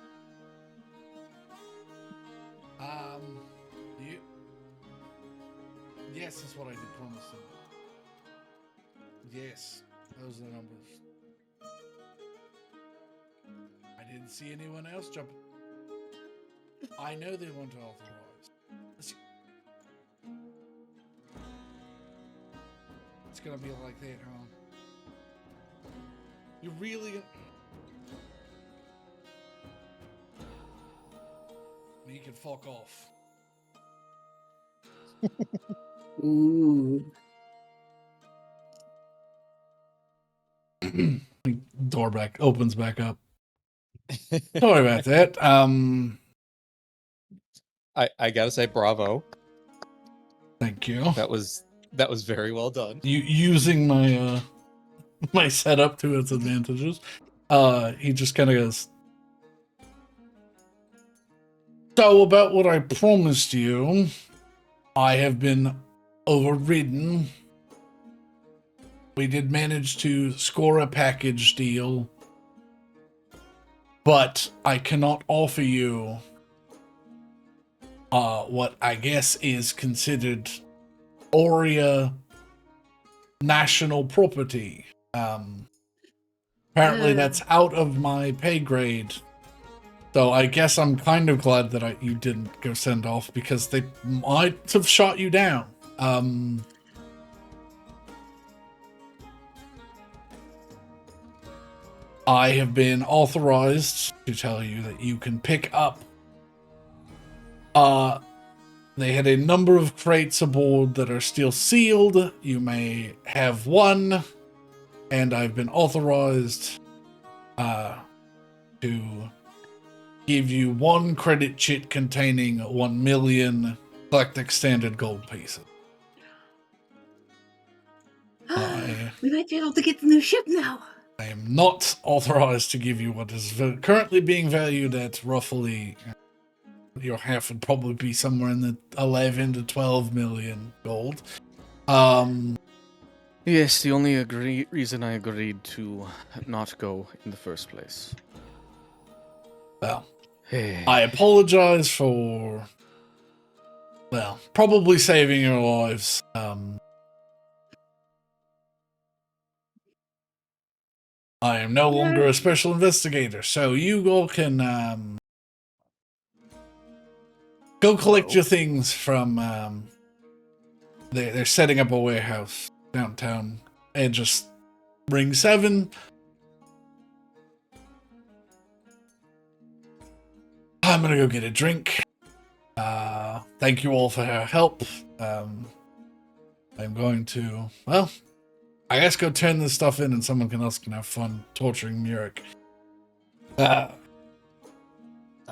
Yes, that's what I did promise him. Yes, those are the numbers. I didn't see anyone else jump. I know they want to authorize. It's gonna be like that, huh? You really... You can fuck off. Ooh. Door opens back up. Sorry about that. I gotta say bravo. Thank you. That was very well done. You using my my setup to its advantages. He just kind of goes, so about what I promised you, I have been overridden. We did manage to score a package deal, but I cannot offer you what I guess is considered Aurea national property. Apparently that's out of my pay grade. So I guess I'm kind of glad that you didn't go send off, because they might have shot you down. I have been authorized to tell you that you can pick up. They had a number of crates aboard that are still sealed. You may have one, and I've been authorized to give you one credit chit containing 1 million Galactic Standard gold pieces. We might be able to get the new ship now. I am not authorized to give you what is currently being valued at roughly, your half would probably be somewhere in the 11 to 12 million gold. Yes, the only reason I agreed to not go in the first place. Well, I apologize for, probably saving your lives. I am no longer a special investigator, so you all can go collect your things from. They're setting up a warehouse downtown, and just ring 7. I'm gonna go get a drink. Thank you all for your help. I'm going to, I guess go turn this stuff in, and someone else can have fun torturing Murik. I'm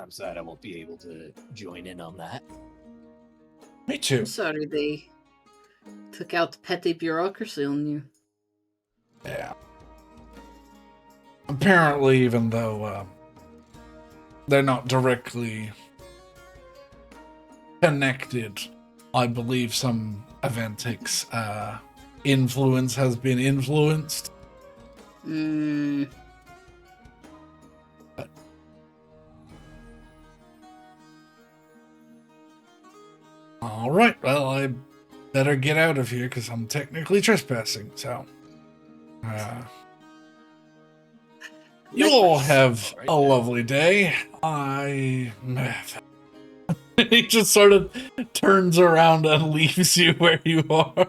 sad I won't be able to join in on that. Me too. I'm sorry they took out the petty bureaucracy on you. Yeah. Apparently, even though they're not directly connected, I believe some Avantex influence has been influenced. But, all right, well, I better get out of here because I'm technically trespassing, so you all have a lovely day. He just sort of turns around and leaves you where you are.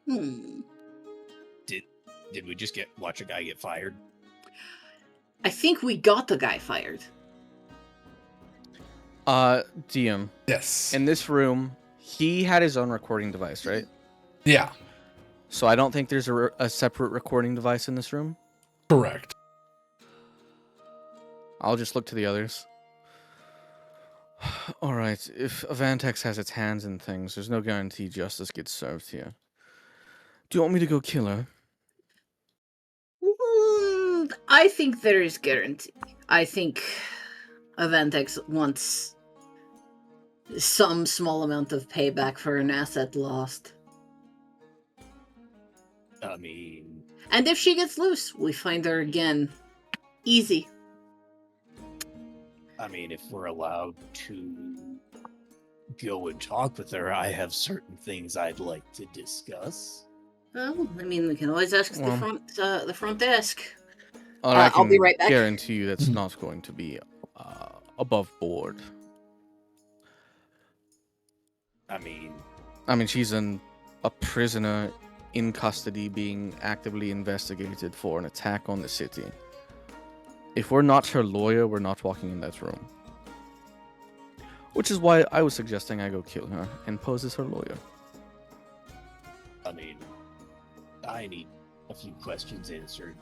Did we just watch a guy get fired? I think we got the guy fired. DM. Yes. In this room, he had his own recording device, right? Yeah. So I don't think there's a separate recording device in this room. Correct. I'll just look to the others. All right, if Avantex has its hands in things, there's no guarantee justice gets served here. Do you want me to go kill her? I think there is guarantee. I think Avantex wants some small amount of payback for an asset lost. I mean... And if she gets loose, we find her again. Easy. I mean, if we're allowed to go and talk with her, I have certain things I'd like to discuss. Well, I mean, we can always ask the front desk. I'll be right back. Guarantee you that's not going to be above board. I mean, she's a prisoner in custody being actively investigated for an attack on the city. If we're not her lawyer, we're not walking in that room. Which is why I was suggesting I go kill her and pose as her lawyer. I mean, I need a few questions answered.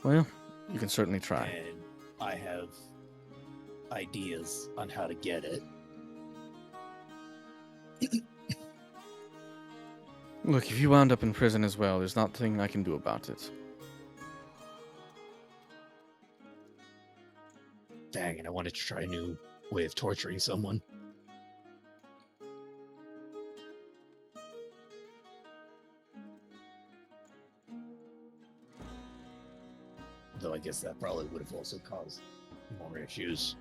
Well, you can certainly try. And I have ideas on how to get it. Look, if you wound up in prison as well, there's nothing I can do about it. Dang, and I wanted to try a new way of torturing someone. Though I guess that probably would have also caused more issues.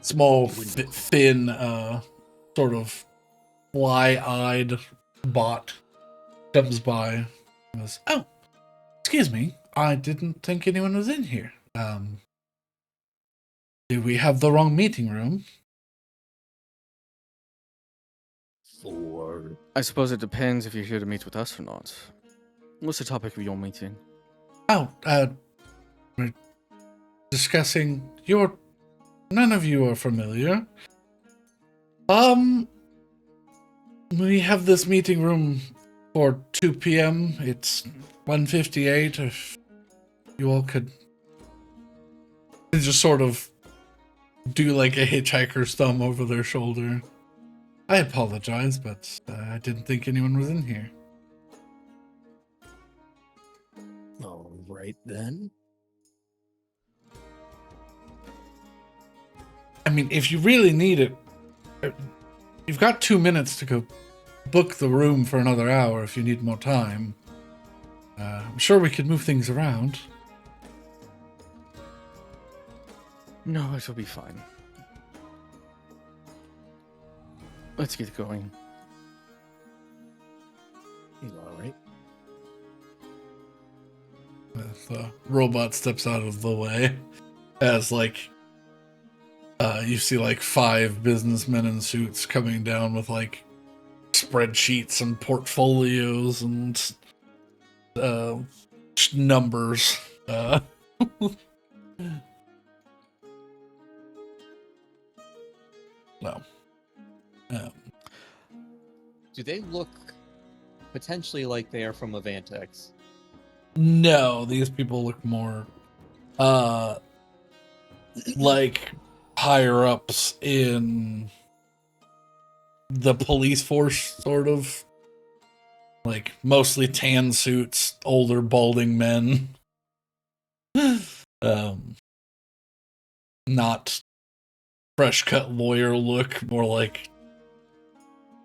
Small, thin, sort of fly-eyed bot comes by and goes, "Oh, excuse me, I didn't think anyone was in here. Did we have the wrong meeting room?" I suppose it depends if you're here to meet with us or not. What's the topic of your meeting? Oh, we're discussing none of you are familiar. We have this meeting room for 2 p.m. It's 1:58. If you all could just sort of do like a hitchhiker's thumb over their shoulder. I apologize, but I didn't think anyone was in here. All right, then. I mean, if you really need it, you've got 2 minutes to go book the room for another hour if you need more time. I'm sure we could move things around. No, it'll be fine. Let's get going. You all right? The robot steps out of the way as you see 5 businessmen in suits coming down with spreadsheets and portfolios and numbers. No. Do they look potentially like they are from Avantex? No, these people look more like higher ups in the police force, sort of. Mostly tan suits, older balding men. Not fresh cut lawyer look, more like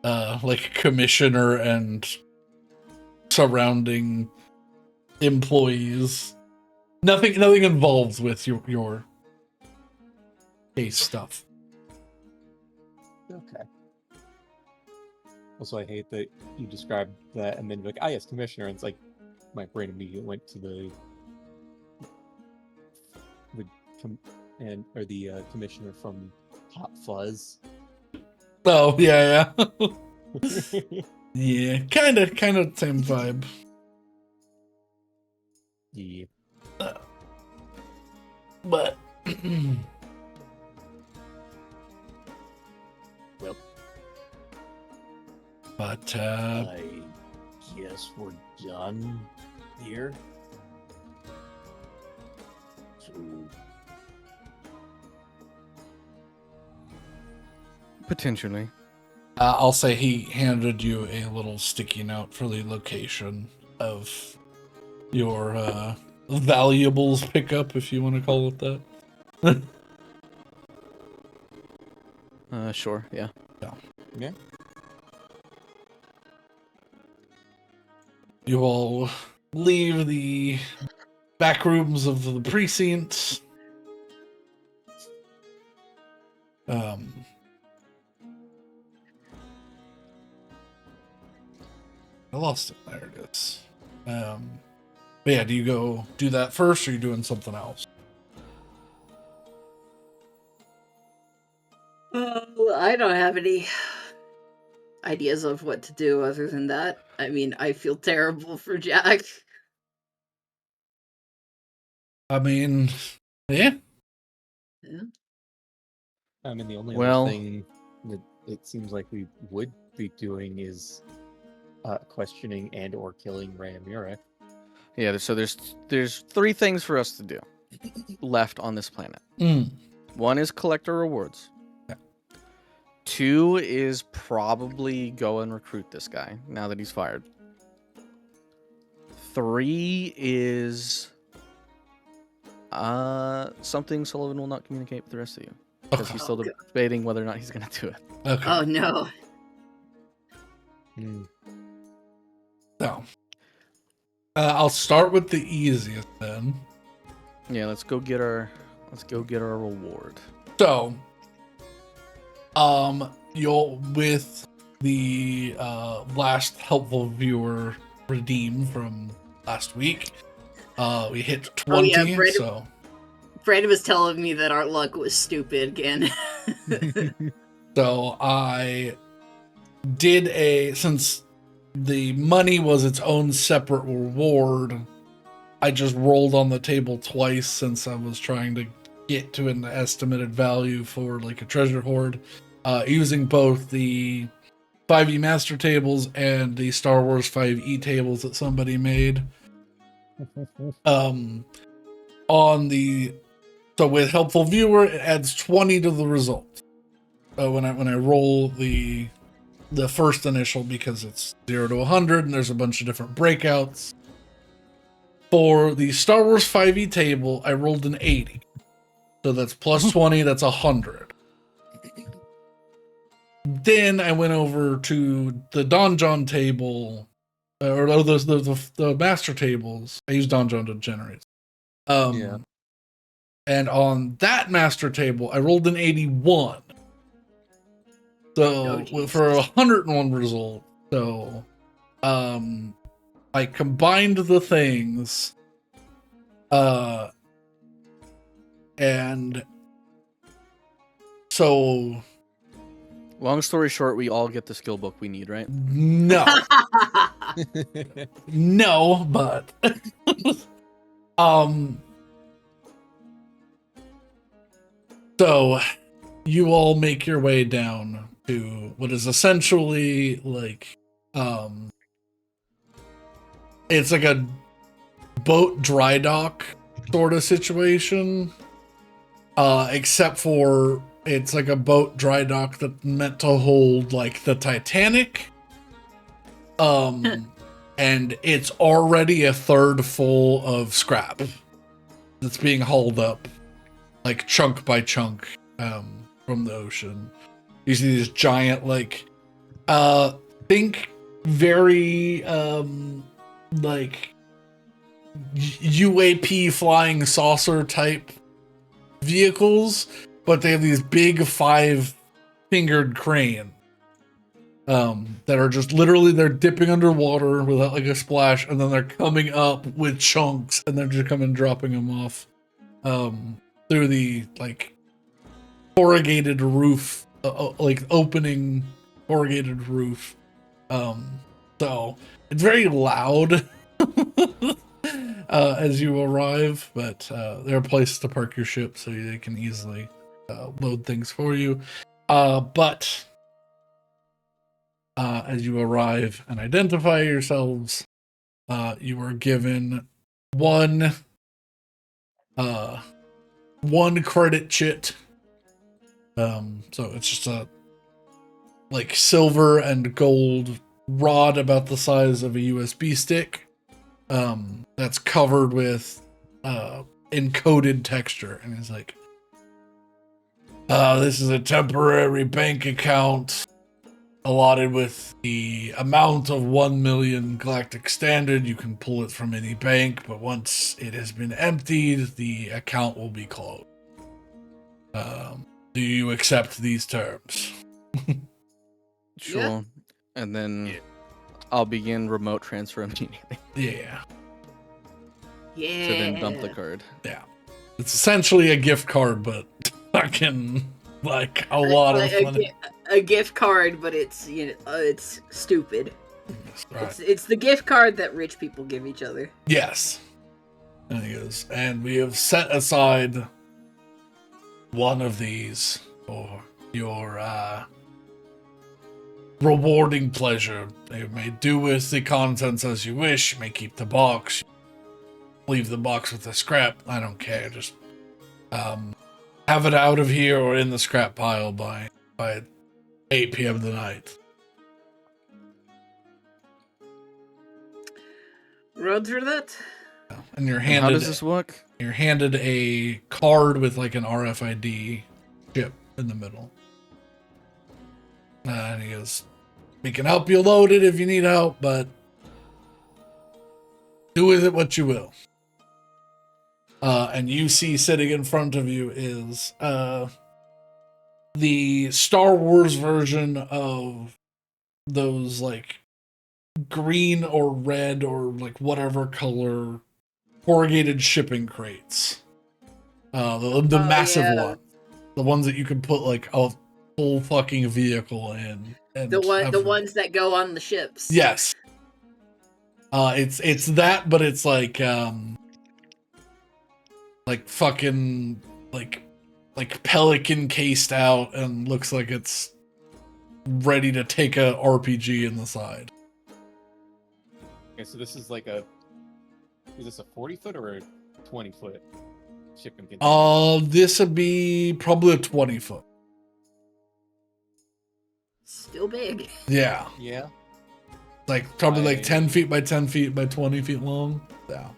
a commissioner and surrounding employees. Nothing involved with your case stuff. Okay. Also, I hate that you described that and then you're like, ah, yes, commissioner. And it's like, my brain immediately went to the commissioner from Hot Fuzz. Oh, yeah. Yeah, kind of same vibe. Yeah. But Well, but I guess we're done here. So Potentially. I'll say he handed you a little sticky note for the location of your valuables pickup, if you want to call it that. Sure, yeah. yeah. You all leave the back rooms of the precinct. I lost it. There it is. But yeah, do you go do that first, or are you doing something else? I don't have any ideas of what to do other than that. I mean, I feel terrible for Jack. I mean, yeah. I mean, the only Well- other thing that it seems like we would be doing is questioning and or killing Rhea Murik. Yeah, so there's 3 things for us to do left on this planet. Mm. 1 is collect our rewards. Yeah. 2 is probably go and recruit this guy now that he's fired. 3 is something Sullivan will not communicate with the rest of you because he's still debating whether or not he's going to do it. Okay. Oh no. So, I'll start with the easiest then. Yeah, let's go get our reward. So, you'll with the last helpful viewer redeem from last week. We hit 20, so Brandon was telling me that our luck was stupid again. so I did since the money was its own separate reward, I just rolled on the table twice since I was trying to get to an estimated value for like a treasure hoard, using both the 5e master tables and the Star Wars 5e tables that somebody made. So with helpful viewer, it adds 20 to the result. When I roll the first initial, because it's 0 to 100 and there's a bunch of different breakouts. For the Star Wars 5e table, I rolled an 80. So that's plus 20, that's 100. Then I went over to the Donjon table, or the master tables. I used Donjon to generate. Yeah. And on that master table, I rolled an 81. So for a 101 result. So I combined the things. And so Long story short, we all get the skill book we need, right? no. No, but so you all make your way down to what is essentially like it's like a boat dry dock sort of situation, except for it's like a boat dry dock that's meant to hold like the Titanic, and it's already a third full of scrap that's being hauled up like chunk by chunk from the ocean. You see these giant like think very like UAP flying saucer type vehicles, but they have these big 5-fingered crane that are just literally they're dipping underwater without like a splash, and then they're coming up with chunks and they're just coming dropping them off through the like corrugated roof like opening corrugated roof. So it's very loud as you arrive, but there are places to park your ship so they can easily load things for you. But as you arrive and identify yourselves, you are given one credit chit. So it's just a like silver and gold rod about the size of a USB stick. That's covered with encoded texture, and it's like, this is a temporary bank account allotted with the amount of 1 million galactic standard. You can pull it from any bank, but once it has been emptied, the account will be closed. Do you accept these terms? Sure. Yeah. And then I'll begin remote transfer immediately Yeah. Yeah. to then dump the card. Yeah. It's essentially a gift card, but fucking like a lot of money. A gift card, but it's it's stupid. Right. It's the gift card that rich people give each other. Yes. And he goes, and we have set aside one of these for your rewarding pleasure. You may do with the contents as you wish. You may keep the box. Leave the box with the scrap. I don't care. Just have it out of here or in the scrap pile by 8 p.m. tonight. Road through that? And you're And handed how does this work? You're handed a card with like an RFID chip in the middle. And he goes, we can help you load it if you need help, but do with it what you will. And you see sitting in front of you is the Star Wars version of those like green or red or like whatever color corrugated shipping crates. The massive one. The ones that you can put like a full fucking vehicle in. And The ones that go on the ships. Yes. It's that, but it's like fucking like pelican cased out and looks like it's ready to take a RPG in the side. Okay, so this is like is this a 40-foot or a 20-foot shipping container? This would be probably a 20-foot. Still big. Yeah. Yeah. Like probably like 10 feet by 10 feet by 20 feet long. Yeah.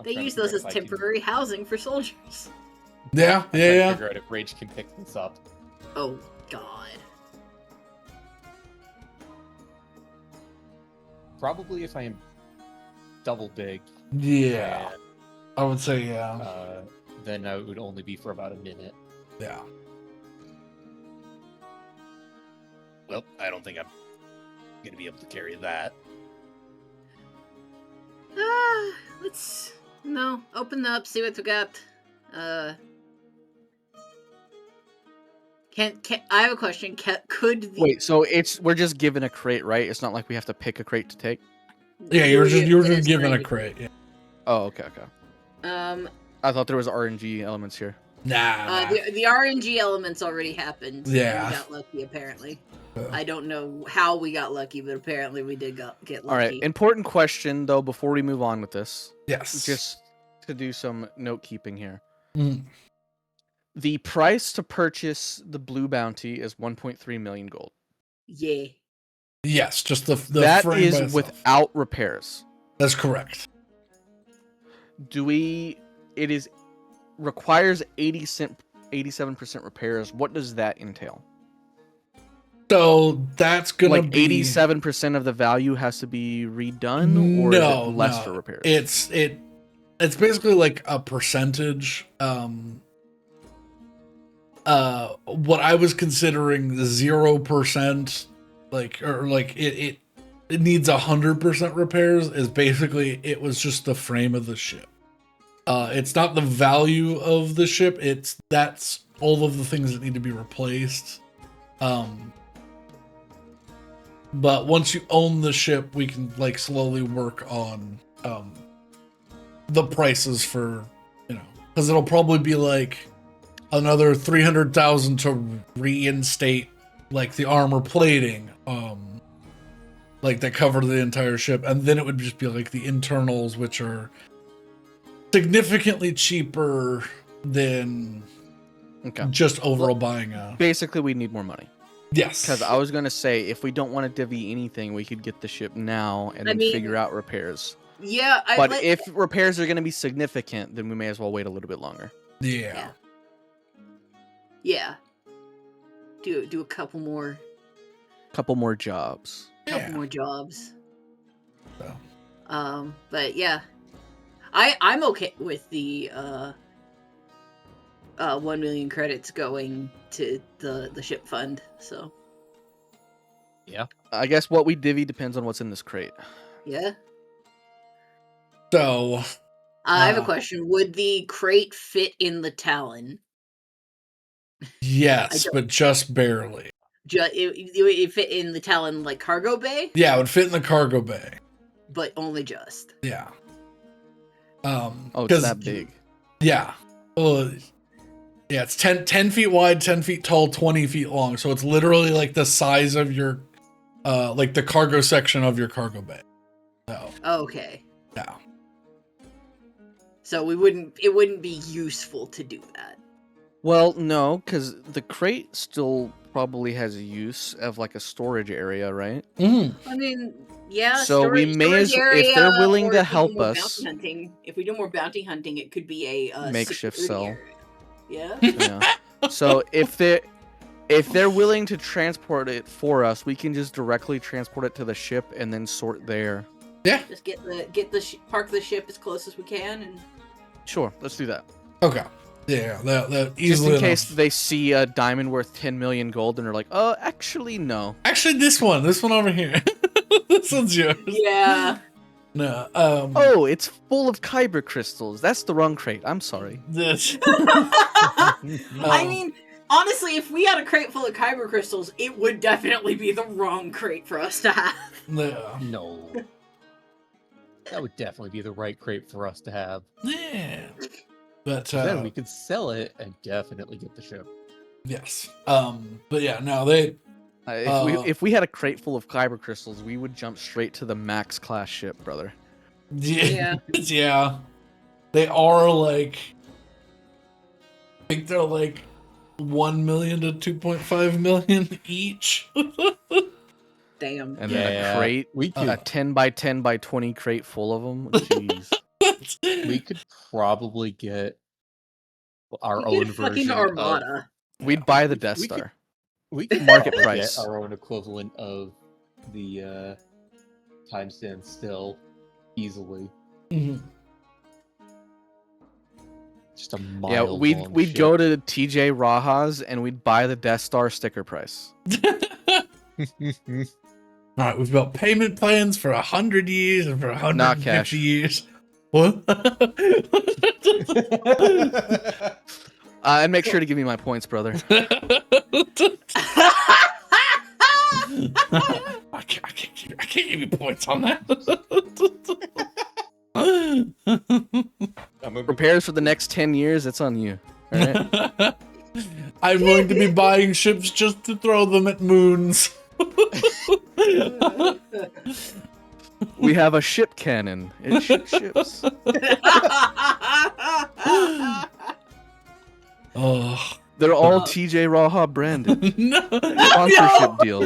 They use those as temporary housing for soldiers. Yeah, yeah. Figure out if Rage can pick this up. Oh God. Probably if I am double big. Yeah. I would say yeah. Then it would only be for about a minute. Yeah. Well, I don't think I'm gonna be able to carry that. Let's open up, see what we got. Can I have a question? Wait, so we're just given a crate, right? It's not like we have to pick a crate to take. Yeah, you were just given a crate. Yeah. Oh, okay. I thought there was RNG elements here. Nah. The RNG elements already happened. Yeah. We got lucky apparently. I don't know how we got lucky, but apparently we did get lucky. All right. Important question though before we move on with this. Yes. Just to do some note keeping here. Mm. The price to purchase the blue bounty is 1.3 million gold. Yeah. Yes, just the that frame is by itself. without repairs. That's correct. It requires 87% repairs. What does that entail? So that's gonna like be 87% of the value has to be redone, or is it less for repairs? It's basically like a percentage. What I was considering 0%, it needs 100% repairs is basically it was just the frame of the ship. It's not the value of the ship. That's all of the things that need to be replaced. But once you own the ship, we can like slowly work on the prices for, because it'll probably be like another 300,000 to reinstate like the armor plating, like that cover the entire ship, and then it would just be like the internals, which are significantly cheaper than just overall buying a. Basically, we need more money. Yes, because I was gonna say if we don't want to divvy anything, we could get the ship now and then figure out repairs. Yeah, but if repairs are gonna be significant, then we may as well wait a little bit longer. Yeah. Do a couple more jobs. Couple more jobs. So. But yeah, I'm okay with the 1 million credits going to the ship fund. So yeah, I guess what we divvy depends on what's in this crate. Yeah. So I have a question. Would the crate fit in the Talon? Yes, but just barely. It fit in the Talon like cargo bay? Yeah, it would fit in the cargo bay. But only just. Yeah. It's that big. Yeah. Well, yeah, it's 10 feet wide, 10 feet tall, 20 feet long. So it's literally like the size of your, like the cargo section of your cargo bay. So. Okay. Yeah. So it wouldn't be useful to do that. Well, no, because the crate still probably has a use of like a storage area, right? Mm-hmm. I mean, yeah. So we may, if they're willing to help us, if we do more bounty hunting, it could be a makeshift cell. Yeah. Yeah. So if they're willing to transport it for us, we can just directly transport it to the ship and then sort there. Yeah. Just park the ship as close as we can and. Sure, let's do that. Okay. Yeah, that easily. Just in case they see a diamond worth 10 million gold and they're like, oh, actually, no. Actually, this one over here. This one's yours. Yeah. No. Oh, it's full of kyber crystals. That's the wrong crate. I'm sorry. This. I mean, honestly, if we had a crate full of kyber crystals, it would definitely be the wrong crate for us to have. No. That would definitely be the right crate for us to have. Yeah. But then we could sell it and definitely get the ship. Yes. But yeah, no, they. If we had a crate full of kyber crystals, we would jump straight to the max class ship, brother. Yeah. Yeah. They are like. I think they're like 1 million to 2.5 million each. Damn. And then a crate, a 10 by 10 by 20 crate full of them. Jeez. We could probably get our own version armada. We'd buy the Death Star. We could market price. Get our own equivalent of the Time Stand Still easily. Mm-hmm. Just a mile. Yeah, we'd go to TJ Raha's and we'd buy the Death Star sticker price. All right, we've got payment plans for 100 years and for 150 years. What? And make sure to give me my points, brother. I can't give you points on that. Repairs for the next 10 years, it's on you. All right? I'm going to be buying ships just to throw them at moons. We have a ship cannon. It shoots ships. Oh, they're all TJ Raha branded. No, sponsorship deal.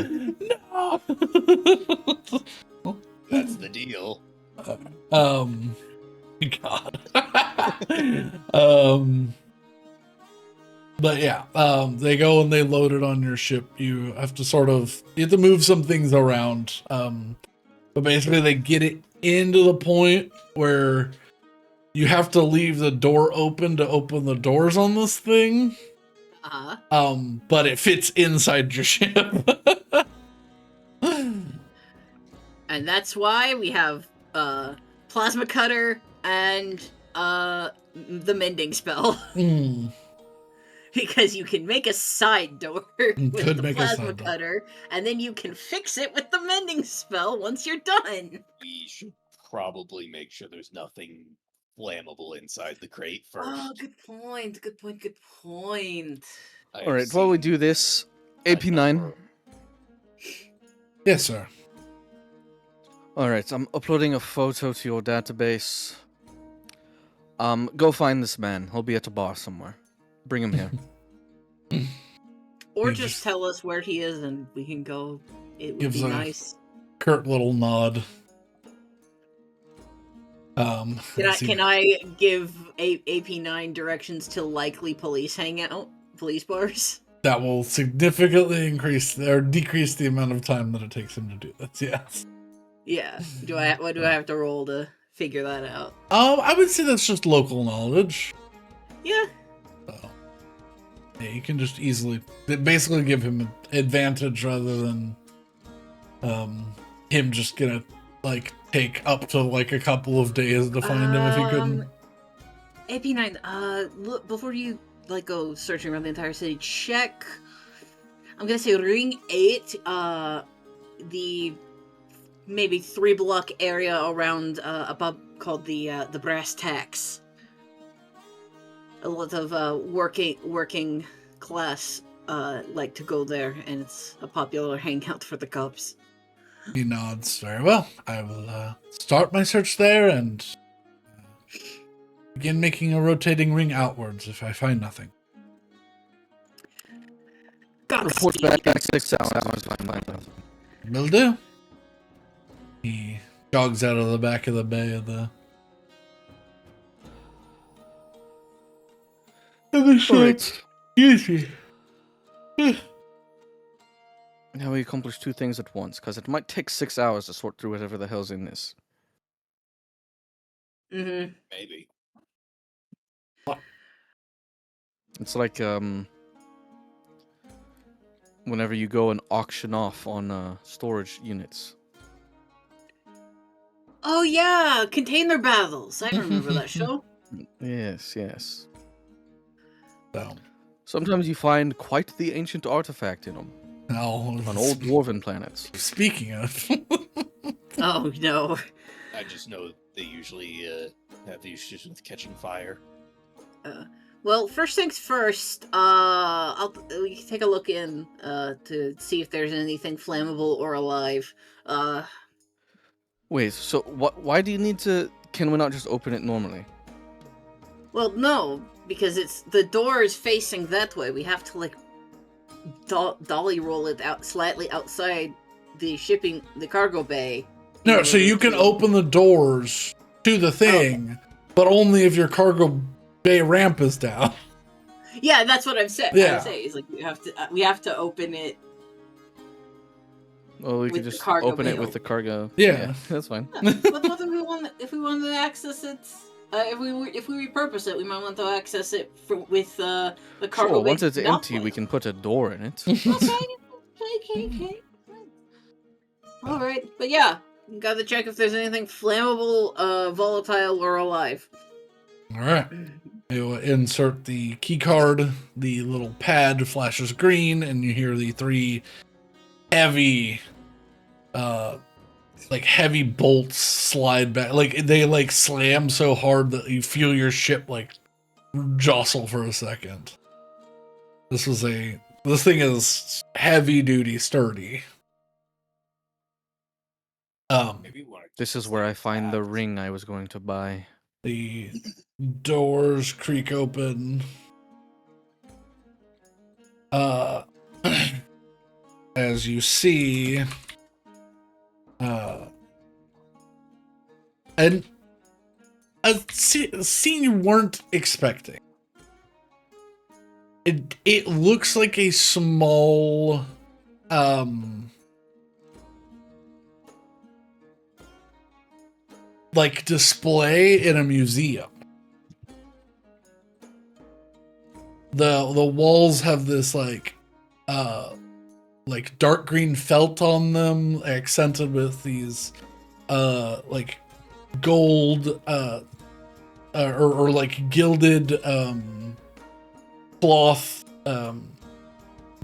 No. That's the deal. God. But yeah, they go and they load it on your ship. You have to move some things around. But basically they get it into the point where you have to leave the door open to open the doors on this thing. But it fits inside your ship. And that's why we have plasma cutter and the mending spell. Because you can make a side door with could the make a plasma side door. cutter, and then you can fix it with the mending spell once you're done. We should probably make sure there's nothing flammable inside the crate first. Oh, good point. Good point. Good point. All right, while we do this, AP9. Yes, sir. All right, I'm uploading a photo to your database. Go find this man. He'll be at a bar somewhere. Bring him here. Or You just just- tell us where he is and we can go. It would Gives be a- nice. Curt little nod. Can I give AP9 directions to likely police hangout? Police bars? That will significantly increase or decrease the amount of time that it takes him to do this. Yes. Yeah. What do I have to roll to figure that out? I would say that's just local knowledge. Yeah. So, yeah, you can just easily basically give him an advantage rather than him just gonna like take up to like a couple of days to find him if he couldn't. AP9, look, before you like go searching around the entire city, check. I'm gonna say Ring 8, the maybe 3-block area around a pub called the Brass Tacks. A lot of working class like to go there, and it's a popular hangout for the cops. He nods. Very well. I will start my search there and begin making a rotating ring outwards if I find nothing. Report back in 6 hours if I find nothing. Will do. He jogs out of the back of the bay of the. Alright. Excuse me. Now we accomplish two things at once, because it might take 6 hours to sort through whatever the hell's in this. Mm-hmm. Maybe. It's like whenever you go and auction off on storage units. Oh yeah, container battles. I remember that show. Yes, yes. So, Sometimes you find quite the ancient artifact in them now, on old dwarven planets. speaking of, Oh no. I just know they usually have issues with catching fire. Well, first things first. We can take a look in to see if there's anything flammable or alive. Wait, so why do you need to... Can we not just open it normally? Well, no, because the door is facing that way. We have to like dolly roll it out slightly outside the cargo bay. no. So you can open the doors to the thing, but only if your cargo bay ramp is down. Yeah, that's what I'm saying. Yeah. I'm saying is like we have to open it. Well, we With could the just cargo open it bay with the cargo. Yeah. That's fine. But what if we wanted to access it? If we repurpose it, we might want to access it with the cargo Sure, bay. once it's not empty, full. we can put a door in it. Okay. All right, but yeah, got to check if there's anything flammable, volatile, or alive. All right. You insert the key card. The little pad flashes green, and you hear the 3 heavy, heavy bolts slide back. Like they like slam so hard that you feel your ship like jostle for a second. This thing is heavy duty, sturdy. Maybe we want to This is where I find the ring I was going to buy. The doors creak open. As you see, and a scene you weren't expecting. It looks like a small, like display in a museum. The walls have this like dark green felt on them, accented with these like gold or like gilded cloth, the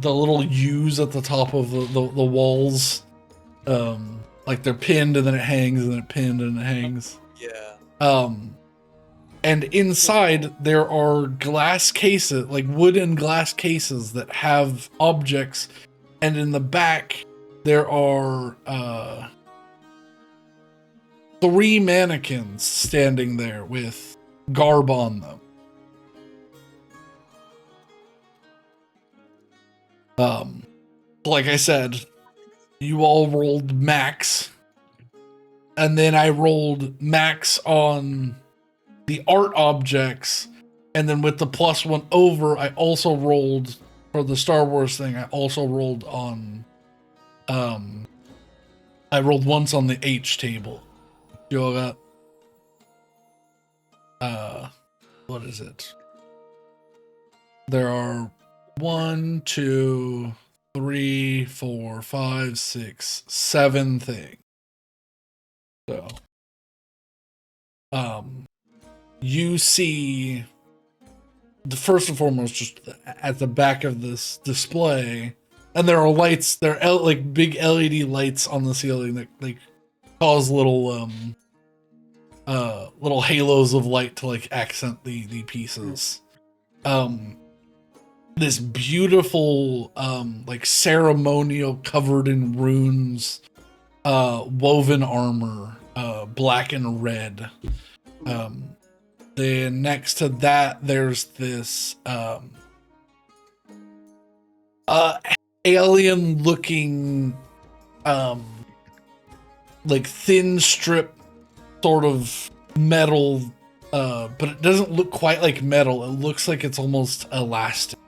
little U's at the top of the walls, like they're pinned and then it hangs and then it pinned and it hangs. Yeah. And inside there are glass cases, like wooden glass cases that have objects, and in the back there are 3 mannequins standing there with garb on them. Like I said, you all rolled max, and then I rolled max on the art objects, and then with the +1 over, I also rolled for the Star Wars thing. I also rolled on, I rolled once on the H table. You all got, what is it? There are 1, 2, 3, 4, 5, 6, 7 things. So, you see, the first and foremost, just at the back of this display, and there are lights. There are like big LED lights on the ceiling that like cause little little halos of light to like accent the pieces. This beautiful like ceremonial covered in runes woven armor, black and red. Then next to that there's this alien looking like thin strip sort of metal, but it doesn't look quite like metal. It looks like it's almost elastic.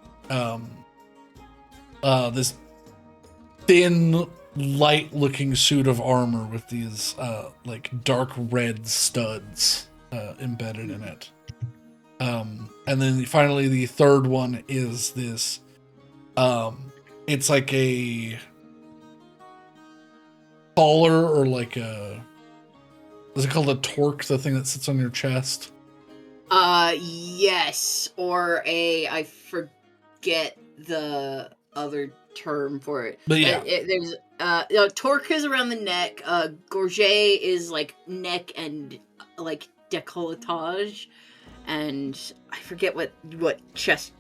This thin, light-looking suit of armor with these like dark red studs embedded in it. And then finally, the third one is this. It's like a collar, or like a. Is it called a torque? The thing that sits on your chest. Yes, or I forget the other term for it. But yeah, there's torque is around the neck. Gorget is like neck and like décolletage, and I forget what chest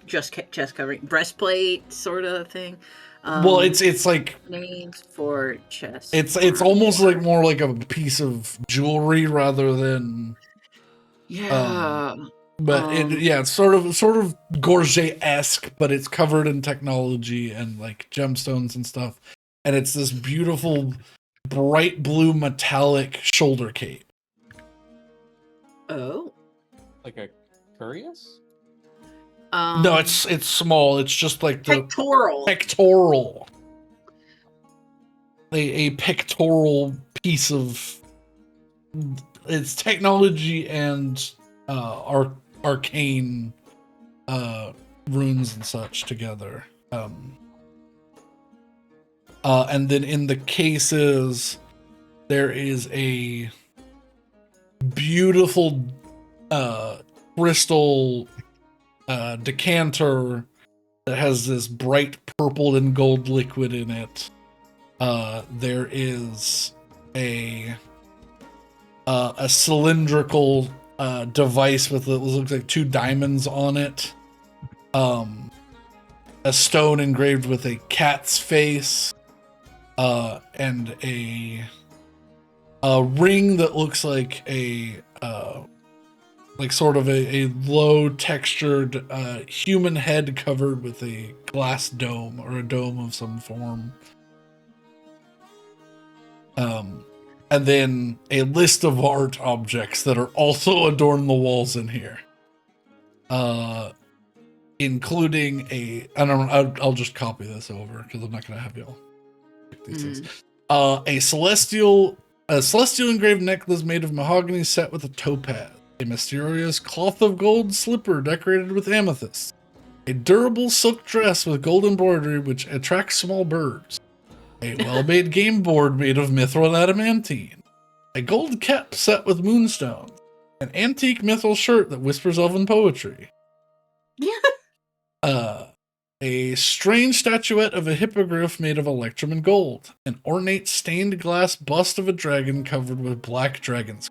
covering, breastplate sort of thing. Well, it's like names for chest. It's almost like more like a piece of jewelry rather than. Yeah. But it's sort of Gorget-esque, but it's covered in technology and like gemstones and stuff. And it's this beautiful bright blue metallic shoulder cape. Oh. Like a curious? No, it's small. It's just like the pectoral. A pectoral piece of it's technology and arcane runes and such together. And then in the cases there is a beautiful crystal decanter that has this bright purple and gold liquid in it. There is a cylindrical device with what looks like 2 diamonds on it. A stone engraved with a cat's face. And a ring that looks like a sort of a low textured human head covered with a glass dome or a dome of some form. And then a list of art objects that are also adorn the walls in here. Including I'll just copy this over because I'm not going to have y'all pick these things. A celestial engraved necklace made of mahogany set with a topaz. A mysterious cloth of gold slipper decorated with amethyst. A durable silk dress with gold embroidery which attracts small birds. A well-made game board made of mithril adamantine. A gold cap set with moonstones. An antique mithril shirt that whispers elven poetry. A strange statuette of a hippogriff made of electrum and gold. An ornate stained glass bust of a dragon covered with black dragon's.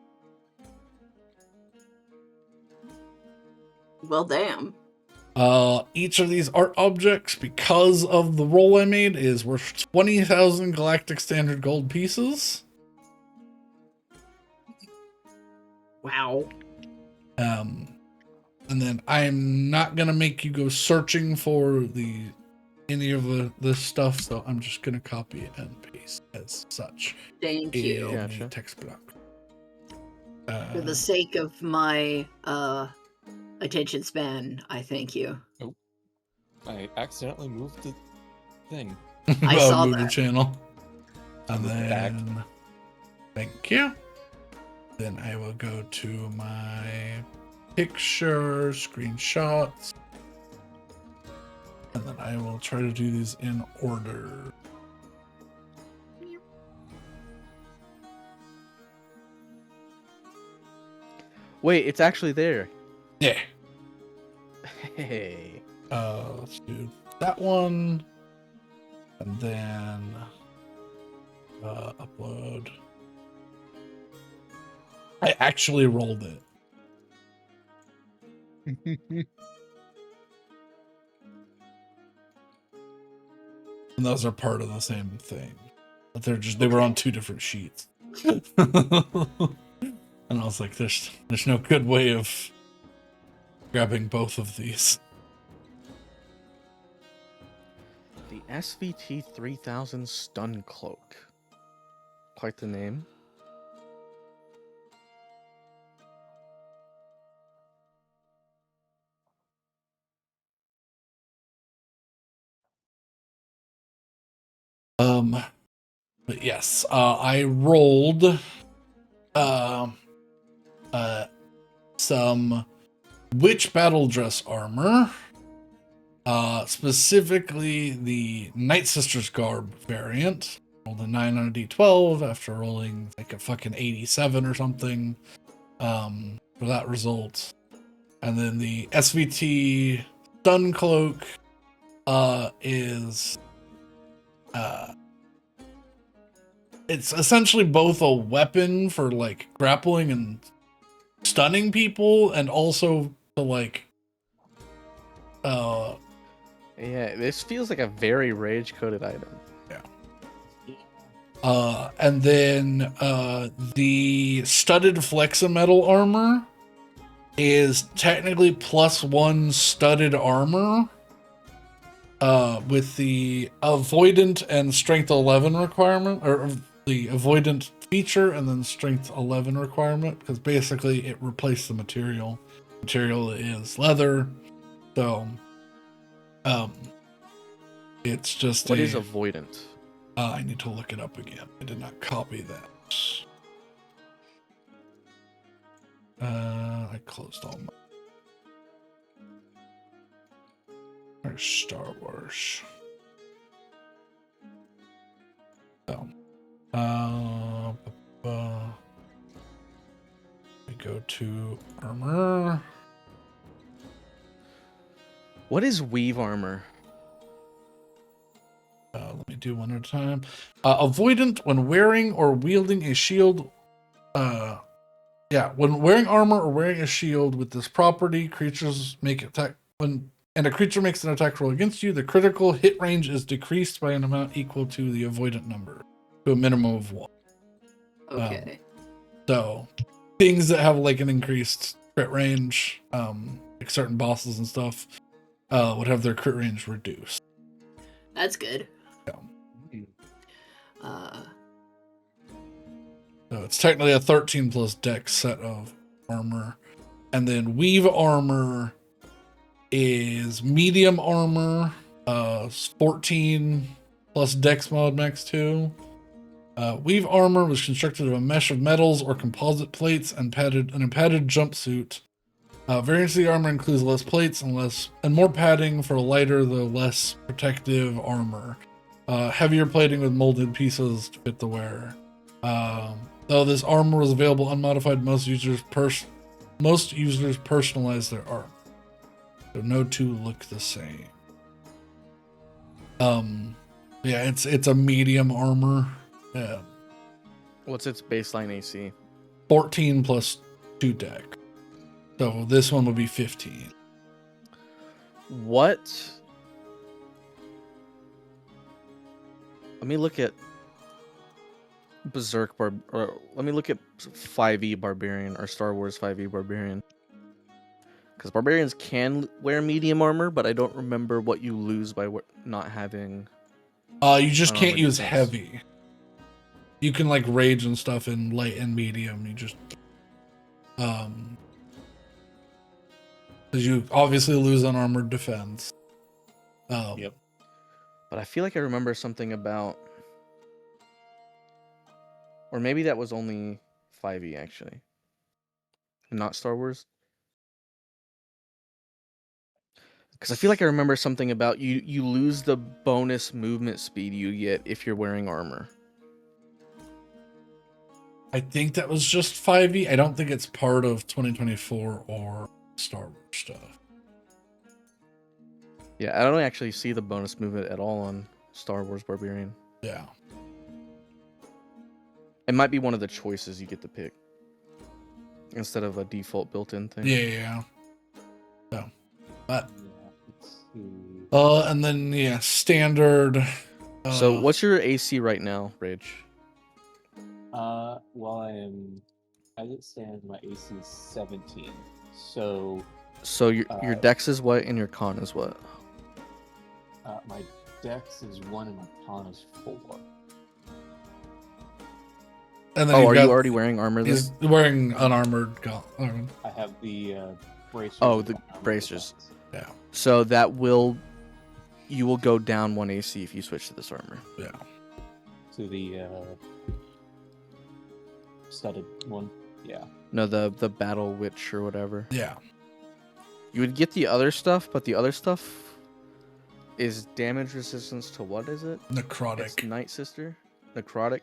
Well, damn. Each of these art objects, because of the roll I made, is worth 20,000 galactic standard gold pieces. Wow. And then I'm not gonna make you go searching for any of this stuff, so I'm just gonna copy it and paste as such. Thank you. In Gotcha. the text block. For the sake of my attention span, I thank you. I accidentally moved the thing. I saw move the that. channel. And Move it back. then thank you. Then I will go to my picture, screenshots. And then I will try to do these in order. Wait, it's actually there. Yeah. Hey. Let's do that one. And then upload. I actually rolled it. And those are part of the same thing. But they were on two different sheets. And I was like, there's no good way of grabbing both of these. The SVT 3000 Stun Cloak. Quite the name. But yes, I rolled some witch battle dress armor, specifically the Night Sisters garb variant. Rolled a 9 on a d12 after rolling like a fucking 87 or something for that result. And then the SVT stun cloak is it's essentially both a weapon for like grappling and stunning people, and also to like Yeah, this feels like a very rage coded item. And then the studded flexametal armor is technically +1 studded armor with the avoidant and strength 11 requirement, or the avoidant feature and then strength 11 requirement, because basically it replaced the material. Material is leather, so it's just What is avoidant? I need to look it up again. I did not copy that. I closed all my Star Wars. So, we go to armor. What is weave armor? Let me do one at a time. Avoidant when wearing or wielding a shield. When wearing armor or wearing a shield with this property, creatures make attack and a creature makes an attack roll against you. The critical hit range is decreased by an amount equal to the avoidant number, to a minimum of 1. Okay. So things that have like an increased crit range, like certain bosses and stuff, would have their crit range reduced. That's good. So it's technically a 13 plus dex set of armor. And then weave armor is medium armor, 14 plus dex mod max 2. Weave armor was constructed of a mesh of metals or composite plates and a padded jumpsuit. Variance of the armor includes less plates and more padding for a lighter though less protective armor. Heavier plating with molded pieces to fit the wearer. Though this armor was available unmodified, most users personalize their armor. So no two look the same. Yeah, it's a medium armor. Yeah. What's its baseline AC? 14 plus 2 deck. So this one would be 15. What? Let me look at Berserk or let me look at 5e Barbarian or Star Wars 5e Barbarian. Because Barbarians can wear medium armor, but I don't remember what you lose by not having. You just can't unarmored use defense. heavy. You can like rage and stuff in light and medium. You just because you obviously lose unarmored defense. Yep. But I feel like I remember something about, or maybe that was only 5e actually, not Star Wars. Because I feel like I remember something about you lose the bonus movement speed you get if you're wearing armor. I think that was just 5e. I don't think it's part of 2024 or Star Wars stuff. Yeah, I don't actually see the bonus movement at all on Star Wars Barbarian. Yeah. It might be one of the choices you get to pick instead of a default built-in thing. Yeah. So, but Let's see. and then yeah, standard. So what's your AC right now, Rage? Well, as it stands, my AC is 17. So So your dex is what and your con is what? my dex is 1 and my con is 4. And then Oh, you've are got- you already wearing armor then? He's wearing unarmored armor. I have the bracers. Oh, and the armor bracers. defense. Yeah. So you will go down 1 AC if you switch to this armor. Yeah. To the studded one. Yeah. No, the battle witch or whatever. Yeah. You would get the other stuff, but the other stuff is damage resistance to what is it? Necrotic. It's Night Sister, necrotic.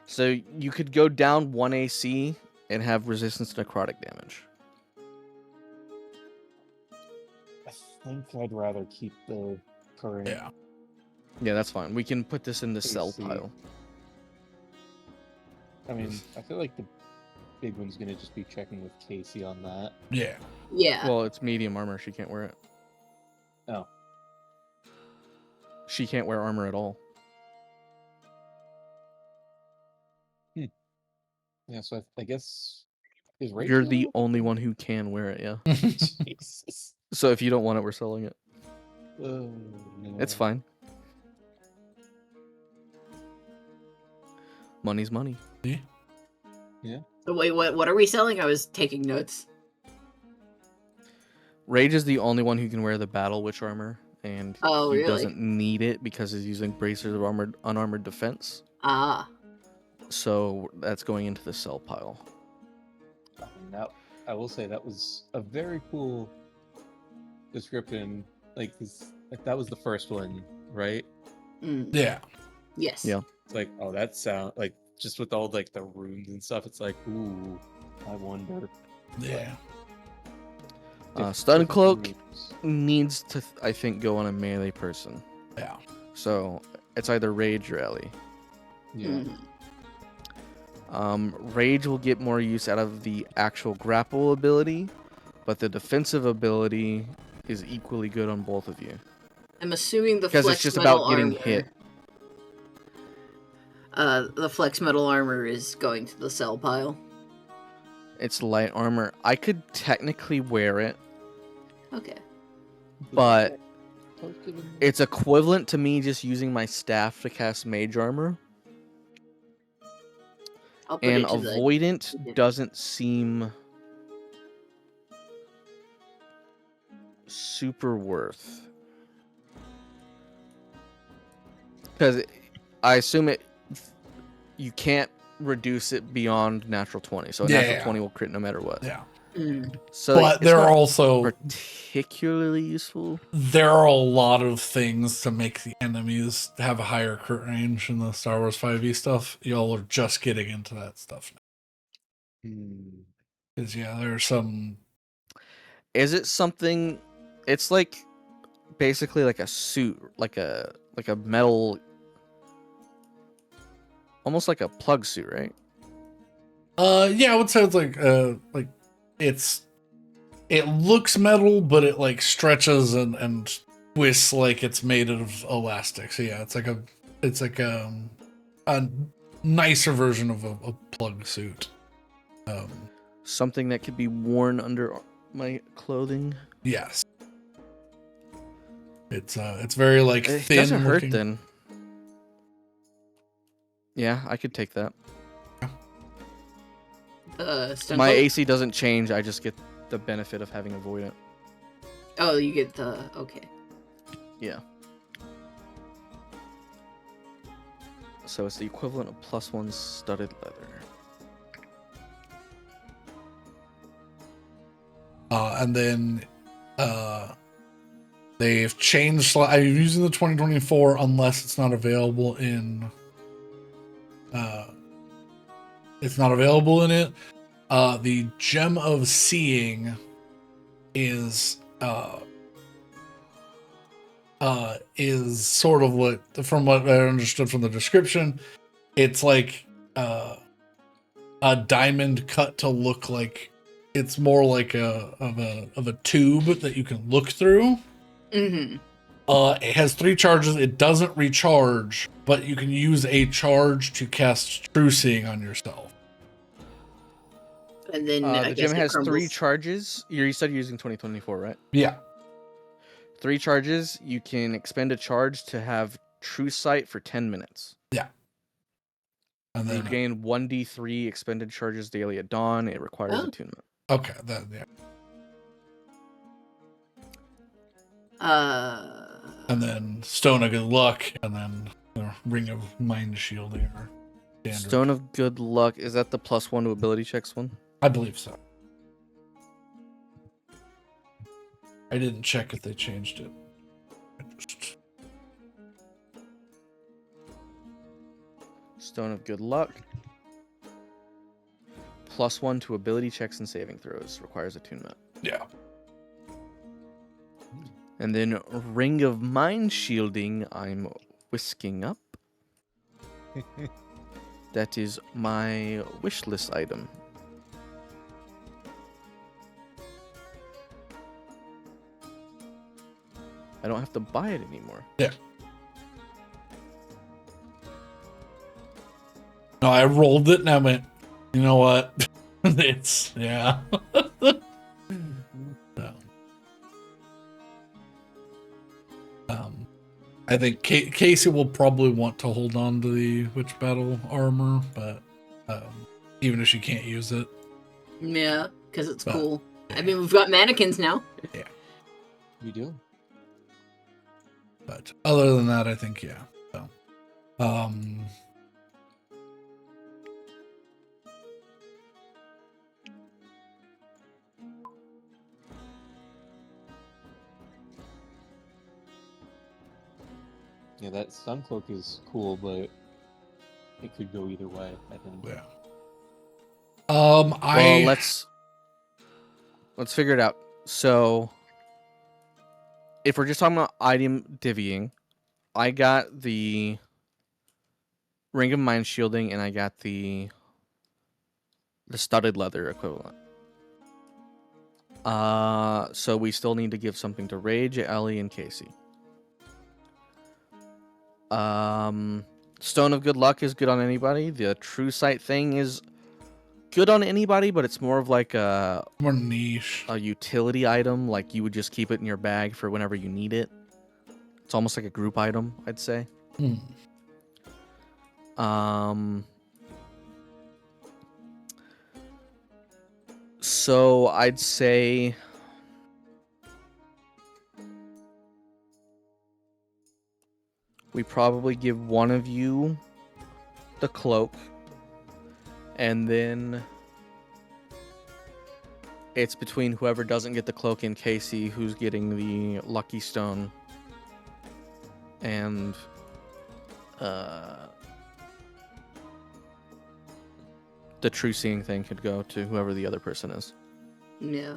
So you could go down 1 AC and have resistance to necrotic damage. I think I'd rather keep the current. Yeah. Yeah, that's fine. We can put this in the cell AC. pile. I mean, I feel like the big one's gonna just be checking with Casey on that. Yeah. Yeah. Well, it's medium armor. She can't wear it. Oh. She can't wear armor at all. Yeah, so I guess is Rachel. You're the only one who can wear it, yeah. Jesus. So if you don't want it, we're selling it. Oh, no. It's fine. Money's money. Wait, what are we selling? I was taking notes. Rage is the only one who can wear the battle witch armor, and Oh, he really? doesn't need it because he's using bracers of unarmored defense. Ah. So that's going into the sell pile. I mean, I will say that was a very cool description. Like that was the first one, right? Mm. Yeah. Yes. Yeah. It's like, oh, that sound like just with all like the runes and stuff. It's like, ooh, I wonder. Yeah. Stun Different cloak groups. needs to, I think, go on a melee person. Yeah. So it's either Rage or Ellie. Yeah. Mm. Rage will get more use out of the actual grapple ability, but the defensive ability is equally good on both of you. I'm assuming the Because flex it's just metal about getting armor, hit. The flex metal armor is going to the sell pile. It's light armor. I could technically wear it, Okay. but it's equivalent to me just using my staff to cast mage armor. I'll put And it to the. Avoidant doesn't seem super worth. Because I assume you can't reduce it beyond natural 20. So a natural Yeah. 20 will crit no matter what. Yeah. Mm. So But it's there not are also particularly useful. there are a lot of things to make the enemies have a higher crit range in the Star Wars 5e stuff. Y'all are just getting into that stuff now. Because yeah, there's some. Is it something? It's like basically like a suit, like a like a metal, almost like a plug suit, right? Yeah, I would say it's like it looks metal, but it like stretches and twists like it's made of elastic. So yeah, it's like a nicer version of a plug suit. Something that could be worn under my clothing. Yes. It's very like It thin doesn't hurt looking. then. Yeah, I could take that. Stun My cloak? AC doesn't change. I just get the benefit of having avoidant. Oh, you get the okay. Yeah. So it's the equivalent of +1 studded leather. And then they've changed. I'm using the 2024 unless it's not available in. It's not available in it. The Gem of Seeing is sort of what, from what I understood from the description, it's like a diamond cut to look like it's more like a tube that you can look through. Mm-hmm. It has 3 charges. It doesn't recharge, but you can use a charge to cast True Seeing on yourself. And then The gem has 3 charges. You said you're using 2024, right? Yeah. 3 charges. You can expend a charge to have True Sight for 10 minutes. Yeah. And You then gain 1d3 expended charges daily at dawn. It requires attunement. Okay, that yeah. And then Stone of Good Luck, and then the Ring of Mind Shielding. Stone of Good Luck, is that the +1 to ability checks one? I believe so. I didn't check if they changed it. Stone of Good Luck. +1 to ability checks and saving throws. Requires attunement. Yeah. And then Ring of Mind Shielding, I'm whisking up. That is my wish list item. I don't have to buy it anymore. Yeah. No, I rolled it and I went, you know what? It's, yeah. So, I think Casey will probably want to hold on to the Witch Battle armor, but even if she can't use it. Yeah, because it's cool. Yeah. I mean, we've got mannequins now. Yeah. We do. But other than that, I think, yeah. So, yeah, that stun cloak is cool, but it could go either way, I think. Yeah. Well, let's figure it out. So, if we're just talking about item divvying, I got the Ring of Mind Shielding and I got the studded leather equivalent. So we still need to give something to Rage, Ellie, and Casey. Stone of Good Luck is good on anybody. The True Sight thing is good on anybody, but it's more of like a more niche, a utility item. Like you would just keep it in your bag for whenever you need it. It's almost like a group item, I'd say. So I'd say we probably give one of you the cloak, and then it's between whoever doesn't get the cloak and Casey who's getting the lucky stone, and the true seeing thing could go to whoever the other person is. Yeah.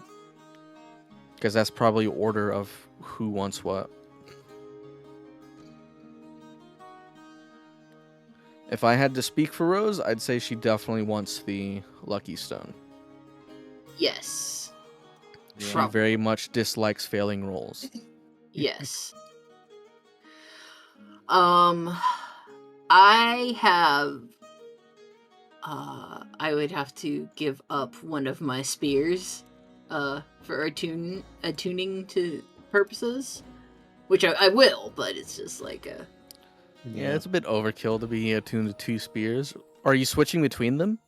Because that's probably order of who wants what. If I had to speak for Rose, I'd say she definitely wants the Lucky Stone. Yes. She very much dislikes failing rolls. Yes. I have. I would have to give up one of my spears, for attuning to purposes, which I will, but it's just like a. Yeah, it's a bit overkill to be attuned to 2 spears. Are you switching between them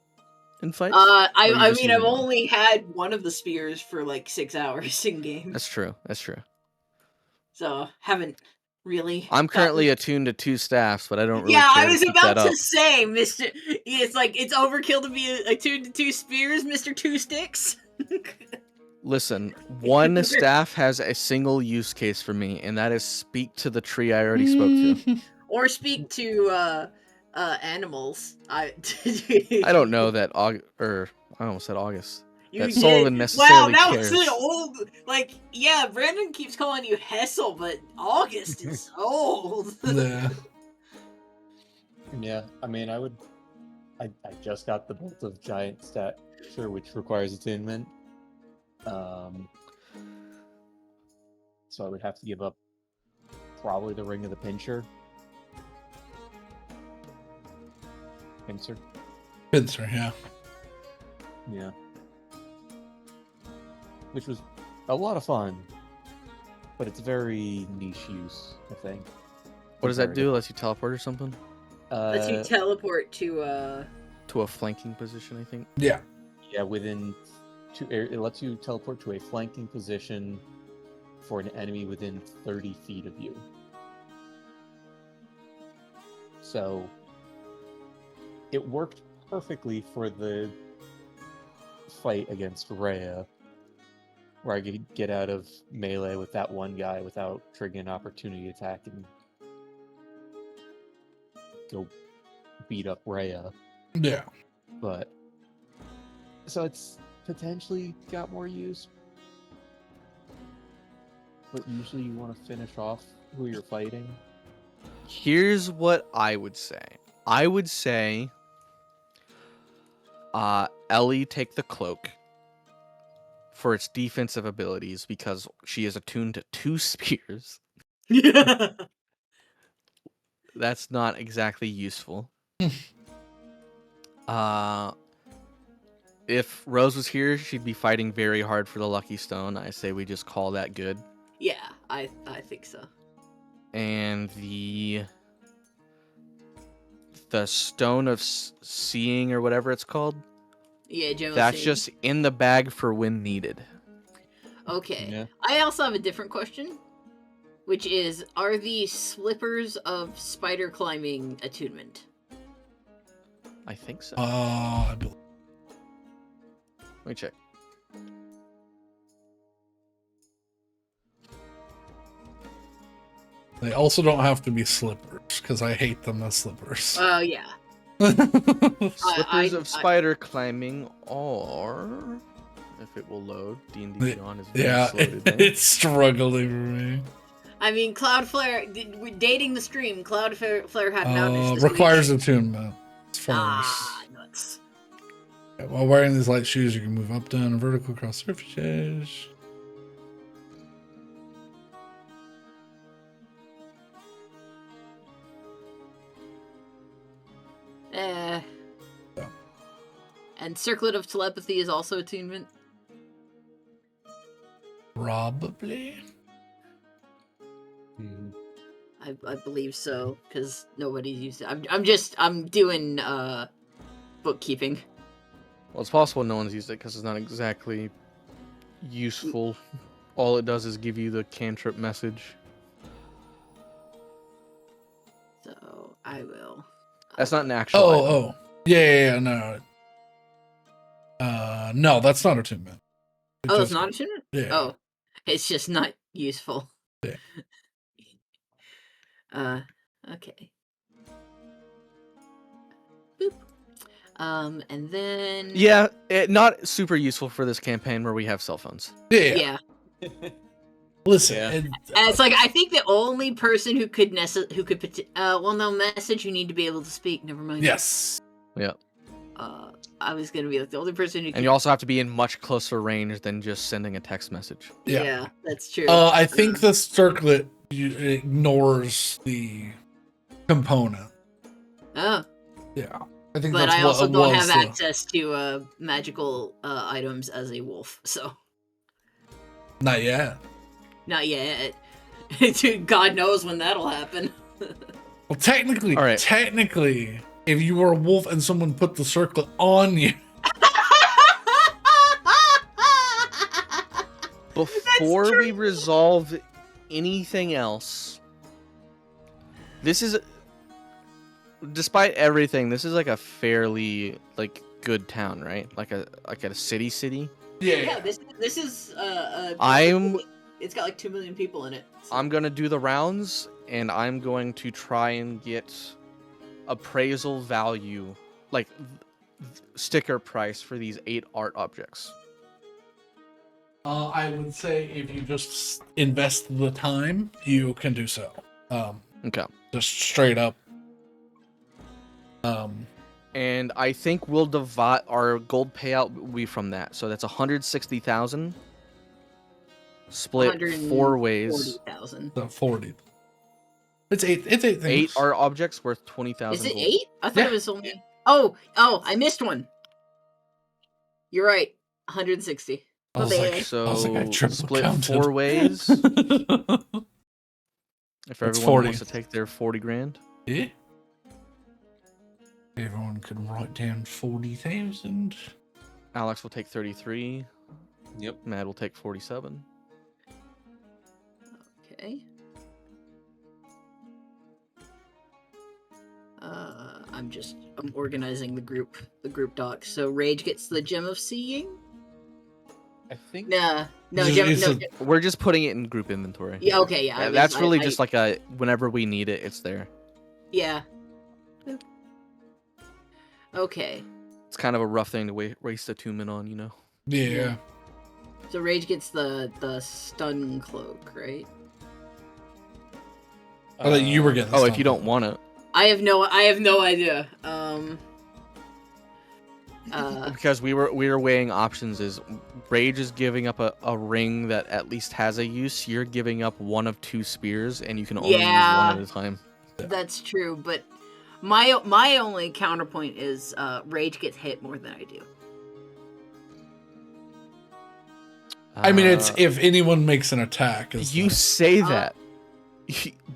in fights? I mean, I've only had one of the spears for like 6 hours in game. That's true. That's true. So haven't really. I'm currently attuned to 2 staffs, but I don't really. Yeah, care I was to keep about that to up. say, Mister. It's like it's overkill to be attuned to 2 spears, Mister Two Sticks. Listen, one staff has a single use case for me, and that is speak to the tree I already spoke to. Or speak to animals. I don't know that I almost said August. You that did. Sullivan necessarily Wow, that cares. was an old. Like, yeah, Brandon keeps calling you Hessel, but August is old. Yeah. Yeah, I mean, I just got the Bolt of Giant Stature, which requires attunement. So I would have to give up probably the Ring of the Pincer. Pincer? Pincer, yeah. Yeah. Which was a lot of fun, but it's very niche use, I think. What does that do? Lets you teleport or something? Lets you teleport to a flanking position, I think. Yeah. Yeah, it lets you teleport to a flanking position for an enemy within 30 feet of you. So it worked perfectly for the fight against Rhea, where I could get out of melee with that one guy without triggering an opportunity attack and go beat up Rhea. Yeah. But so it's potentially got more use. But usually you want to finish off who you're fighting. Here's what I would say. I would say Ellie take the cloak for its defensive abilities because she is attuned to 2 spears. That's not exactly useful. If Rose was here, she'd be fighting very hard for the Lucky Stone. I say we just call that good. Yeah, I think so. And the Stone of Seeing or whatever it's called. Yeah, general That's seeing. just in the bag for when needed. Okay. Yeah. I also have a different question, which is, are the slippers of spider climbing attunement? I think so. I believe. Let me check. They also don't have to be slippers, because I hate them as slippers. Oh, yeah. Slippers of spider climbing are, if it will load, D&D Beyond is very slow today. It's struggling for me. I mean, Cloudflare, dating the stream, Cloudflare had an outage this requires week. attunement. As far nuts. While wearing these light shoes, you can move up, down, and vertical across surfaces. And Circlet of Telepathy is also attunement? Probably. I believe so, because nobody's used it. I'm doing bookkeeping. Well, it's possible no one's used it because it's not exactly useful. All it does is give you the cantrip message. So I will. That's not an actual item. Yeah, no. No, that's not attunement. It's not attunement? Yeah. Oh, it's just not useful. Yeah. Okay. Boop. And then... Yeah, not super useful for this campaign where we have cell phones. Yeah. Listen, Yeah. And it's like I think the only person who could message you need to be able to speak. Never mind. yes. Yeah. I was gonna be like the only person who. And you also have to be in much closer range than just sending a text message. Yeah, that's true. I think the circlet ignores the component. Oh. Yeah. I think But that's I what also it don't was, have access to magical items as a wolf, so Not yet. not yet. God knows when that'll happen. Well, technically, All right. if you were a wolf and someone put the circlet on you, Before we resolve anything else, this is, despite everything, this is like a fairly like good town, right? Like a city. Yeah, this is it's got like 2 million people in it. So. I'm gonna do the rounds, and I'm going to try and get appraisal value, like sticker price for these 8 art objects. I would say if you just invest the time, you can do so. Okay. Just straight up. And I think we'll divide our gold payout will be from that. So that's 160,000 split 4 ways. 40,000. 40. It's 8. It's 8 things. 8 art objects worth 20,000. Is it gold. 8? I thought it was only. Oh, I missed one. You're right. 160. I was like, So I triple split counted. 4 ways. If That's everyone 40. wants to take their 40 grand. Yeah. Everyone can write down 40,000. Alex will take 33. Yep. Mad will take 47. Okay. I'm organizing the group docs. So Rage gets the Gem of Seeing. I think. No, It's We're just putting it in group inventory. Yeah, okay, yeah. That's really just like a whenever we need it, it's there. Yeah. Okay. It's kind of a rough thing to waste attunement on, you know. Yeah. So Rage gets the stun cloak, right? I thought you were getting. Oh, if you don't want it. I have no idea. Because we were weighing options. Is Rage is giving up a ring that at least has a use. You're giving up one of 2 spears, and you can only use one at a time. That's true, but my only counterpoint is Rage gets hit more than I do. I mean, it's if anyone makes an attack. You say that.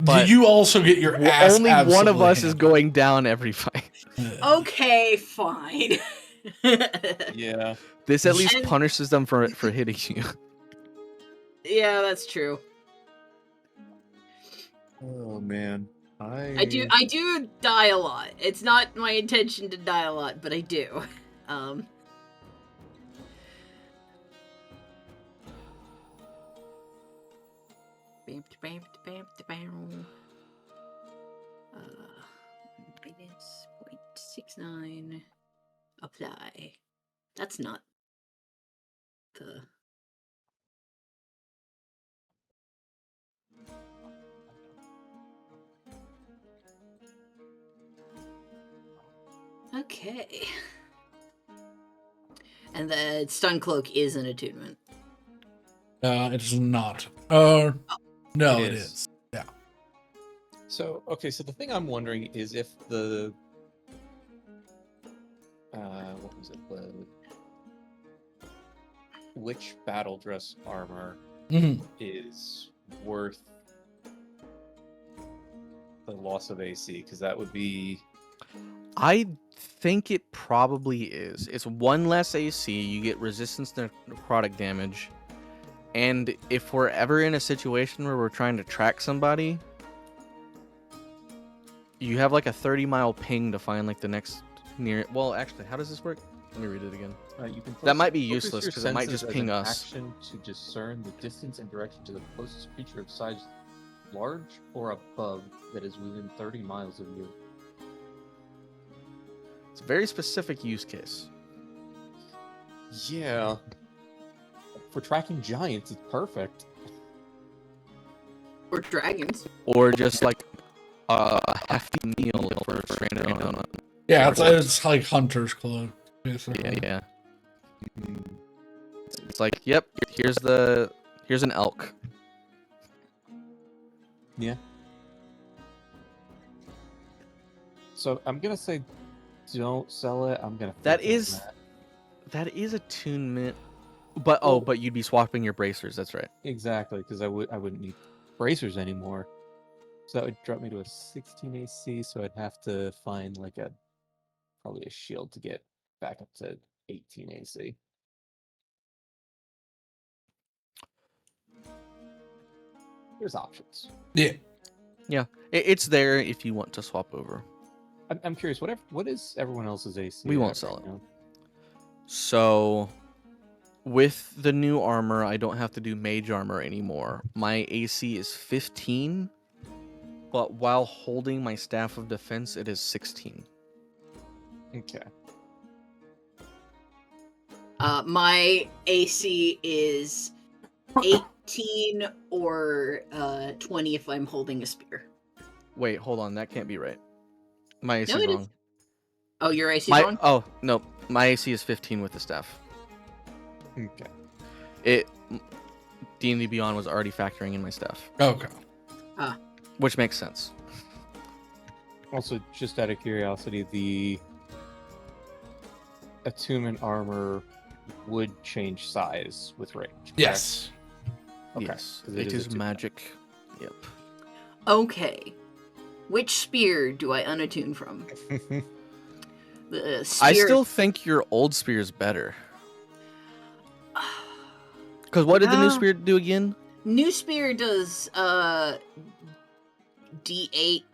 But you also get your ass. Only one of us absolutely is going down every fight. Okay, fine. Yeah. This at least punishes them for hitting you. Yeah, that's true. Oh man. I do die a lot. It's not my intention to die a lot, but I do. Minus 0.69. Apply. That's not the. Okay. And the stun cloak is an attunement. It is not. No, it is. Yeah. So so the thing I'm wondering is if the what was it? Which battle dress armor is worth the loss of AC? Because that would be. I think it probably is. It's 1 less AC. You get resistance to necrotic damage. And if we're ever in a situation where we're trying to track somebody, you have like a 30-mile ping to find like the next near. Well, actually, how does this work? Let me read it again. You can That might be focus useless your because it might senses just as ping an us. Action to discern the distance and direction to the closest creature of size large or above that is within 30 miles of you. It's a very specific use case. Yeah. For tracking giants, it's perfect. Or dragons. or just like a hefty meal for stranded on. Yeah, it's like hunter's cloak, basically. Yeah. It's like, yep, here's an elk. Yeah. So I'm gonna say, don't sell it. I'm gonna. That think on is attunement, but but you'd be swapping your bracers. That's right. Exactly, because I wouldn't need bracers anymore. So that would drop me to a 16 AC. So I'd have to find like probably a shield to get back up to 18 AC. There's options. Yeah. It's there if you want to swap over. I'm curious. What is everyone else's AC? We won't at sell right it. now? So, with the new armor, I don't have to do mage armor anymore. My AC is 15, but while holding my staff of defense, it is 16. Okay. My AC is 18 or 20 if I'm holding a spear. Wait, hold on, that can't be right. My AC No, is it is. wrong. Oh, your AC is wrong? Oh no, my AC is 15 with the staff. Okay. D&D Beyond was already factoring in my staff, Okay. which makes sense. Also, just out of curiosity, the attunement armor would change size with range. Correct? Yes. Okay. Yes, 'Cause it is attuned. magic. Yep. Okay. Which spear do I unattune from? The spear... I still think your old spear is better. Because what did the new spear do again? New spear does D8,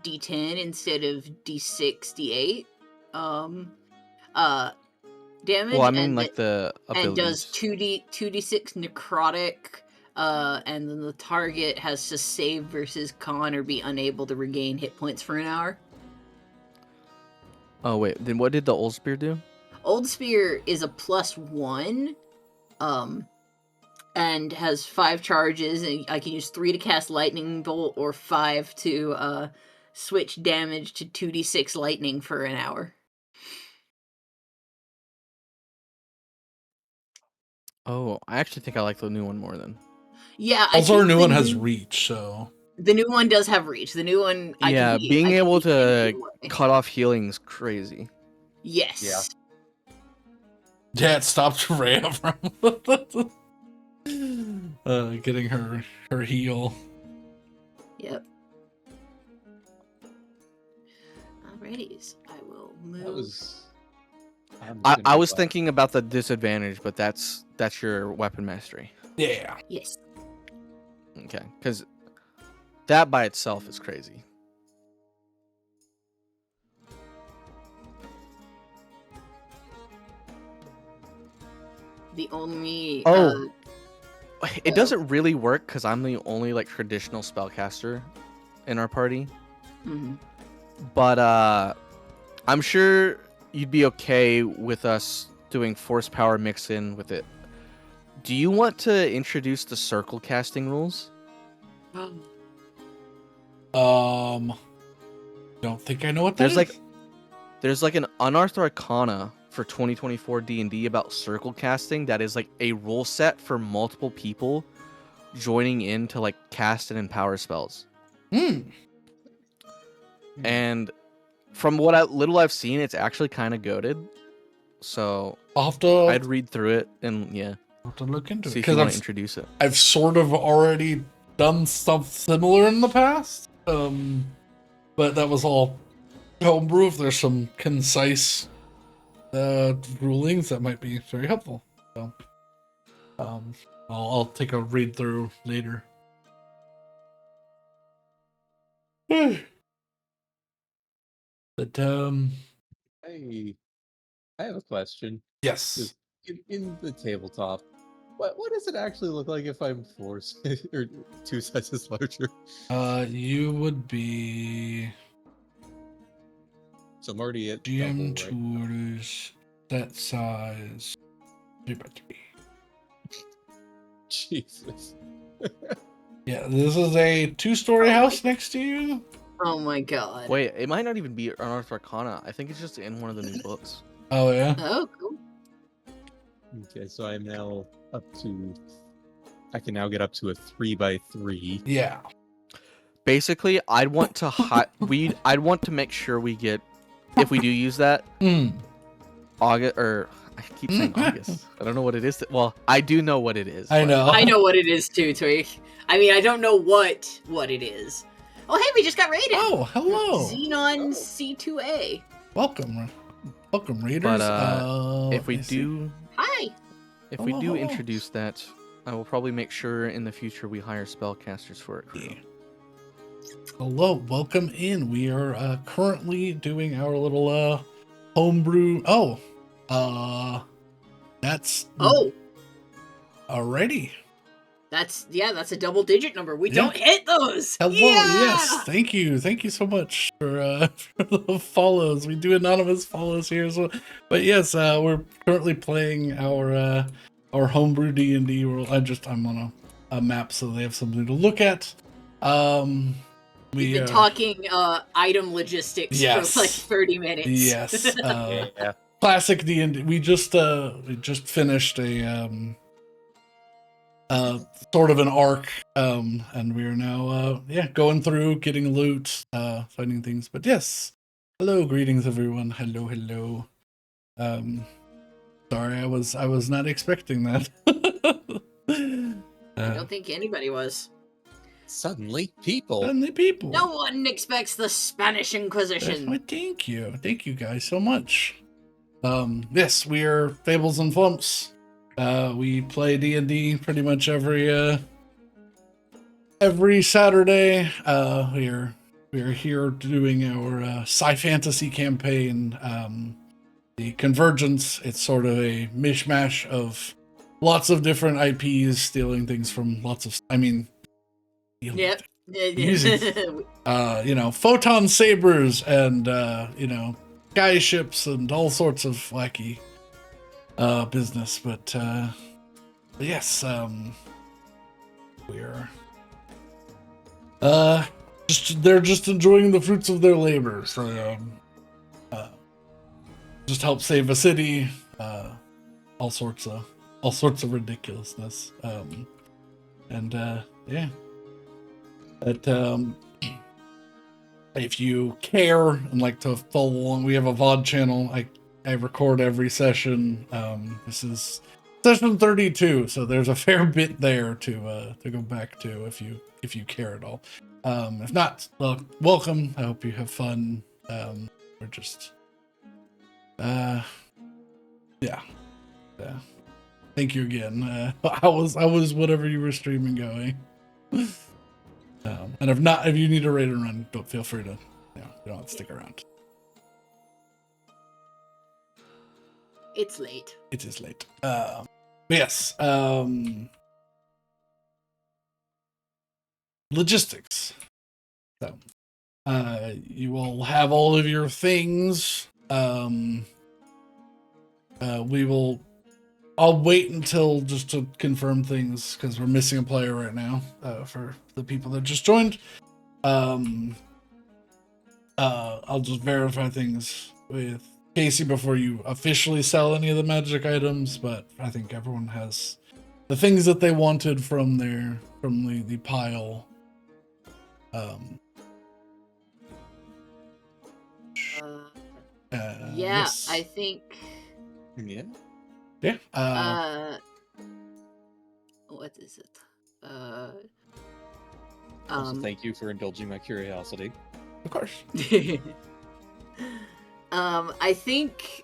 D10 instead of D6, D8 damage. Well, I mean like the and does abilities. 2d6 necrotic, and then the target has to save versus con or be unable to regain hit points for an hour. Oh wait, then what did the old spear do? Old spear is a +1, and has 5 charges, and I can use 3 to cast lightning bolt or 5 to switch damage to 2d6 lightning for an hour. Oh, I actually think I like the new one more then. Yeah, Also, our new one has reach, so the new one does have reach. The new one, Yeah, being able to cut off healing is crazy. Yes. yeah, it stopped Rhea from getting her heal. Yep. Alrighty, so I will move. That was. I was thinking about the disadvantage, but that's your weapon mastery. Yeah. Yes. Okay, because that by itself is crazy. The only It doesn't really work because I'm the only like traditional spellcaster in our party. Mm-hmm. But I'm sure you'd be okay with us doing force power mix in with it. Do you want to introduce the circle casting rules? Don't think I know what that is. There's like an Unearthed Arcana for 2024 D&D about circle casting that is like a rule set for multiple people joining in to like cast and empower spells. And from what little I've seen, it's actually kind of goated. So I'd read through it and I'll have to look into see it if you want to introduce it. I've sort of already done stuff similar in the past, but that was all homebrew. If there's some concise rulings, that might be very helpful. So, I'll take a read through later. But Hey, I have a question. yes. In the tabletop, what does it actually look like if I'm 4 or 2 sizes larger? You would be So I'm already at GM double, right? tours that size 3x3. Jesus. Yeah, this is a 2-story house next to you. Oh my god. Wait, it might not even be Unearthed Arcana. I think it's just in one of the new books. Oh yeah. Oh, cool. Okay, so I'm now up to. I can now get up to a 3x3. Yeah. Basically, I'd want to I'd want to make sure we get, if we do use that, August, or I keep saying August. I don't know what it is. Well, I do know what it is. I but- know. I know what it is too, Tweak. I mean, I don't know what it is. Oh, hey, we just got raided. Oh, hello. Xenon C2A. Welcome, readers. But if we let me see. do, Hi. if we do Hello. introduce that, I will probably make sure in the future we hire spellcasters for it. Yeah. Hello, welcome in. We are currently doing our little homebrew. That's already. That's a double-digit number. We Yeah. don't hit those. Hello, Yeah! yes, thank you so much for the follows. We do anonymous follows here as well, but yes, we're currently playing our homebrew D&D world. I'm on a map so they have something to look at. We've been talking item logistics Yes. for like 30 minutes. Yes, Yeah. classic D&D. We just finished a sort of an arc, and we are now going through, getting loot, finding things. But yes, hello, greetings everyone. Hello. Sorry, I was not expecting that. I don't think anybody was. Suddenly, people. Suddenly people. No one expects the Spanish Inquisition. Well, thank you guys so much. Yes, we are Fables and Flumps. We play D&D pretty much every Saturday. We are here doing our sci-fantasy campaign. The Convergence. It's sort of a mishmash of lots of different IPs, stealing things from lots of. Yep. Using, photon sabers and sky ships and all sorts of wacky business. But yes, we're they're just enjoying the fruits of their labor. So just help save a city, all sorts of ridiculousness, yeah. But if you care and like to follow along, we have a VOD channel. I record every session. This is session 32, so there's a fair bit there to go back to if you care at all. If not, well, welcome. I hope you have fun. We're just yeah. Thank you again. How was whatever you were streaming going? And if you need a raid and run, don't feel free to, you don't have to stick around. It's late. It is late. Yes. Logistics. So, you all have all of your things. I'll wait until just to confirm things because we're missing a player right now. For the people that just joined, I'll just verify things with Casey before you officially sell any of the magic items. But I think everyone has the things that they wanted from the pile. Yeah, Yes. I think. Yeah. Yeah. What is it? Also, thank you for indulging my curiosity. Of course. I think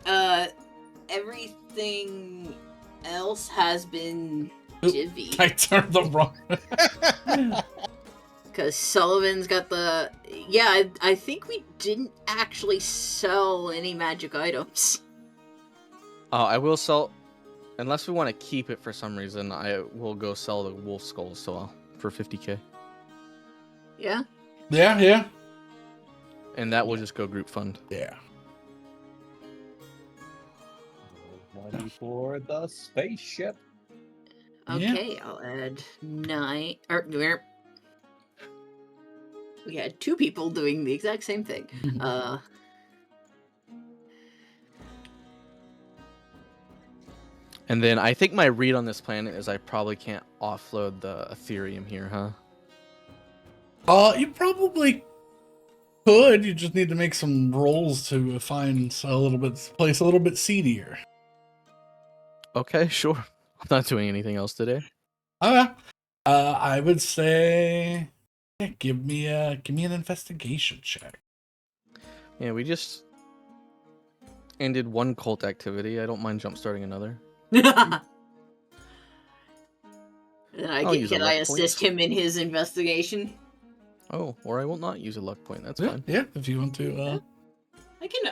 everything else has been divvied. I turned the wrong. Because Sullivan's got the. Yeah, I think we didn't actually sell any magic items. I will sell, unless we want to keep it for some reason. I will go sell the wolf skulls for 50k. Yeah. Yeah. And that will just go group fund. Yeah. Money for the spaceship. Okay, I'll add 9. Or We had two people doing the exact same thing. And then I think my read on this planet is I probably can't offload the Ethereum here, huh? You probably could. You just need to make some rolls to find a little bit place a little bit seedier. Okay, sure. I'm not doing anything else today. Okay. I would say, give me an investigation check. Yeah, we just ended one cult activity. I don't mind jump starting another. Then I'll use a can I luck assist point. him in his investigation? Oh, or I will not use a luck point. That's Yeah, fine. yeah, if you want to.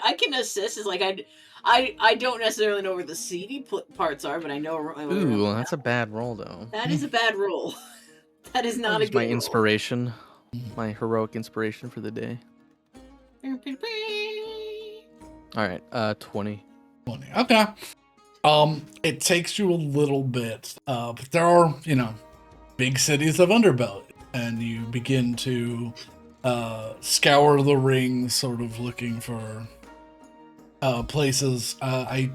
I can assist. It's like I don't necessarily know where the seedy parts are, but I know. Ooh, that's a bad roll though. That is a bad roll. That is I'll not a use good my roll. inspiration, my heroic inspiration for the day. All right, 20. 20. Okay. It takes you a little bit, but there are, big cities of Underbelly, and you begin to scour the ring, sort of looking for places. I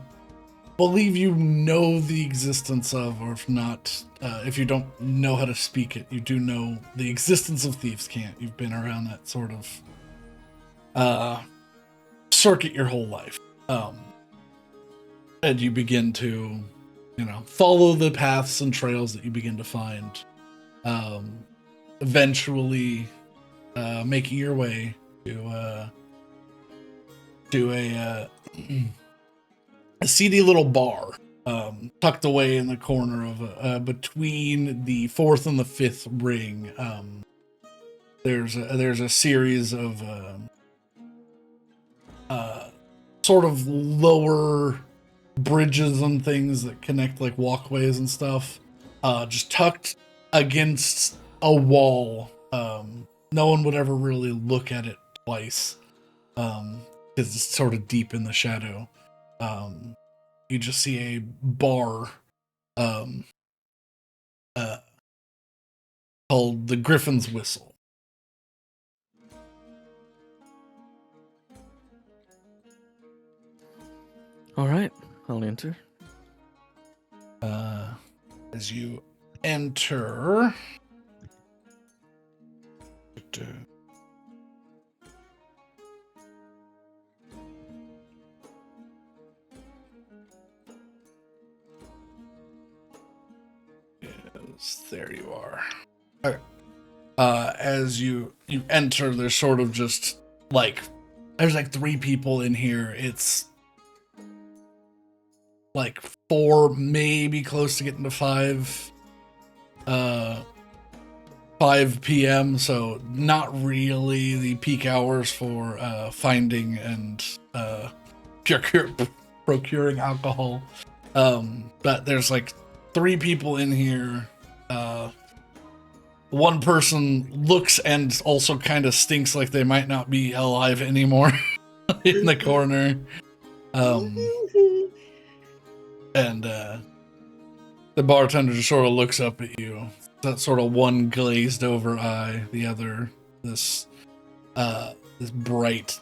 believe you know the existence of, or if not, if you don't know how to speak it, you do know the existence of Thieves' Cant. You've been around that sort of circuit your whole life. And you begin to, follow the paths and trails that you begin to find. Eventually, making your way to a seedy little bar, tucked away in the corner of between the fourth and the fifth ring. There's a series of sort of lower bridges and things that connect, like walkways and stuff, just tucked against a wall. No one would ever really look at it twice, because it's sort of deep in the shadow. You just see a bar called the Griffin's Whistle. All right, I'll enter. As you enter, yes, there you are. Okay. As you enter, there's sort of just there's like 3 people in here. It's like 4, maybe close to getting to 5 p.m. So not really the peak hours for finding and procuring alcohol. But there's like 3 people in here. One person looks and also kind of stinks like they might not be alive anymore in the corner. And the bartender just sort of looks up at you. That sort of one glazed over eye, the other this bright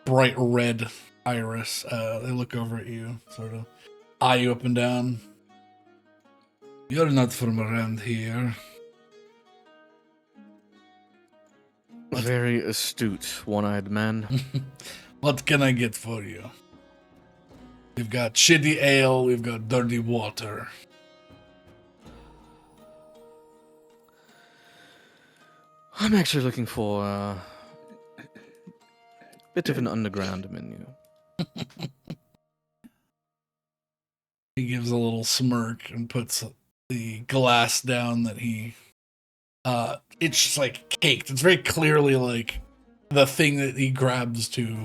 red iris. They look over at you, sort of eye you up and down. You're not from around here. Very astute, one-eyed man. What can I get for you? We've got shitty ale, we've got dirty water. I'm actually looking for a bit of an underground menu. He gives a little smirk and puts the glass down that he it's just like caked. It's very clearly like the thing that he grabs to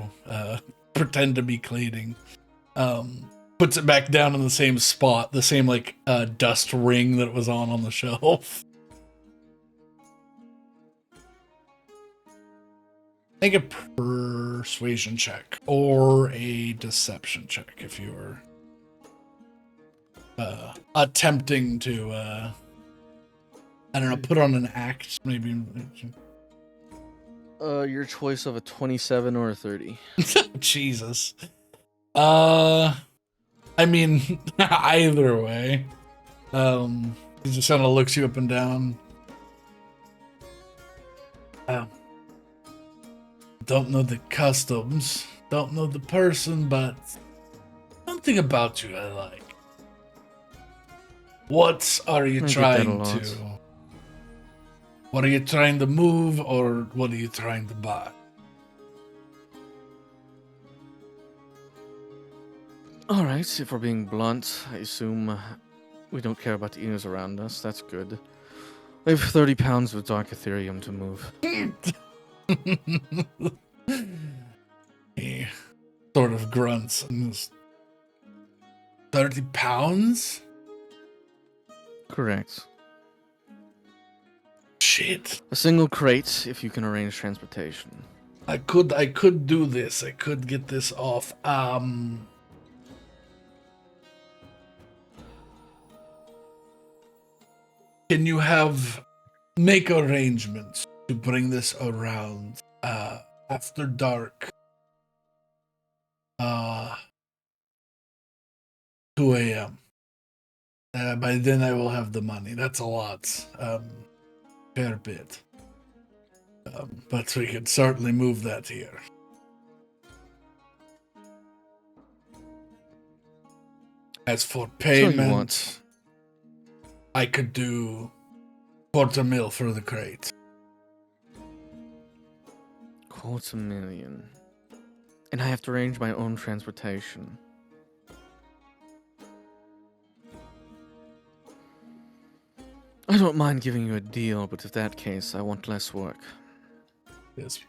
pretend to be cleaning. Puts it back down in the same spot, the same like dust ring that it was on the shelf. Make a persuasion check or a deception check if you were attempting to I don't know, put on an act, maybe. Your choice of a 27 or a 30. Jesus. I mean, either way. He just kind of looks you up and down. Don't know the customs, don't know the person, but something about you I like. What are you trying to? What are you trying to move, or what are you trying to buy? All right, if we're being blunt, I assume we don't care about the ears around us. That's good. We have 30 pounds of dark Ethereum to move. He sort of grunts and is 30 pounds? Correct. Shit. A single crate if you can arrange transportation. I could do this. I could get this off. Can you make arrangements to bring this around after dark? 2 a.m. By then I will have the money. That's a lot. Fair bit. But we could certainly move that here. As for payment, I could do $250,000 for the crate. $250,000. And I have to arrange my own transportation. I don't mind giving you a deal, but if that case, I want less work. Yes.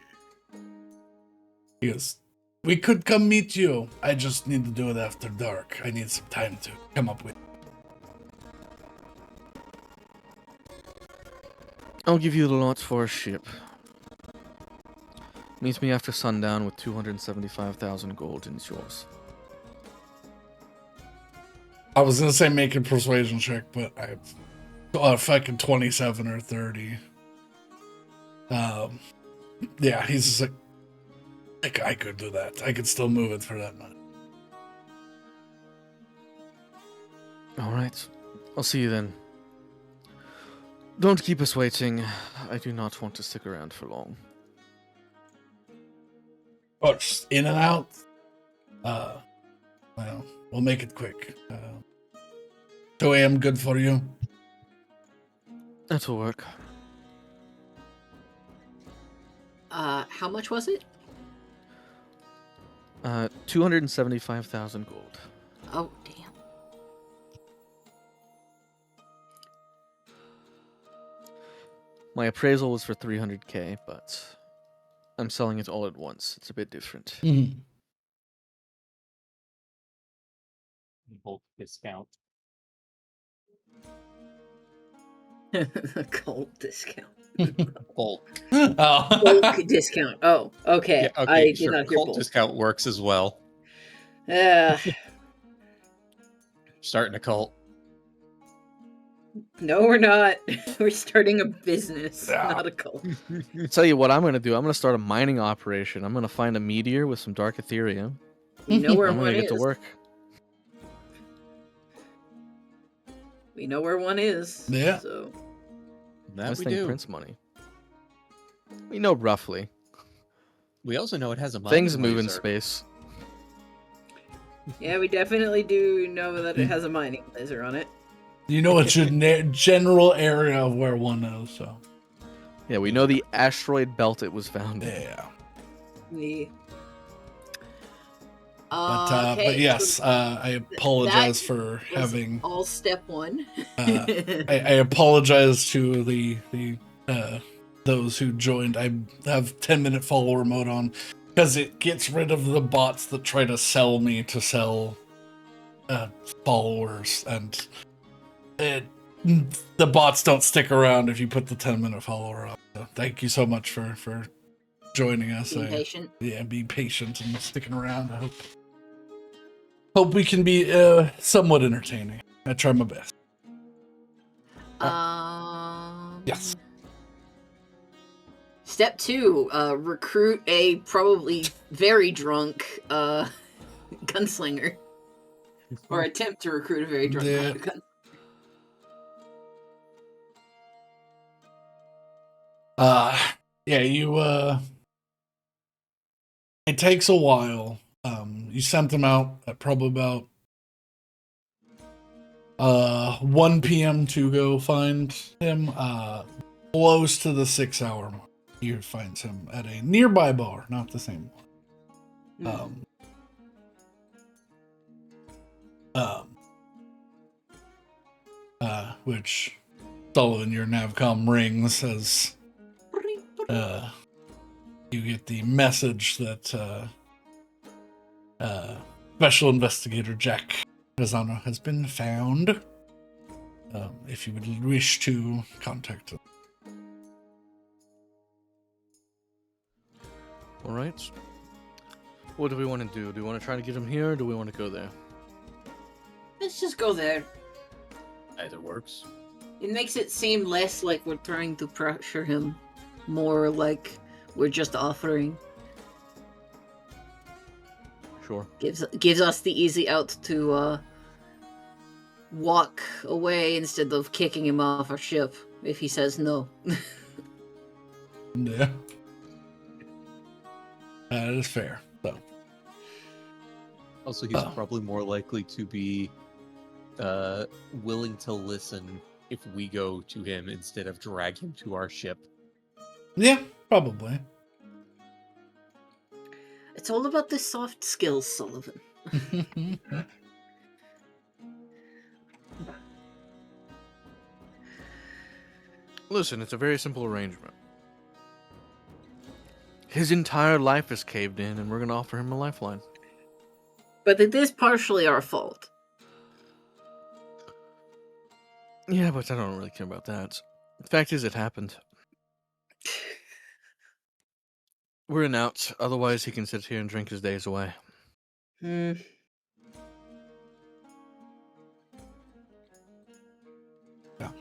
We could come meet you. I just need to do it after dark. I need some time to come up with. I'll give you the lot for a ship. Meet me after sundown with 275,000 gold and it's yours. I was gonna say make a persuasion check, but I fucking 27 or 30. Yeah, he's just like, I could do that. I could still move it for that money. All right, I'll see you then. Don't keep us waiting. I do not want to stick around for long. Oh, just in and out. Well, we'll make it quick. 2 a.m. good for you? That'll work. How much was it? 275,000 gold. Oh, damn. My appraisal was for 300k, but I'm selling it all at once. It's a bit different. Mm-hmm. Bulk discount. Cult discount. Bulk. Bulk discount. Oh, okay. Yeah, okay, I did sure. not hear Cult bulk. discount works as well. Starting a cult. No, we're not. We're starting a business, not a cult. Tell you what I'm going to do. I'm going to start a mining operation. I'm going to find a meteor with some dark Ethereum. We know where I'm one going to is. get to work. We know where one is. Yeah. So That we thing do. prints money. We know roughly. We also know it has a mining Things move in laser. space. yeah, we definitely do know that it has a mining laser on it. You know it's your general area of where one is, so. Yeah, we know the asteroid belt it was found in. Yeah. The But yes, I apologize for having. all step one. I apologize to the those who joined. I have 10-minute follower mode on because it gets rid of the bots that try to sell me to sell followers, and the bots don't stick around if you put the 10-minute follower on. So thank you so much for joining us. Be patient. Yeah, be patient and sticking around. I hope we can be somewhat entertaining. I try my best. Yes. Step 2, recruit a probably very drunk gunslinger. Or attempt to recruit a very drunk gunslinger. Yeah, you, it takes a while. You sent them out at probably about 1 p.m. to go find him. Close to the 6-hour mark. You find him at a nearby bar, not the same one. Which Sullivan, your Navcom rings as you get the message that Special Investigator Jack Pisano has been found. If you would wish to contact him. All right. What do we want to do? Do we want to try to get him here, or do we want to go there? Let's just go there. Either works. It makes it seem less like we're trying to pressure him, more like we're just offering. Sure. Gives us the easy out to walk away instead of kicking him off our ship if he says no. Yeah. That is fair. So. Also, he's probably more likely to be willing to listen if we go to him instead of drag him to our ship. Yeah, probably. It's all about the soft skills, Sullivan. Listen, it's a very simple arrangement. His entire life is caved in, and we're going to offer him a lifeline. But it is partially our fault. Yeah, but I don't really care about that. The fact is, it happened. We're in out. Otherwise, he can sit here and drink his days away. Hmm. Yeah.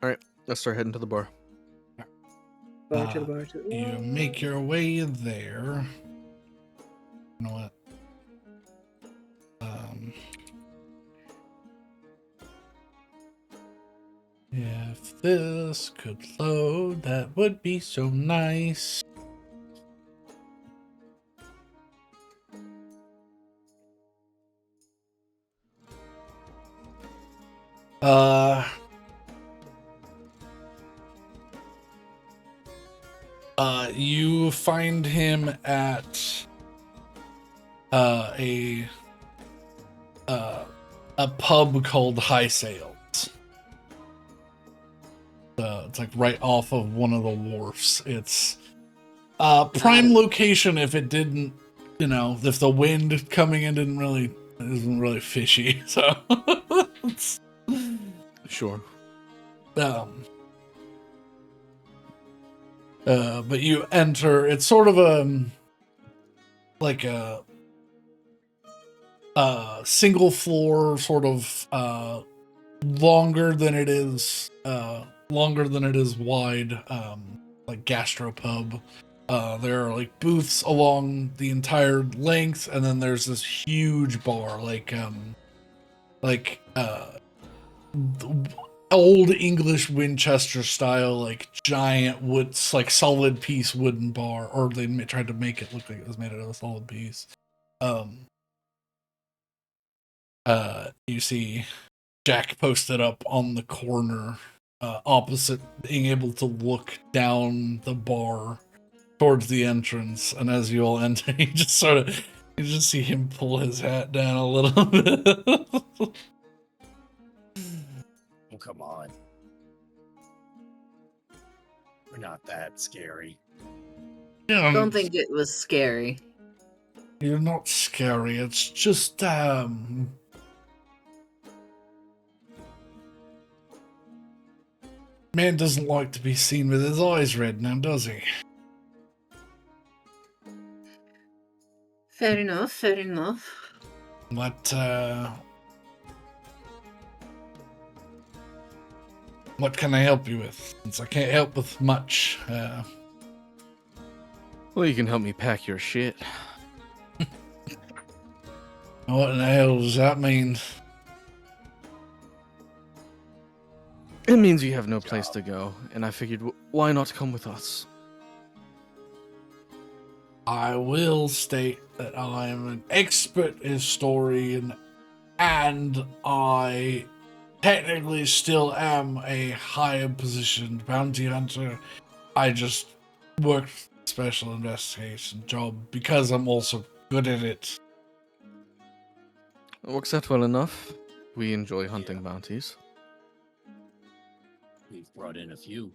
All right, let's start heading to the bar. You make your way there. You know what? If this could load, that would be so nice. You find him at a pub called High Sails. It's like right off of one of the wharfs. It's prime location if it didn't, if the wind coming in isn't really fishy. So Sure. But you enter. It's sort of like a single floor, sort of longer than it is wide, like gastropub. There are like booths along the entire length, and then there's this huge bar, like old English Winchester style, like giant wood, like solid piece wooden bar, or they tried to make it look like it was made out of a solid piece. You see Jack posted up on the corner, opposite, being able to look down the bar towards the entrance, and as you all enter, you just see him pull his hat down a little bit. Oh, come on. We're not that scary. Yeah, I don't think it was scary. You're not scary. It's just man doesn't like to be seen with his eyes red now, does he? Fair enough, fair enough. But What can I help you with? Since I can't help with much. Well, you can help me pack your shit. What in the hell does that mean? It means you have no place to go, and I figured, why not come with us? I will state that I am an expert historian, and I technically still am a higher positioned bounty hunter. I just worked a special investigation job because I'm also good at it. It works out well enough. We enjoy hunting bounties. We've brought in a few.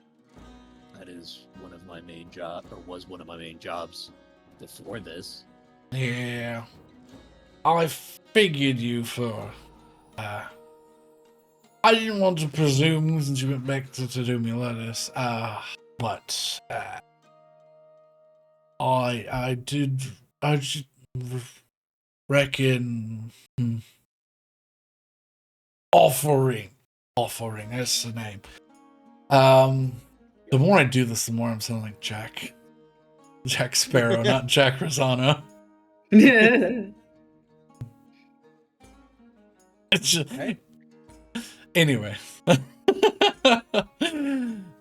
That is one of my main jobs, or was one of my main jobs before this. Yeah. I figured you for... I didn't want to presume since you went back to do me lettuce, but I did reckon offering, that's the name. The more I do this, the more I'm sounding like Jack Sparrow, not Jack Rosano. It's just, anyway.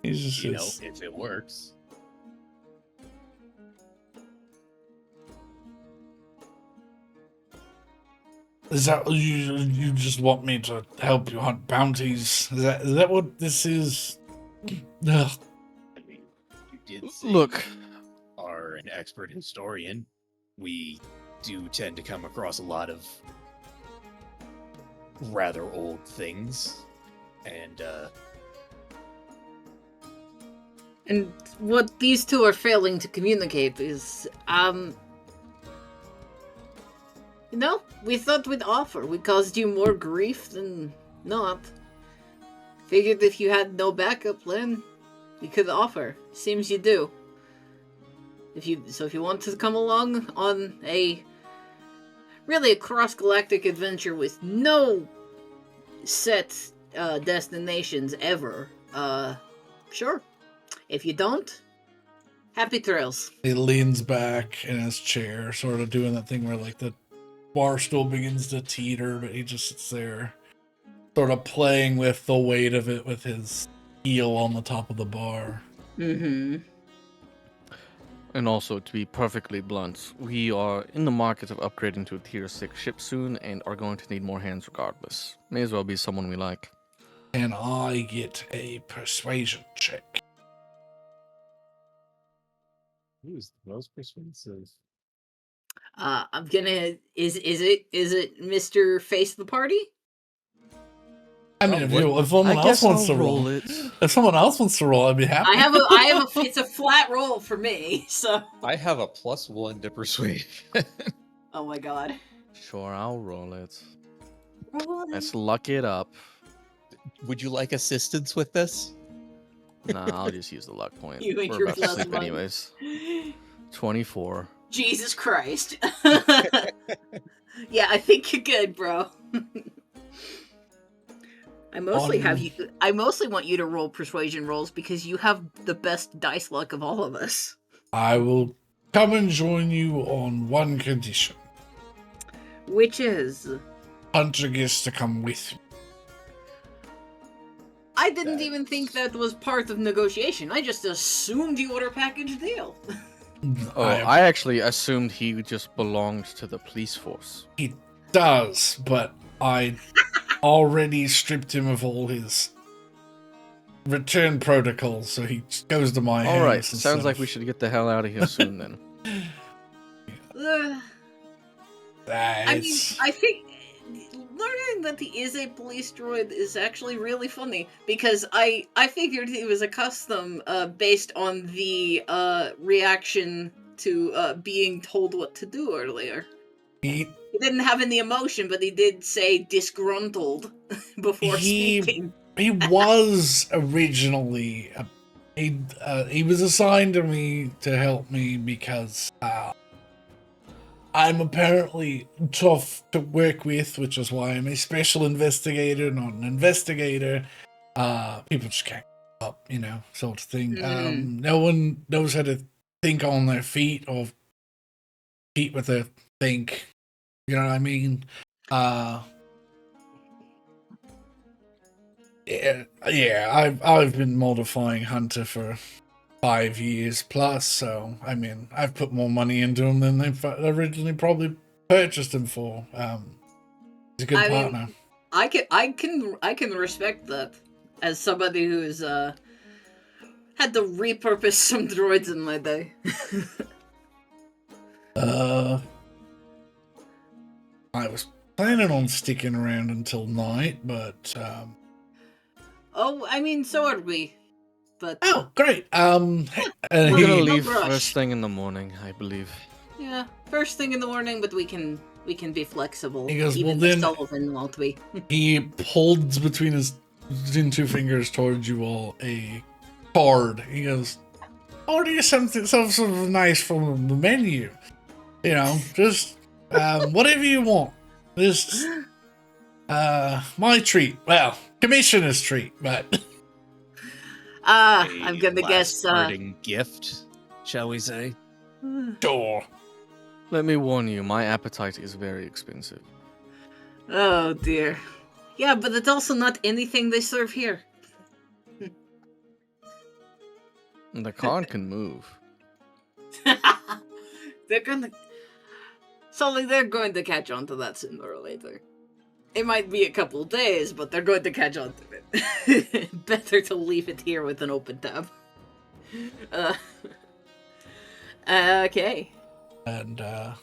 He's just, You know, if it works. Is that you just want me to help you hunt bounties? Is that what this is? Ugh. I mean, you did say Look, you are an expert historian. We do tend to come across a lot of rather old things, and And what these two are failing to communicate is, we thought we'd offer. We caused you more grief than not. Figured if you had no backup plan, we could offer. Seems you do. If you want to come along on a cross-galactic adventure with no set destinations ever, sure. If you don't, happy trails. He leans back in his chair, sort of doing that thing where like the bar stool begins to teeter, but he just sits there, sort of playing with the weight of it with his heel on the top of the bar. Mm-hmm. and also to be perfectly blunt, we are in the market of upgrading to a tier 6 ship soon and are going to need more hands regardless. May as well be someone we like. Can I get a persuasion check? Who's the most persuasive? I'm gonna. Is it Mr. Face the Party? I mean, if someone else wants to roll it. If someone else wants to roll, I'd be happy. I have a. It's a flat roll for me. So. I have a +1 to persuade. Oh my god. Sure, I'll roll it. Roll it. Let's luck it up. Would you like assistance with this? Nah, I'll just use the luck point. You and We're your about to plus sleep one. anyways. 24. Jesus Christ. Yeah, I think you're good, bro. I mostly want you to roll persuasion rolls because you have the best dice luck of all of us. I will come and join you on one condition. Which is? Hunter gets to come with me. I didn't even think that was part of negotiation. I just assumed you were a package deal. Oh, I actually assumed he just belonged to the police force. He does, but I already stripped him of all his return protocols, so he goes to my house. Alright, sounds like we should get the hell out of here soon then. I mean, I think learning that he is a police droid is actually really funny because I figured he was a custom based on the reaction to being told what to do earlier. He didn't have any emotion, but he did say disgruntled before speaking. He was originally he was assigned to me to help me because I'm apparently tough to work with, which is why I'm a special investigator, not an investigator. people just can't keep up, sort of thing. Mhm. No one knows how to think on their feet or feet with their think. You know what I mean? Yeah, I've been modifying Hunter for 5 years plus, so I mean, I've put more money into him than they originally probably purchased him for. He's a good I mean, partner. I can respect that as somebody who's had to repurpose some droids in my day. I was planning on sticking around until night, but Oh, I mean, so are we. But oh, great. We're Well, gonna no leave rush. first thing in the morning, I believe. yeah, first thing in the morning, but we can be flexible. He goes, Even well, then- Sullivan won't be. he holds between two fingers towards you all a card. He goes, order you something sort of nice from the menu. Just whatever you want. Just my treat. Well, commissioner's treat, but I'm gonna guess. Parting gift, shall we say? sure. Let me warn you, my appetite is very expensive. Oh dear. Yeah, but it's also not anything they serve here. The con can move. They're gonna. They're going to catch on to that sooner or later. It might be a couple days, but they're going to catch on to it. Better to leave it here with an open tab. Okay. And yeah,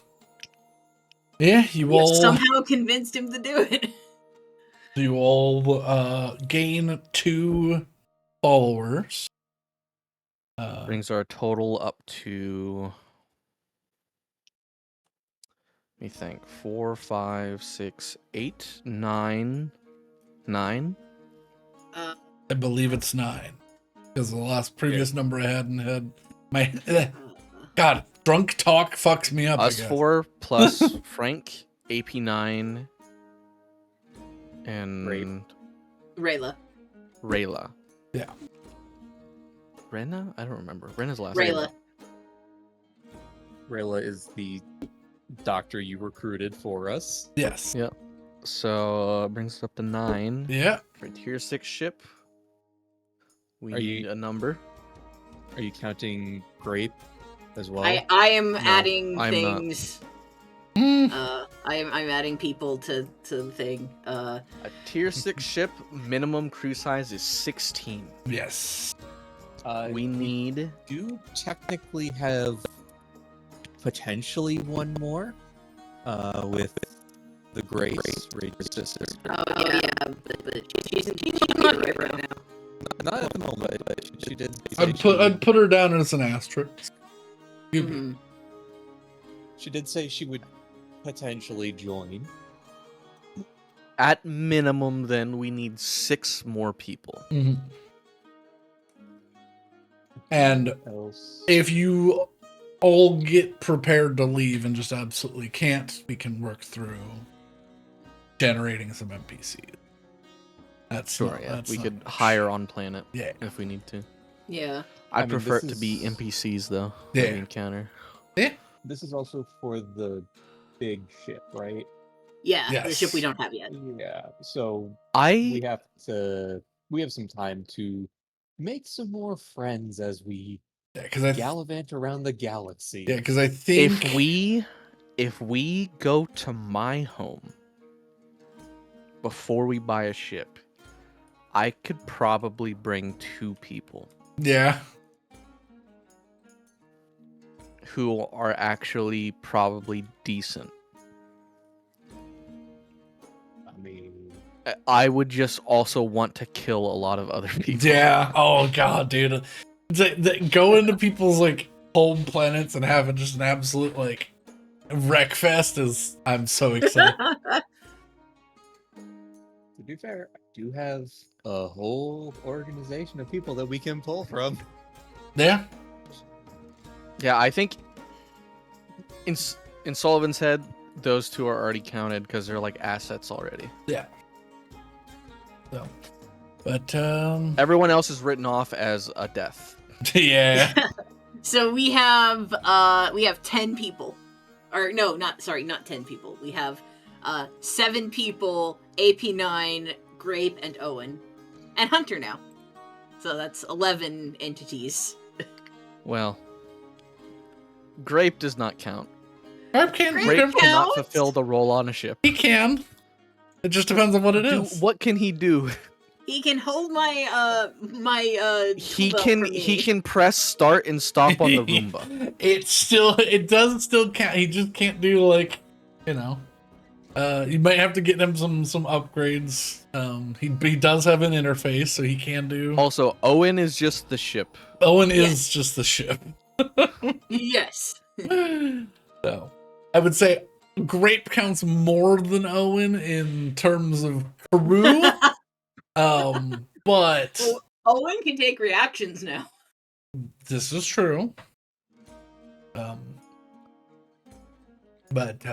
you We have all somehow convinced him to do it. gain 2 followers. Brings our total up to. Let me think. 4, 5, 6, 8, 9. 9? I believe it's 9 because the previous number I had my God, drunk talk fucks me up. Us 4 plus Frank, AP9, and Rayla. Yeah. Rena? I don't remember. Rena's last Rayla. name. Rayla is the doctor you recruited for us. Yes. Yep. So brings us up to 9. Yeah. For tier 6 ship. We Are need you- a number. Are you counting grape as well? I am adding I'm not. things. Mm. I'm adding people to the thing. A tier 6 ship minimum crew size is 16. Yes. We need. do technically have potentially one more with the Grace Ranger sister. Oh yeah, but she's not right now. Not at the moment, but she did. Say I'd put her down as an asterisk. Mhm. She did say she would potentially join. At minimum, then, we need 6 more people. Mhm. And Else. if you all get prepared to leave and just absolutely can't, we can work through generating some NPCs. That's Sure, not- yeah. that's We not could much. hire on planet Yeah. if we need to. Yeah. I mean, prefer this it to be is- NPCs, though. Yeah. That we encounter. This is also for the big ship, right? Yeah. The Yes. ship we don't have yet. Yeah. So I we have some time to make some more friends as we Yeah, because I gallivant around the galaxy. yeah, because I think if we go to my home before we buy a ship, I could probably bring 2 people yeah. who are actually probably decent. I mean, I would just also want to kill a lot of other people. Yeah. Oh god, dude. Go into people's like home planets and having just an absolute like wreck fest is I'm so excited. to be fair, I do have a whole organization of people that we can pull from. Yeah. Yeah, I think in Sullivan's head, those 2 are already counted because they're like assets already. Yeah. So But Everyone else is written off as a death. yeah. So we have 10 people. Or no, not 10 people. We have 7 people, AP9, Grape, and Owen. And Hunter now. So that's 11 entities. Well, Grape does not count. Grape can. Grape cannot fulfill the role on a ship. He can. It just depends on what it is. What can he do? He can hold my He tool belt can for me. he can press start and stop on the Roomba. It does still count. He just can't do like, you know. You might have to get him some upgrades. He does have an interface, so he can do. Also, Owen is just the ship. Owen is just the ship. Yes. So, I would say Grape counts more than Owen in terms of crew. But Owen can take reactions now. this is true. But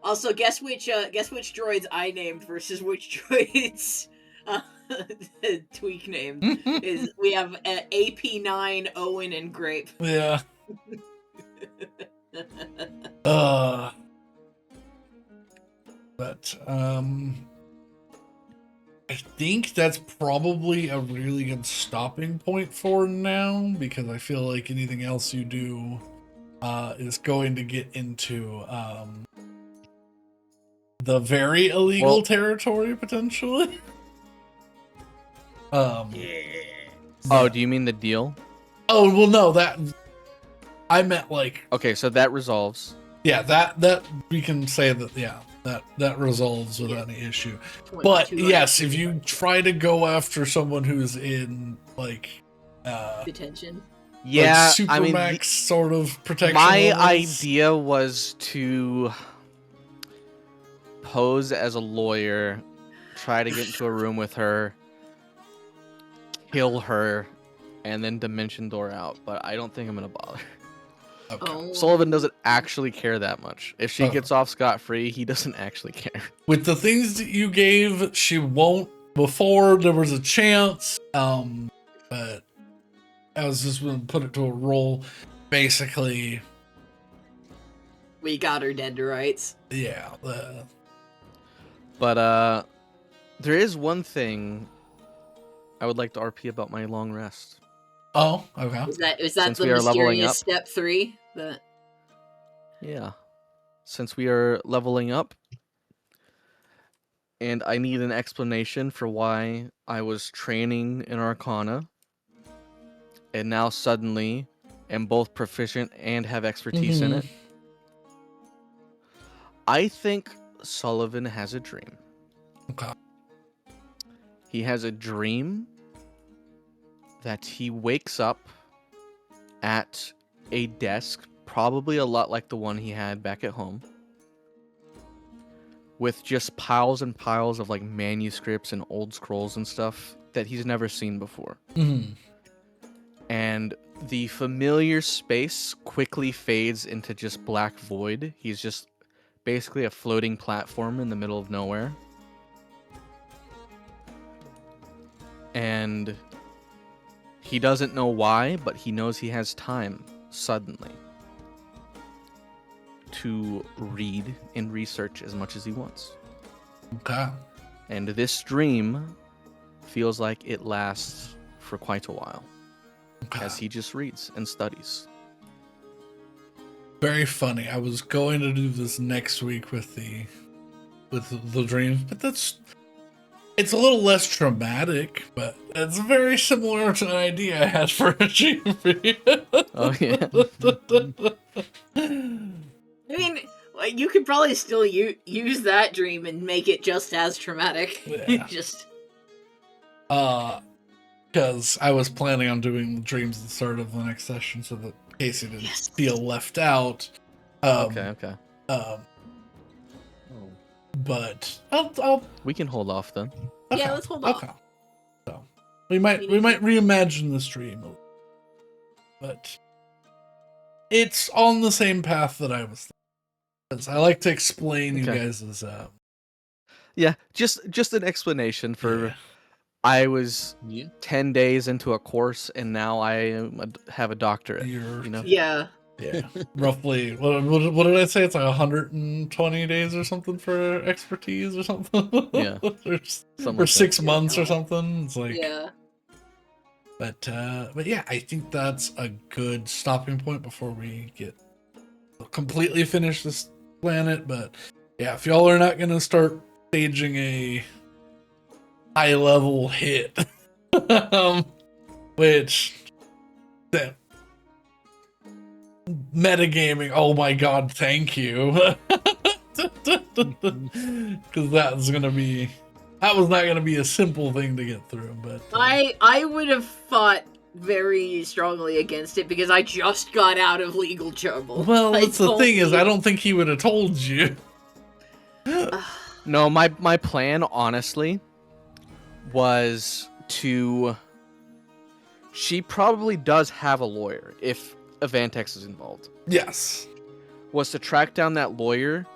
Also, guess which droids I named versus which droids Tweak named is. We have AP9, Owen, and Grape. yeah. But I think that's probably a really good stopping point for now, because I feel like anything else you do is going to get into the very illegal territory potentially. Oh, do you mean the deal? Oh well, no, that I meant like. Okay, so that resolves. Yeah, that we can say that. Yeah, that resolves without any issue. But yes, if you try to go after someone who's in like detention, yeah, like I mean, Supermax sort of protection. My levels. idea was to pose as a lawyer, try to get into a room with her, kill her, and then dimension door out. But I don't think I'm gonna bother. Okay. oh. Sullivan doesn't actually care that much. If she gets off scot-free, he doesn't actually care. With the things that you gave, she won't. Before there was a chance, but I was just gonna put it to a roll. Basically, we got her dead to rights. yeah. But there is one thing I would like to RP about my long rest. Oh, okay. Is that Since the we are leveling mysterious up. step 3? That Yeah. Since we are leveling up, and I need an explanation for why I was training in Arcana, and now suddenly am both proficient and have expertise in it. I think Sullivan has a dream. Okay. He has a dream that he wakes up at a desk, probably a lot like the one he had back at home, with just piles and piles of like manuscripts and old scrolls and stuff that he's never seen before. And the familiar space quickly fades into just black void. He's just basically a floating platform in the middle of nowhere. And he doesn't know why, but he knows he has time suddenly to read and research as much as he wants. Okay. And this dream feels like it lasts for quite a while, as he just reads and studies. Very funny. I was going to do this next week with the dreams, but it's a little less traumatic, but it's very similar to an idea I had for a GP. Oh yeah. I mean, like, you could probably still use that dream and make it just as traumatic. Yeah. Just because I was planning on doing the dreams at the start of the next session, so that Casey didn't feel left out. Okay. But I'll We can hold off then. okay. Yeah, let's hold off. Okay. So we might reimagine this dream, but it's on the same path that I was thinking. I like to explain you Okay. guys' Yeah, just an explanation for Yeah. I was Yeah. 10 days into a course and now have a doctorate. You're, You know? Yeah. yeah, roughly. What did I say? It's like 120 days or something for expertise or something. Yeah. or Something or like 6 that. months or something. It's like, Yeah. But yeah, I think that's a good stopping point before we get completely finish this planet. But yeah, if y'all are not gonna start staging a high level hit, which that metagaming, oh my god, thank you. Because that was not gonna be a simple thing to get through. But I would have fought very strongly against it because I just got out of legal trouble. well, I that's the told thing is, you. I don't think he would have told you. No, my plan, honestly, was to. She probably does have a lawyer if Avantex is involved. Yes. Was to track down that lawyer,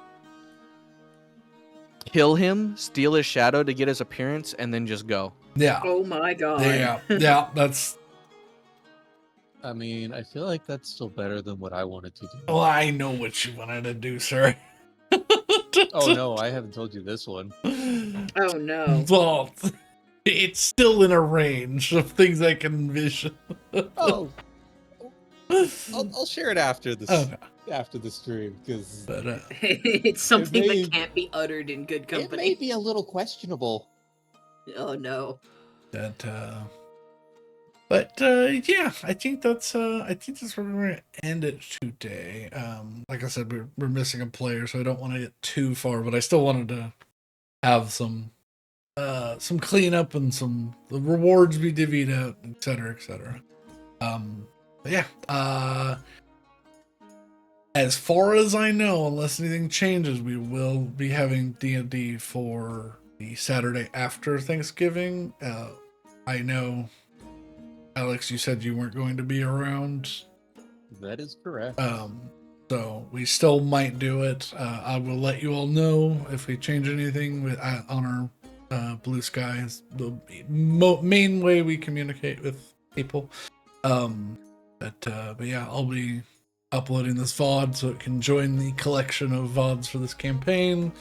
kill him, steal his shadow to get his appearance, and then just go. Yeah. Oh my god. Yeah. That's. I mean, I feel like that's still better than what I wanted to do. Well, I know what you wanted to do, sir. Oh no, I haven't told you this one. Oh no. Well, it's still in a range of things I can envision. Oh, I'll share it after this Okay. after the stream because But It's something may- that can't be uttered in good it may company. be a little questionable. Oh no. Yeah, I think that's where we're gonna end it today. Like I said, we're missing a player, so I don't want to get too far, but I still wanted to have some cleanup and the rewards be divvied out, etc., etc. But yeah, as far as I know, unless anything changes, we will be having D&D for the Saturday after Thanksgiving. I know, Alex, you said you weren't going to be around. That is correct. So we still might do it. I will let you all know if we change anything on our Blue Sky. Is the main way we communicate with people. But yeah, I'll be uploading this VOD so it can join the collection of VODs for this campaign.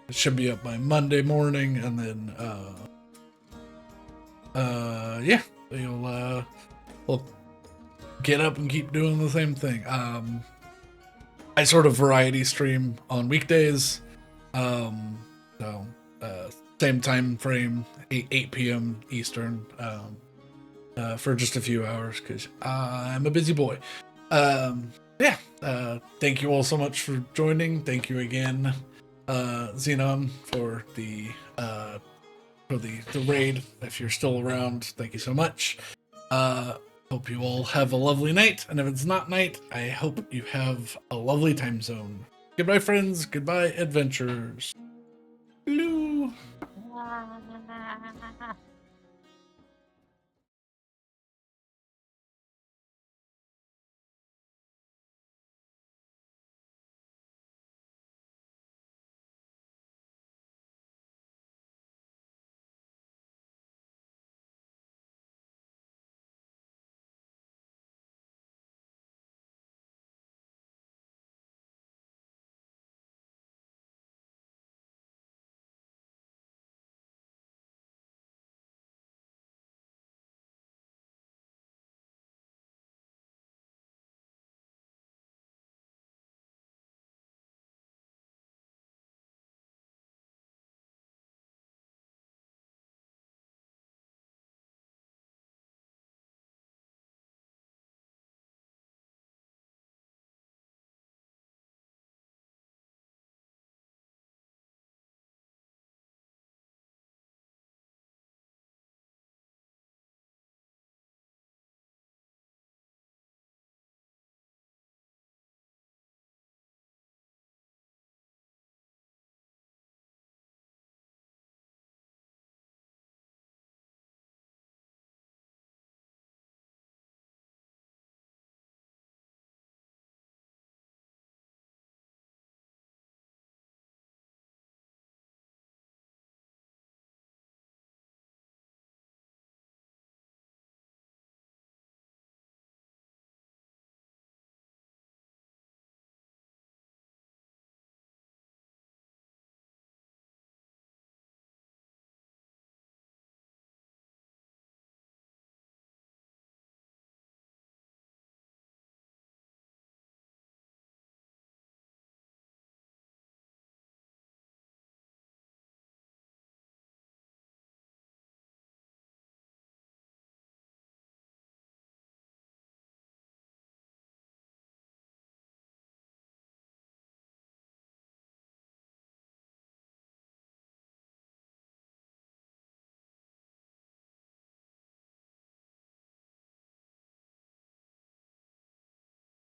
It should be up by Monday morning, and then yeah, we'll get up and keep doing the same thing. I sort of variety stream on weekdays, so same time frame, 8 p.m. Eastern, for just a few hours because I'm a busy boy. Yeah, thank you all so much for joining. Thank you again, Xenon, for the raid. If you're still around, thank you so much. Hope you all have a lovely night, and if it's not night, I hope you have a lovely time zone. Goodbye, friends. Goodbye, adventures. Hello.